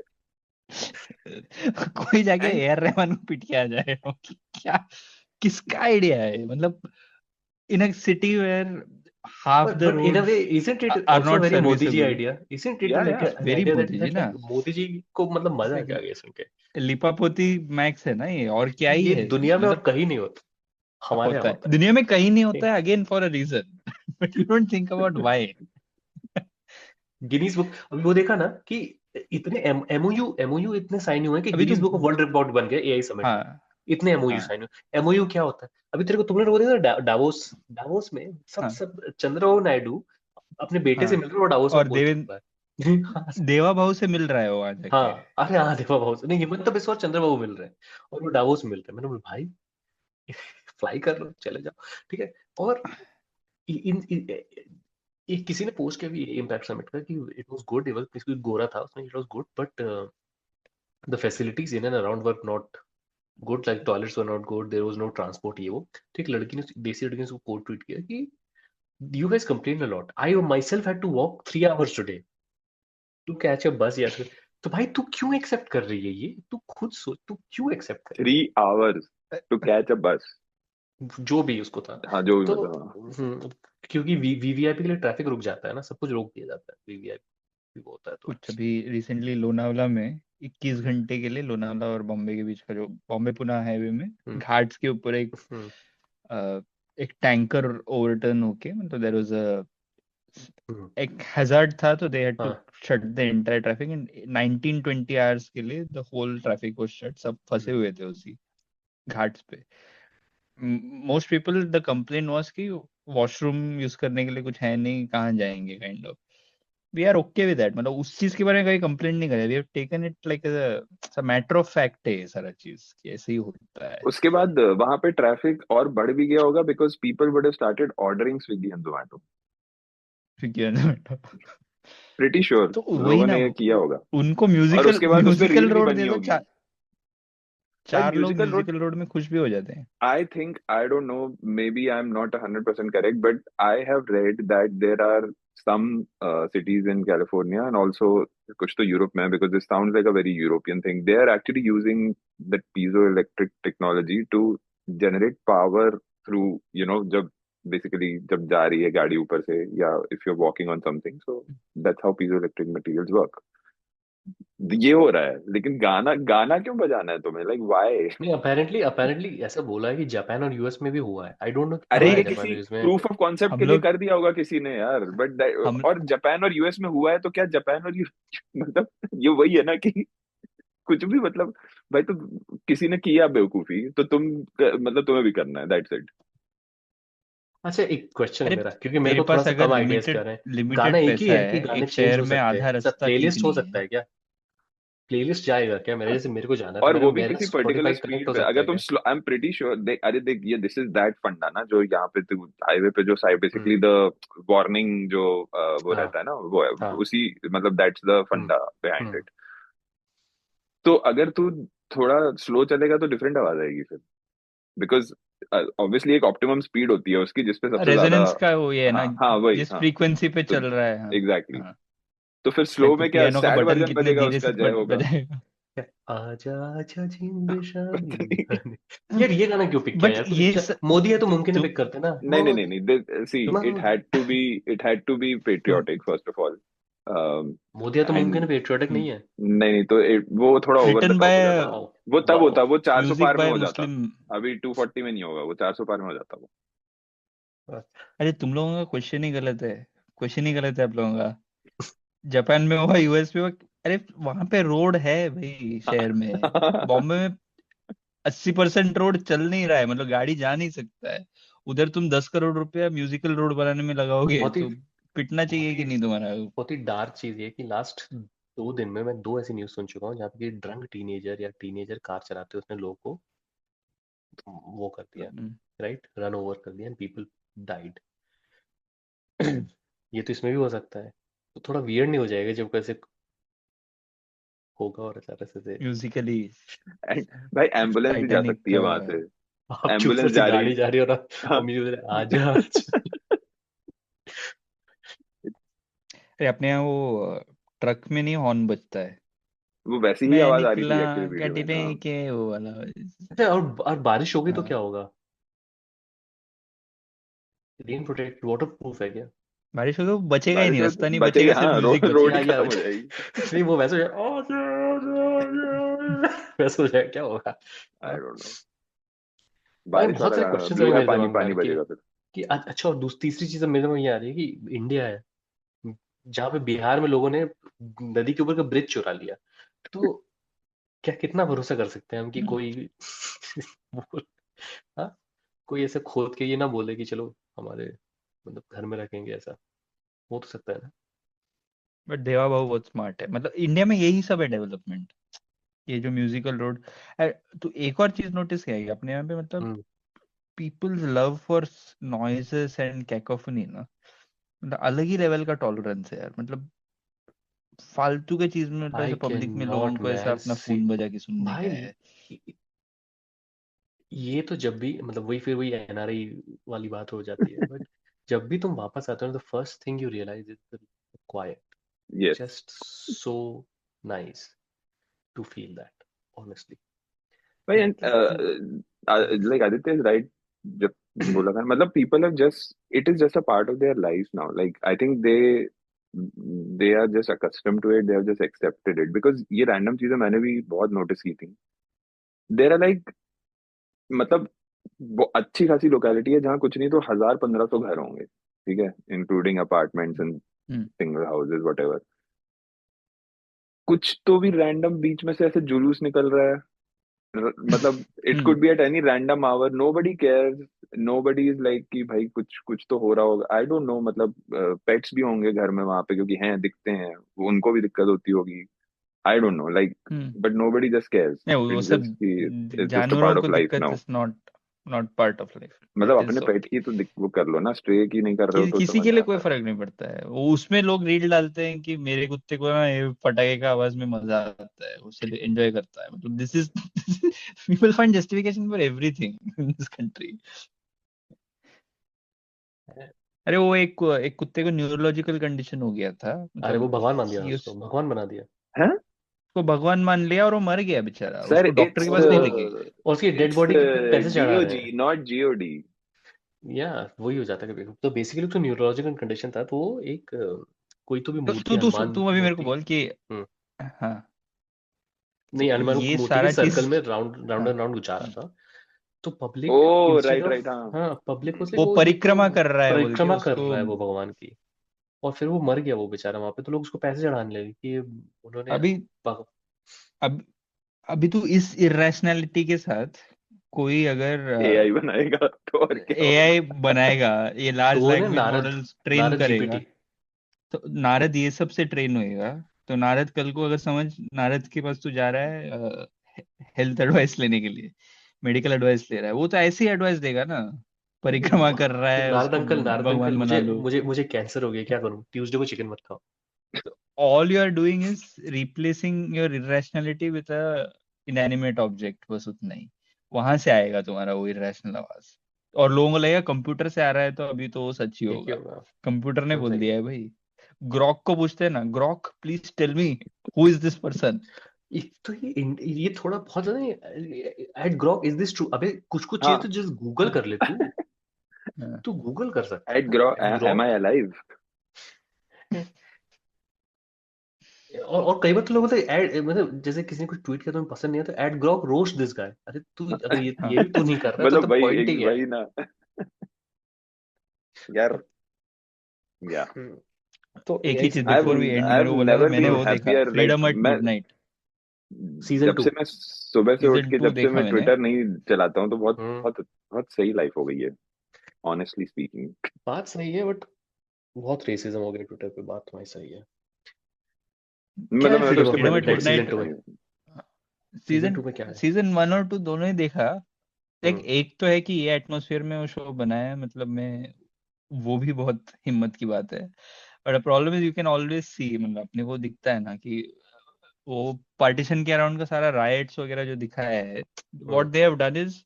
D: कोई जाके
B: एंड
D: एयर रहमान को पीट के आ जाएगा कि क्या, किसका आइडिया है मतलब, in a city where half the
A: But in a
D: roads
A: way, isn't it
D: are
A: also a
D: not
A: very Modi ji
D: serviceable.
A: idea? Isn't it
B: या
A: like an
D: very
A: idea that
D: Modi ji
A: that
D: ना,
A: like Modi ji को मतलब मजा आ गया सुन के?
D: लिपापोती max है ना ये, और क्या ही
A: ये
D: है
A: दुनिया में और
D: मतलब।
A: कहीं नहीं होता, हमारे यहाँ
D: होता है
A: होता
D: दुनिया में कहीं नहीं
A: है।
D: होता है, again for a reason but you don't think about why.
A: Guinness book, अभी वो देखा ना कि इतने MOU इतने साइन हुए हैं कि
D: अभी तो
A: Guinness book of world record बन गया AI समिट में।
D: हाँ
A: इतने MOU
D: हाँ
A: साइन हुए। MOU क्या होता है? अभी तेरे को, तुमने वो देखा था डावोस, डावोस में सब
D: हाँ
A: सब चंद्रबाबू नायडू अपने बेटे से
D: हाँ।
A: मिल रहे हैं और डावोस में
D: और
A: पोस्ट कर रहा है।
D: देवा भाऊ से मिल रहा है वो आ जाके।
A: हाँ, अरे हाँ, देखो बहुत नहीं, हिमंत बिस्वा और चंद्रबाबू मिल रहे हैं और वो डावोस मिल रहे हैं। मैंने बोला भाई, फ्लाई कर लो, चले जाओ, ठीक है। और एक किसी ने पोस्ट किया भी इम्पैक्ट समिट का कि it was good, it was गोरा था उसमें, it was good but the facilities in and around were not good, like toilets were not good, there was no transport, ये वो। ठीक, लड़की ने, देसी लड़की ने उसको कोट ट्वीट किया कि you guys complain a lot, I myself had to walk 3 hours today to catch a bus, या तो भाई तू क्यों एक्सेप्ट कर रही है ये, तू खुद सोच, तू क्यों एक्सेप्ट कर रही
B: 3 hours टू कैच अ बस।
A: है, जो भी उसको था।
B: हाँ, जो भी
A: तो
B: मतलब, हाँ।
A: क्योंकि वीवीआईपी के लिए ट्रैफिक रुक जाता है ना, सब कुछ रोक दिया जाता है, वीवीआईपी वो होता है तो।
D: कुछ अभी रिसेंटली लोनावला में 21 घंटे के लिए लोनावला और बॉम्बे के बीच का जो बॉम्बे पुणे हाईवे में
A: हम्म,
D: घाट्स के ऊपर एक
A: हम्म,
D: एक टैंकर ओवरटर्न होके, मतलब देयर वाज अ
A: हम्म,
D: एक हैजार्ड था, तो दे हैड टू
A: हाँ,
D: shut the entire traffic in 19-20 hours के लिए, the whole traffic was shut, सब फंसे हुए थे उसी घाट्स पे। Most people the complain was कि वॉशरूम यूज करने के लिए कुछ है नहीं, कहाँ जाएंगे kind of. We are okay with that, मतलब उस चीज के बारे में कभी कंप्लेंट नहीं करे, we have taken it like as a matter of fact है सारा चीज कि ऐसे ही होता है।
B: उसके बाद वहां पे ट्रैफिक और बढ़ भी गया होगा because people would have started ordering Swiggy and Zomato, pretty sure
D: तो वही
B: लोगों
D: ना,
B: ने किया होगा।
D: उनको
B: और
D: म्यूजिकल
B: उसके बाद उसपे
D: म्यूजिकल
B: रील भी
D: रोड
B: बनी
D: दे दो,
B: होगी।
D: चार
B: भाई
D: लोग
B: म्यूजिकल रोड,
D: म्यूजिकल रोड में खुश भी हो जाते हैं।
B: I think, I don't know, maybe I'm not 100% correct, but I have read that there are some cities in California and also kuch to Europe mein, because this sounds like a very European thing. They are actually using that piezoelectric technology to generate power through, जब basically जब जा रही है गाड़ी ऊपर से, या if you're walking on something, so that's how piezoelectric materials work. ये हो रहा है, लेकिन गाना गाना क्यों बजाना है तुम्हें, लाइक व्हाई?
A: नहीं, अपेरेंटली ऐसा बोला है कि जापान और यूएस में भी हुआ है। आई डोंट नो
B: अरे
A: कहाँ है
B: ये
A: जापान
B: किसी
A: और यूएस में।
B: प्रूफ ऑफ कॉन्सेप्ट
D: हम
B: के लिए
D: लोग
B: कर दिया होगा किसी ने यार, बट
D: हम
B: और जापान और यूएस में हुआ है तो क्या जापान और मतलब ये वही है ना कि कुछ भी, मतलब भाई तो किसी ने किया बेवकूफी तो मतलब तुम्हें भी करना है, दैट्स इट।
A: अच्छा, एक क्वेश्चन है
D: अरे
A: मेरा, क्योंकि मेरे
D: तेरे
A: को थोड़ा
D: पास
A: सा
D: अगर
A: कम आइडियाज जा रहे हैं। गाना
D: लिमिटेड
A: एक ही
D: पैसा
A: है कि
D: है,
A: गाने
D: एक
A: चेंज
D: शहर
A: हो
D: में
A: सकते
D: आधा
A: हैं? सर
D: रास्ता
A: प्लेलिस्ट
D: ठीक
A: हो
D: नहीं
A: सकता
D: है।
A: है क्या? प्लेलिस्ट जाएगा क्या? मेरे जैसे मेरे को जाना है तो
B: और वो भी
A: मेरा
B: किसी पर्टिकुलर
A: स्पॉटिफाई
B: स्पीड
A: कनेक्ट हो
B: पे,
A: सकता
B: अगर
A: है
B: तुम
A: क्या?
B: आई एम प्रीटी श्योर, देख अरे देख ये दिस इज दैट फंडा ना, जो यहाँ पे तू हाईवे पे जो साइड बेसिकली द वार्निंग जो वो
A: हाँ
B: रहता है ना, वो है
A: हाँ।
B: उसी, मतलब दैट्स द फंडा बिहाइंड इट। तो अगर तू थोड़ा स्लो चलेगा तो डिफरेंट आवाज आएगी फिर, बिकॉज ऑब्वियसली एक ऑप्टिमम स्पीड होती है उसकी जिसपे सबसे ज्यादा,
D: रेजोनेंस का वो ये है ना,
B: हाँ हाँ वही,
D: जिस
B: हाँ
D: फ्रीक्वेंसी पे
B: तो
D: चल रहा है। हाँ
B: एग्जैक्टली
D: हाँ,
B: तो फिर स्लो
D: लाइक
B: में क्या
D: पियानो का
B: सैड
D: बटन
B: वर्जन
D: कितने
B: बजेगा
D: धीरे
B: उसका,
D: से
B: जय होगा।
D: बजाएगा।
A: आजा आजा जिंद
B: पता
A: शादी
B: नहीं।
A: यार ये गाना क्यों पिक किया
D: बट
A: यार? कुछ
D: ये
A: अच्छा, मोदी है तो मुमकिन है
D: तू
A: पिक करते ना।
B: नहीं नहीं नहीं
A: मोदी
B: नहीं, see it had to be, it had to be patriotic first of all,
A: Modi है तो मुमकिन
B: एंड
A: है पेट्रियोटिक नहीं है।
B: नहीं नहीं तो वो थोड़ा over the
D: written
B: top
D: by
B: हो जाता है।
A: वाओ
B: वो तब
A: वाओ।
B: होता, वो 400
D: म्यूजिक
B: पार में
D: बाय
B: हो जाता,
D: मुस्लिम।
B: अभी 240 में नहीं होगा, वो 400 पार में हो जाता वो।
D: अरे तुम लोगों का क्वेश्चन ही गलत है, क्वेश्चन ही गलत है आप लोगों का। जापान में हुआ, यूएस में हुआ, अरे वहां पे रोड है भाई शहर में। बॉम्बे में 80% रोड चल नहीं रहा है, मतलब गाड़ी जा नहीं सकता है उधर। तुम 10 करोड़ रुपया म्यूजिकल रोड बनाने में लगाओगे
A: बहुत ही
D: तो पिटना
A: बहुत
D: चाहिए
A: ही
D: कि नहीं तुम्हारा?
A: बहुत ही डार्क चीज ये है कि लास्ट 2 दिन में मैं 2 ऐसी न्यूज सुन चुका हूँ जहाँ पे ड्रंक टीनेजर या टीनेजर कार चलाते हुए उसने लोगों को वो कर दिया, राइट, रन ओवर कर दिया एंड पीपल डाइड। ये तो इसमें भी हो सकता है, तो थोड़ा वियर्ड नहीं हो जाएगा जब कैसे होगा और ऐसा से
D: म्यूजिकली
B: भाई एम्बुलेंस भी जा
D: टाइटैनिक
B: सकती है
D: का।
B: वहां से,
A: आप चुप
B: एम्बुलेंस
A: से
B: जा रही
A: गाड़ी जा रही हो ना
B: हाँ।
A: और मुझे आजा आजा।
D: अरे अपने यहाँ वो ट्रक में नहीं हॉर्न बजता है,
B: वो वैसी ही
D: मैं
B: आवाज आ रही
D: निकला
B: थी एक्चुअली वीडियो में,
D: गड्डी
B: हाँ।
D: के वो वाला।
A: अच्छा, और बारिश होगी तो क्या
D: हाँ,
A: होगा? रेन प्रोटेक्ट वाटर प्रूफ है क्या?
D: बारिश होगी, वो बचेगा ही
B: बारिश
D: नहीं,
B: में
D: रास्ता नहीं
B: बचेगा,
D: बचेगा, सिर्फ
B: हाँ,
D: म्यूजिक
B: रोड
A: या
B: ही
D: बचेगा।
B: खत्म हो जाएगी।
A: नहीं वो वैसे हो जाए वैसे हो जाए क्या होगा?
B: आई
A: हाँ?
B: डोंट नो,
A: भाई
B: बारिश
A: बहुत
B: वाला
A: सारे
B: गाना
A: क्वेश्चन
B: ब्लू
A: अभी
B: है,
A: मेरे
B: पानी
A: दिमाग में
B: पानी
A: यार
B: बजेगा फिर।
A: कि अच्छा, और तीसरी चीज मेरे में ये आ रही है कि इंडिया है जहाँ पे बिहार में लोगों ने नदी के ऊपर का ब्रिज चुरा लिया। तो क्या कितना भरोसा कर सकते हैं हम कि कोई हाँ, कोई ऐसे खोद के ये ना बोले कि चलो हमारे मतलब घर में रखेंगे, ऐसा हो तो सकता है ना?
D: बट देवा बाबू बहुत स्मार्ट है, मतलब इंडिया में यही सब है डेवलपमेंट, ये जो म्यूजिकल रोड। तो एक और चीज नोटिस किया है अपने यहाँ पे, मतलब people's love for noises and cacophony ना, मतलब अलग ही लेवल का टॉलरेंस है यार। मतलब फालतू के चीज में, मतलब
A: आई
D: ऐसे
A: कैन
D: पब्लिक में लोगों
A: नॉट
D: को ऐसा
A: मैन
D: अपना
A: सी
D: फोन बजा के सुनने का
A: भाई।
D: है।
A: ये तो जब भी मतलब वही फिर वही एनआरआई वाली बात हो जाती है, बट जब भी तुम वापस आते हो the first thing you realise is the quiet,
B: yes
A: just so nice to feel that honestly.
B: भाई, लाइक आदित्य इज राइट जब बोला था, मतलब people have just, it is just a part of their life now, like I think they are just accustomed to it, they have just accepted it, because ये random चीजें मैंने भी बहुत notice की थी। देर आर लाइक, मतलब वो अच्छी खासी लोकेलिटी है जहाँ कुछ नहीं तो 1000-1500 घर होंगे, ठीक है, including apartments and single houses what, कुछ तो भी रैंडम बीच में से ऐसे जुलूस निकल रहा है मतलब it could be at any random hour, nobody cares, nobody is like कि भाई कुछ कुछ तो हो रहा होगा। आई डोंट नो, मतलब पेट्स भी होंगे घर में वहां पे क्योंकि हैं, दिखते हैं, उनको भी दिक्कत होती होगी। आई don't know like, but nobody just cares.
D: नहीं, वो
B: इट्स
D: सब
B: जस्ट इट्स जस्ट अ
D: जानवरों
B: पार्ट
D: को
B: ऑफ लाइफ
D: दिक्कत
B: now.
D: Is not part of life,
B: मतलब
D: इट
B: अपने
D: इज
B: पेट की तो वो कर लो ना, स्ट्रे की नहीं कर रहे हो तो
D: किसी
B: समझ
D: के लिए
B: आता
D: कोई
B: है।
D: फर्क नहीं पड़ता है। वो उसमें लोग रील डालते हैं कि मेरे कुत्ते को ना ये पटाखे का आवाज में मजा आता है, उसे एंजॉय करता है। मतलब this is people find justification for everything in this country. अरे वो एक कुत्ते को न्यूरोलॉजिकल कंडीशन हो गया था,
A: अरे वो
D: मतलब
A: भगवान मान दिया
D: ये
A: उसको, भगवान बना दिया।
B: हैं?
D: उसको भगवान मान लिया और वो मर गया बेचारा,
B: सर
D: उसको डॉक्टर के
B: इट्स
D: पास नहीं लेके गए।
A: और उसकी डेड
B: इट्स
A: बॉडी पे पैसे चढ़ा रहे
B: जीओजी
A: हैं।
B: Not GOD.
A: या वही हो जाता है कभी। तो बेसिकली तो न्यूरोलॉजिकल कंडीशन था, तो वो एक कोई तो भी
D: तो
A: मूर्ति,
D: तू
A: हनुमान
D: तू अभी मेरे को
A: मूर्ति।
D: बोल कि
A: हम्म।
D: हाँ, तो
A: नहीं, हनुमान
D: ये
A: मूर्ति के
D: सारा चीज
A: सर्कल में राउंड राउंड
D: हाँ,
A: एंड राउंड जा रहा था। तो पब्लिक
B: ओ
A: इंस्टेड
B: राइट
A: ऑफ,
B: राइट, हाँ।
A: हाँ पब्लिक वाज लाइक
D: वो
A: वो ये तो
D: परिक्रमा कर रहा है बोल के
A: परिक्रमा कर
D: उसको।
A: रहा है वो भगवान की। और फिर वो मर गया वो बेचारा वहां पे, तो लोग उसको पैसे चढ़ाने लगे कि उन्होंने
D: अभी
A: भग-
D: अब अभी तू इस इरेशनैलिटी के साथ कोई अगर
B: एआई बनाएगा तो और क्या होगा।
D: एआई बनाएगा, ये
A: तो
D: लार्ज
A: वो ना
D: लैंग्वेज मॉडल्स ट्रेन
A: नारद
D: करेगा,
A: जीपीटी।
D: तो नारद ये सब से ट्रेन होएगा। तो नारद कल को अगर समझ, नारद के पास तू जा रहा है हेल्थ एडवाइस लेने के लिए, मेडिकल एडवाइस ले रहा है, वो तो ऐसी एडवाइस देगा ना, परिक्रमा कर रहा है
A: नारद
D: उसको
A: अंकल, नारद अंकल,
D: भगवान बना
A: मुझे
D: लो।
A: मुझे मुझे कैंसर हो गया, क्या करूं? ट्यूसडे को चिकन मत खाओ।
D: तो all you are doing is replacing your irrationality with a inanimate object, बस उतना ही। वहां से आएगा तुम्हारा वो irrational आवाज, और लोगों को लगेगा कंप्यूटर से आ रहा है तो अभी तो वो सच ही
A: ठीक ही
D: होगा।
A: होगा।
D: कंप्यूटर ने
A: हाँ,
D: बोल
A: सही
D: दिया
A: है।
D: है भाई। ग्रॉक को पूछते हैं ना, Grok please tell me who is this person.
A: तो ये थोड़ा बहुत ज्यादा at Grok, is this true? अबे कुछ कुछ चीज
B: हाँ
A: तो जस्ट गूगल कर ले तू। तू गूगल कर सकता है
B: एट
A: ना,
B: grow
A: at
B: M
A: Grok.
B: I alive.
A: और कई बार तो लोग बोलते हैं ऐड, मतलब जैसे किसी ने कुछ ट्वीट किया तो तुम्हें पसंद नहीं आता, add Grok roast this guy. अरे तू अगर ये भी तू नहीं कर रहा है तो
B: मतलब
A: तब
B: वही
A: पॉइंट ही क्या है?
B: वही ना यार। या
A: तो
D: एक
A: एआई
D: ही
A: से
D: चीज
B: आई
D: बिफोर वी एंड,
B: आई
D: मेरे
B: हैव
D: को बोला था,
B: नेवर
D: मैंने
B: बीन
D: वो देखा
B: हैप्पियर, लाइक
D: फ्रीडम एट
B: मैं
D: मिडनाइट।
A: सीजन
B: जब
A: 2।
B: से मैं सुबह से उठ
D: सीजन
B: के,
D: 2
B: जब से
D: देखा
B: मैं
D: मैंने।
B: ट्विटर नहीं चलाता हूँ तो बहुत
A: हम्म।
B: बहुत बहुत सही लाइफ हो गई है, ऑनेस्टली स्पीकिंग।
A: बात सही है, बट बहुत रेसिज्म हो गया ट्विटर पे, बात तुम्हारी सही है। क्या
B: मतलब
A: है
B: मैं तो
A: फ्रीडम
B: उसके
A: of
D: freedom at
A: midnight season
D: midnight
A: 2 में? सीजन
D: सीजन
A: 2 में क्या है?
D: सीजन 1 और 2 दोनों ही देखा।
A: हम्म।
D: एक तो है कि ये एटमॉस्फेयर में वो शो बनाया है, मतलब में वो भी बहुत हिम्मत की बात है। But problem is you can always see, मतलब अपने को दिखता है ना कि वो पार्टीशन के अराउंड का सारा राइट्स वगैरह जो दिखाया है, what
A: hmm.
D: They have done is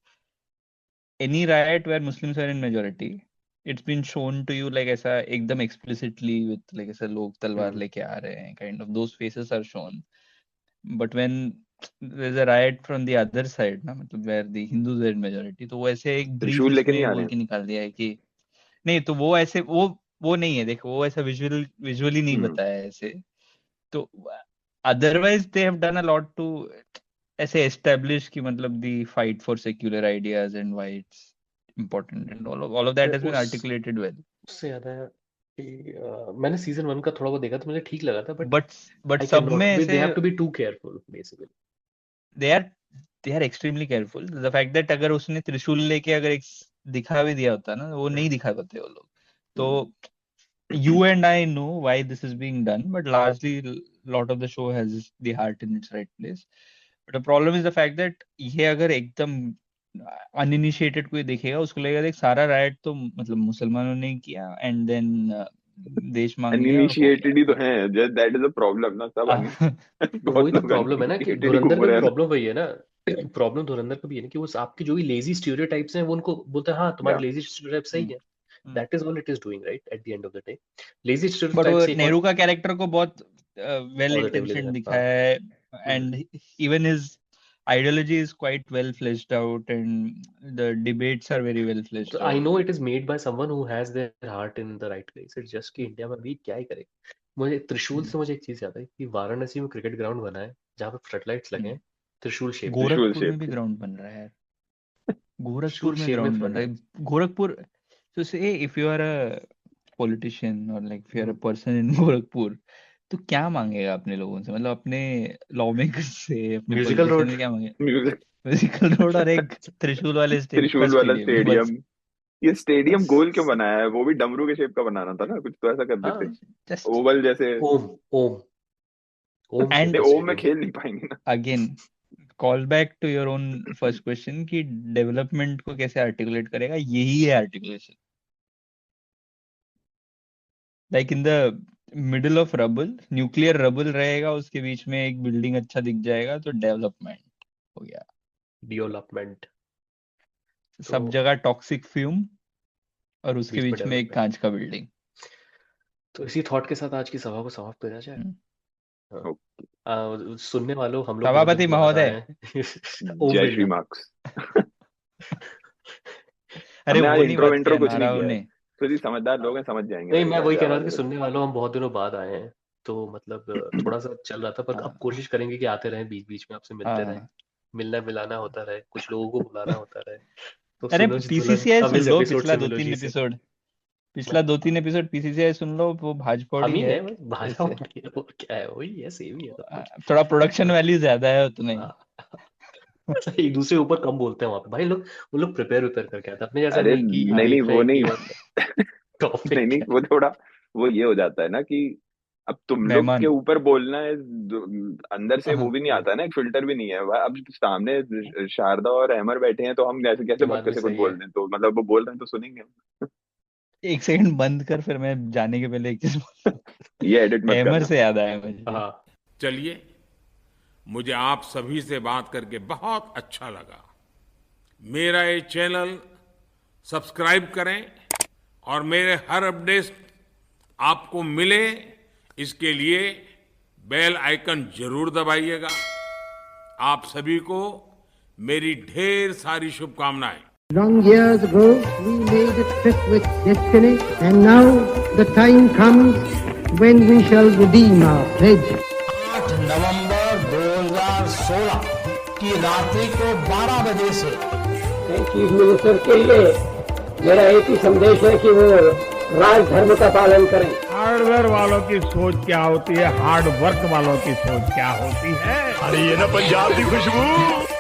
D: any right where Muslims are in majority, it's been shown to you like ऐसा एकदम एक्सप्लिसिटली विथ लाइक ऐसा लोग तलवार
A: हम्म।
D: लेके आ रहे हैं, kind of those faces are shown. But when there's a riot from the other side ना, मतलब where the Hindus are in majority, तो वो ऐसे एक ब्रीफ
B: त्रिशूल लेके नहीं
D: इसमें
B: आ रहे
D: बोल
B: हैं।
D: के निकाल दिया है कि नहीं, तो वो ऐसे वो नहीं है, देखो वो ऐसा विजुअली नहीं बताया है ऐसे। तो otherwise they have done a lot to ऐसे एस्टेब्लिश कि मतलब the fight for secular ideas and why it's important and all of that has been
A: उस
D: articulated well.
A: उससे याद है कि मैंने सीजन 1 का थोड़ा बहुत देखा तो मुझे ठीक लगा था, बट
D: बट
A: आई कैन
D: सब में
A: नॉट, दे
D: ऐसे
A: have to be too careful basically.
D: They are they are extremely careful. The fact that अगर उसने त्रिशूल लेके अगर एक दिखा भी दिया होता ना, वो नहीं दिखा पाते वो लोग। तो you and I know why this is being done, but largely lot of the show has the heart in its right place. But the problem is the fact that ये अगर एकदम uninitiated कोई देखेगा, उसको लगेगा देख सारा राइट तो मतलब मुसलमानों ने किया एंड देन देश मांग लिया और हो
B: अनइनिशिएटेड ही तो
D: गया।
B: हैं, just that is a problem ना, सब
A: वही
B: बहुत
A: तो
B: लोग
A: प्रॉब्लम है ना कि
B: अनइनिशिएटेड ही
A: धुरंधर
B: घूम
A: का भी
B: रहे हैं
A: प्रॉब्लम वही है ना। प्रॉब्लम धुरंधर का भी है ना कि वो आपके जो भी लेजी स्टीरियोटाइप्स हैं वो उनको बोलते हैं हाँ
B: ना।
A: तुम्हारे लेजी स्टीरियोटाइप सही है। That is all it is doing right at the end of the day. Lazy
D: but
A: stereotype
D: वो
A: से एक
D: नेहरू
A: और
D: का कैरेक्टर को बहुत वेल
A: पॉजिटिवली
D: इंटेंशन
A: देखा।
D: दिखाया है, and even his ideology is quite well fleshed out and the debates are very well fleshed
A: I
D: out.
A: No it is made by someone who has their heart in the right place, it's just कि India में भी क्या ही करे। मुझे त्रिशूल से मुझे एक चीज याद है कि वाराणसी में क्रिकेट ग्राउंड बना है जहाँ पे फ्लडलाइट्स लगे हैं त्रिशूल शेप में।
B: त्रिशूल
D: गोरखपुर में
B: शेप
D: भी
B: के।
D: ग्राउंड बन रहा है, गोरखपुर
A: त्रिशूल
D: में
A: शेप में
D: ग्राउंड बन रहा है।
A: Floodlights.
D: Gorakhpur, so say if you are a politician or like if you are a person in Gorakhpur, तो क्या मांगेगा अपने लोगों से, मतलब अपने लॉ मेकर्स से, अपने
A: म्यूजिकल
D: पॉलिटिशियन
A: रोड।
D: से क्या मांगेगा?
B: म्यूजिक
D: म्यूजिकल रोड और एक त्रिशूल वाले का
B: त्रिशूल वाला
D: स्टेडियम, बस
B: स्टेडियम। ये स्टेडियम
A: बस
B: गोल क्यों बनाया है? वो भी डमरू के शेप का बनाना था ना, कुछ तो ऐसा कर देते,
A: हाँ,
D: जस्ट
B: ओवल जैसे।
A: ओम ओम ओम शेप
D: एंड
B: नहीं,
A: का
B: ओम में
A: स्टेडियम।
B: खेल नहीं पाएंगे ना।
D: Again call back to your own first question कि डेवलपमेंट को कैसे आर्टिकुलेट करेगा, यही है articulation. Like in the middle of rubble, nuclear rubble रहेगा, उसके बीच में एक बिल्डिंग अच्छा दिख जाएगा तो डेवलपमेंट हो गया।
A: डेवलपमेंट
D: सब
A: तो
D: जगह टॉक्सिक फ्यूम और उसके
A: बीच में
D: बीच में एक
A: डेवलपमेंट।
D: कांच का बिल्डिंग।
A: तो इसी थॉट के साथ आज की सभा को समाप्त करा जाए। हाँ।
B: ओके।
A: सुनने वालों, हम लोग बहुत
D: सभापति
A: दिनों के बाद आए
D: महोदय,
A: हैं। ओम
B: जय श्री
A: बिरला।
B: मार्क्स।
D: अरे
B: हमने आज
D: वो नहीं
B: इंट्रो
D: बात
B: इंट्रो
D: किया
B: कुछ नहीं
D: नाराव
B: किया है,
D: ने।
B: तो जी समझदार लोग हैं, समझ जाएंगे
A: नहीं,
B: मेरी
A: मैं वही
B: कैसे
A: कह रहा था
B: आवाज
A: कि
B: है।
A: सुनने वालों, हम बहुत दिनों बाद आए हैं, तो मतलब थोड़ा सा चल रहा था, पर अब
D: हाँ
A: कोशिश करेंगे कि आते रहें, बीच बीच में आपसे मिलते रहें,
D: हाँ।
A: मिलना मिलाना होता रहे, कुछ लोगों को बुलाना होता रहे। तो
D: अरे
A: सुनो जी दुल्हन,
D: पीसीसीआई
A: अब
D: सुन
A: इस
D: लो,
A: एपिसोड
D: पिछला
A: से
D: दो
A: मिलो
D: तीन
A: जी से।
D: एपिसोड, पिछला 2-3 एपिसोड पीसीसीआई सुन लो, वो भाजपा
A: हम ही
D: है
A: है बस, भाजपा
D: ऐसे।
A: नहीं है, और क्या है, वही है, सेम ही है सब कुछ।
D: थोड़ा प्रोडक्शन वैल्यू ज्यादा है उतने।
A: एक दूसरे के ऊपर कम बोलते हैं वहां पे भाई लोग, वो लोग प्रिपेयर करके आते हैं, अपने जैसा
B: अरे
A: नहीं कि
B: नहीं नहीं,
A: हाइप
B: वो
A: है कि
B: नहीं।
A: मतलब टॉपिक
B: नहीं नहीं,
A: क्या
B: वो थोड़ा वो ये हो जाता है ना कि अब तुम लोग के
D: मेहमान।
B: ऊपर बोलना है, अंदर से वो
D: हाँ
B: भी नहीं आता ना, एक फिल्टर भी नहीं है। अब सामने शारदा और अमर बैठे हैं, तो हम कैसे
A: ये
B: कैसे
A: बात
B: बक्के
A: भी
B: से कुछ
A: सही
B: बोल
A: है।
B: दें, तो मतलब वो बोल रहे हैं तो सुनेंगे हम।
D: एक सेकंड बंद कर, फिर मैं जाने के पहले एक चीज
B: ये एडिट मत
D: हैमर
B: करना।
D: से याद आया मुझे।
A: हाँ,
G: चलिए, मुझे आप सभी से बात करके बहुत अच्छा लगा। मेरा ये चैनल सब्सक्राइब करें और मेरे हर अपडेट आपको मिले, इसके लिए बेल आइकन जरूर दबाइएगा। आप सभी को मेरी ढेर सारी शुभकामनाएं।
E: Long years ago, we made a trip with destiny, and now the time comes when we shall redeem our pledge.
L: 8 नवंबर 2016 की रात्रि को 12 बजे से
M: चीफ मिनिस्टर के लिए मेरा एक ही संदेश है कि वो राज धर्म का पालन करें।
G: हार्डवेयर वालों की सोच क्या होती है, हार्ड वर्क वालों की सोच क्या होती है। अरे ये ना पंजाब की खुशबू।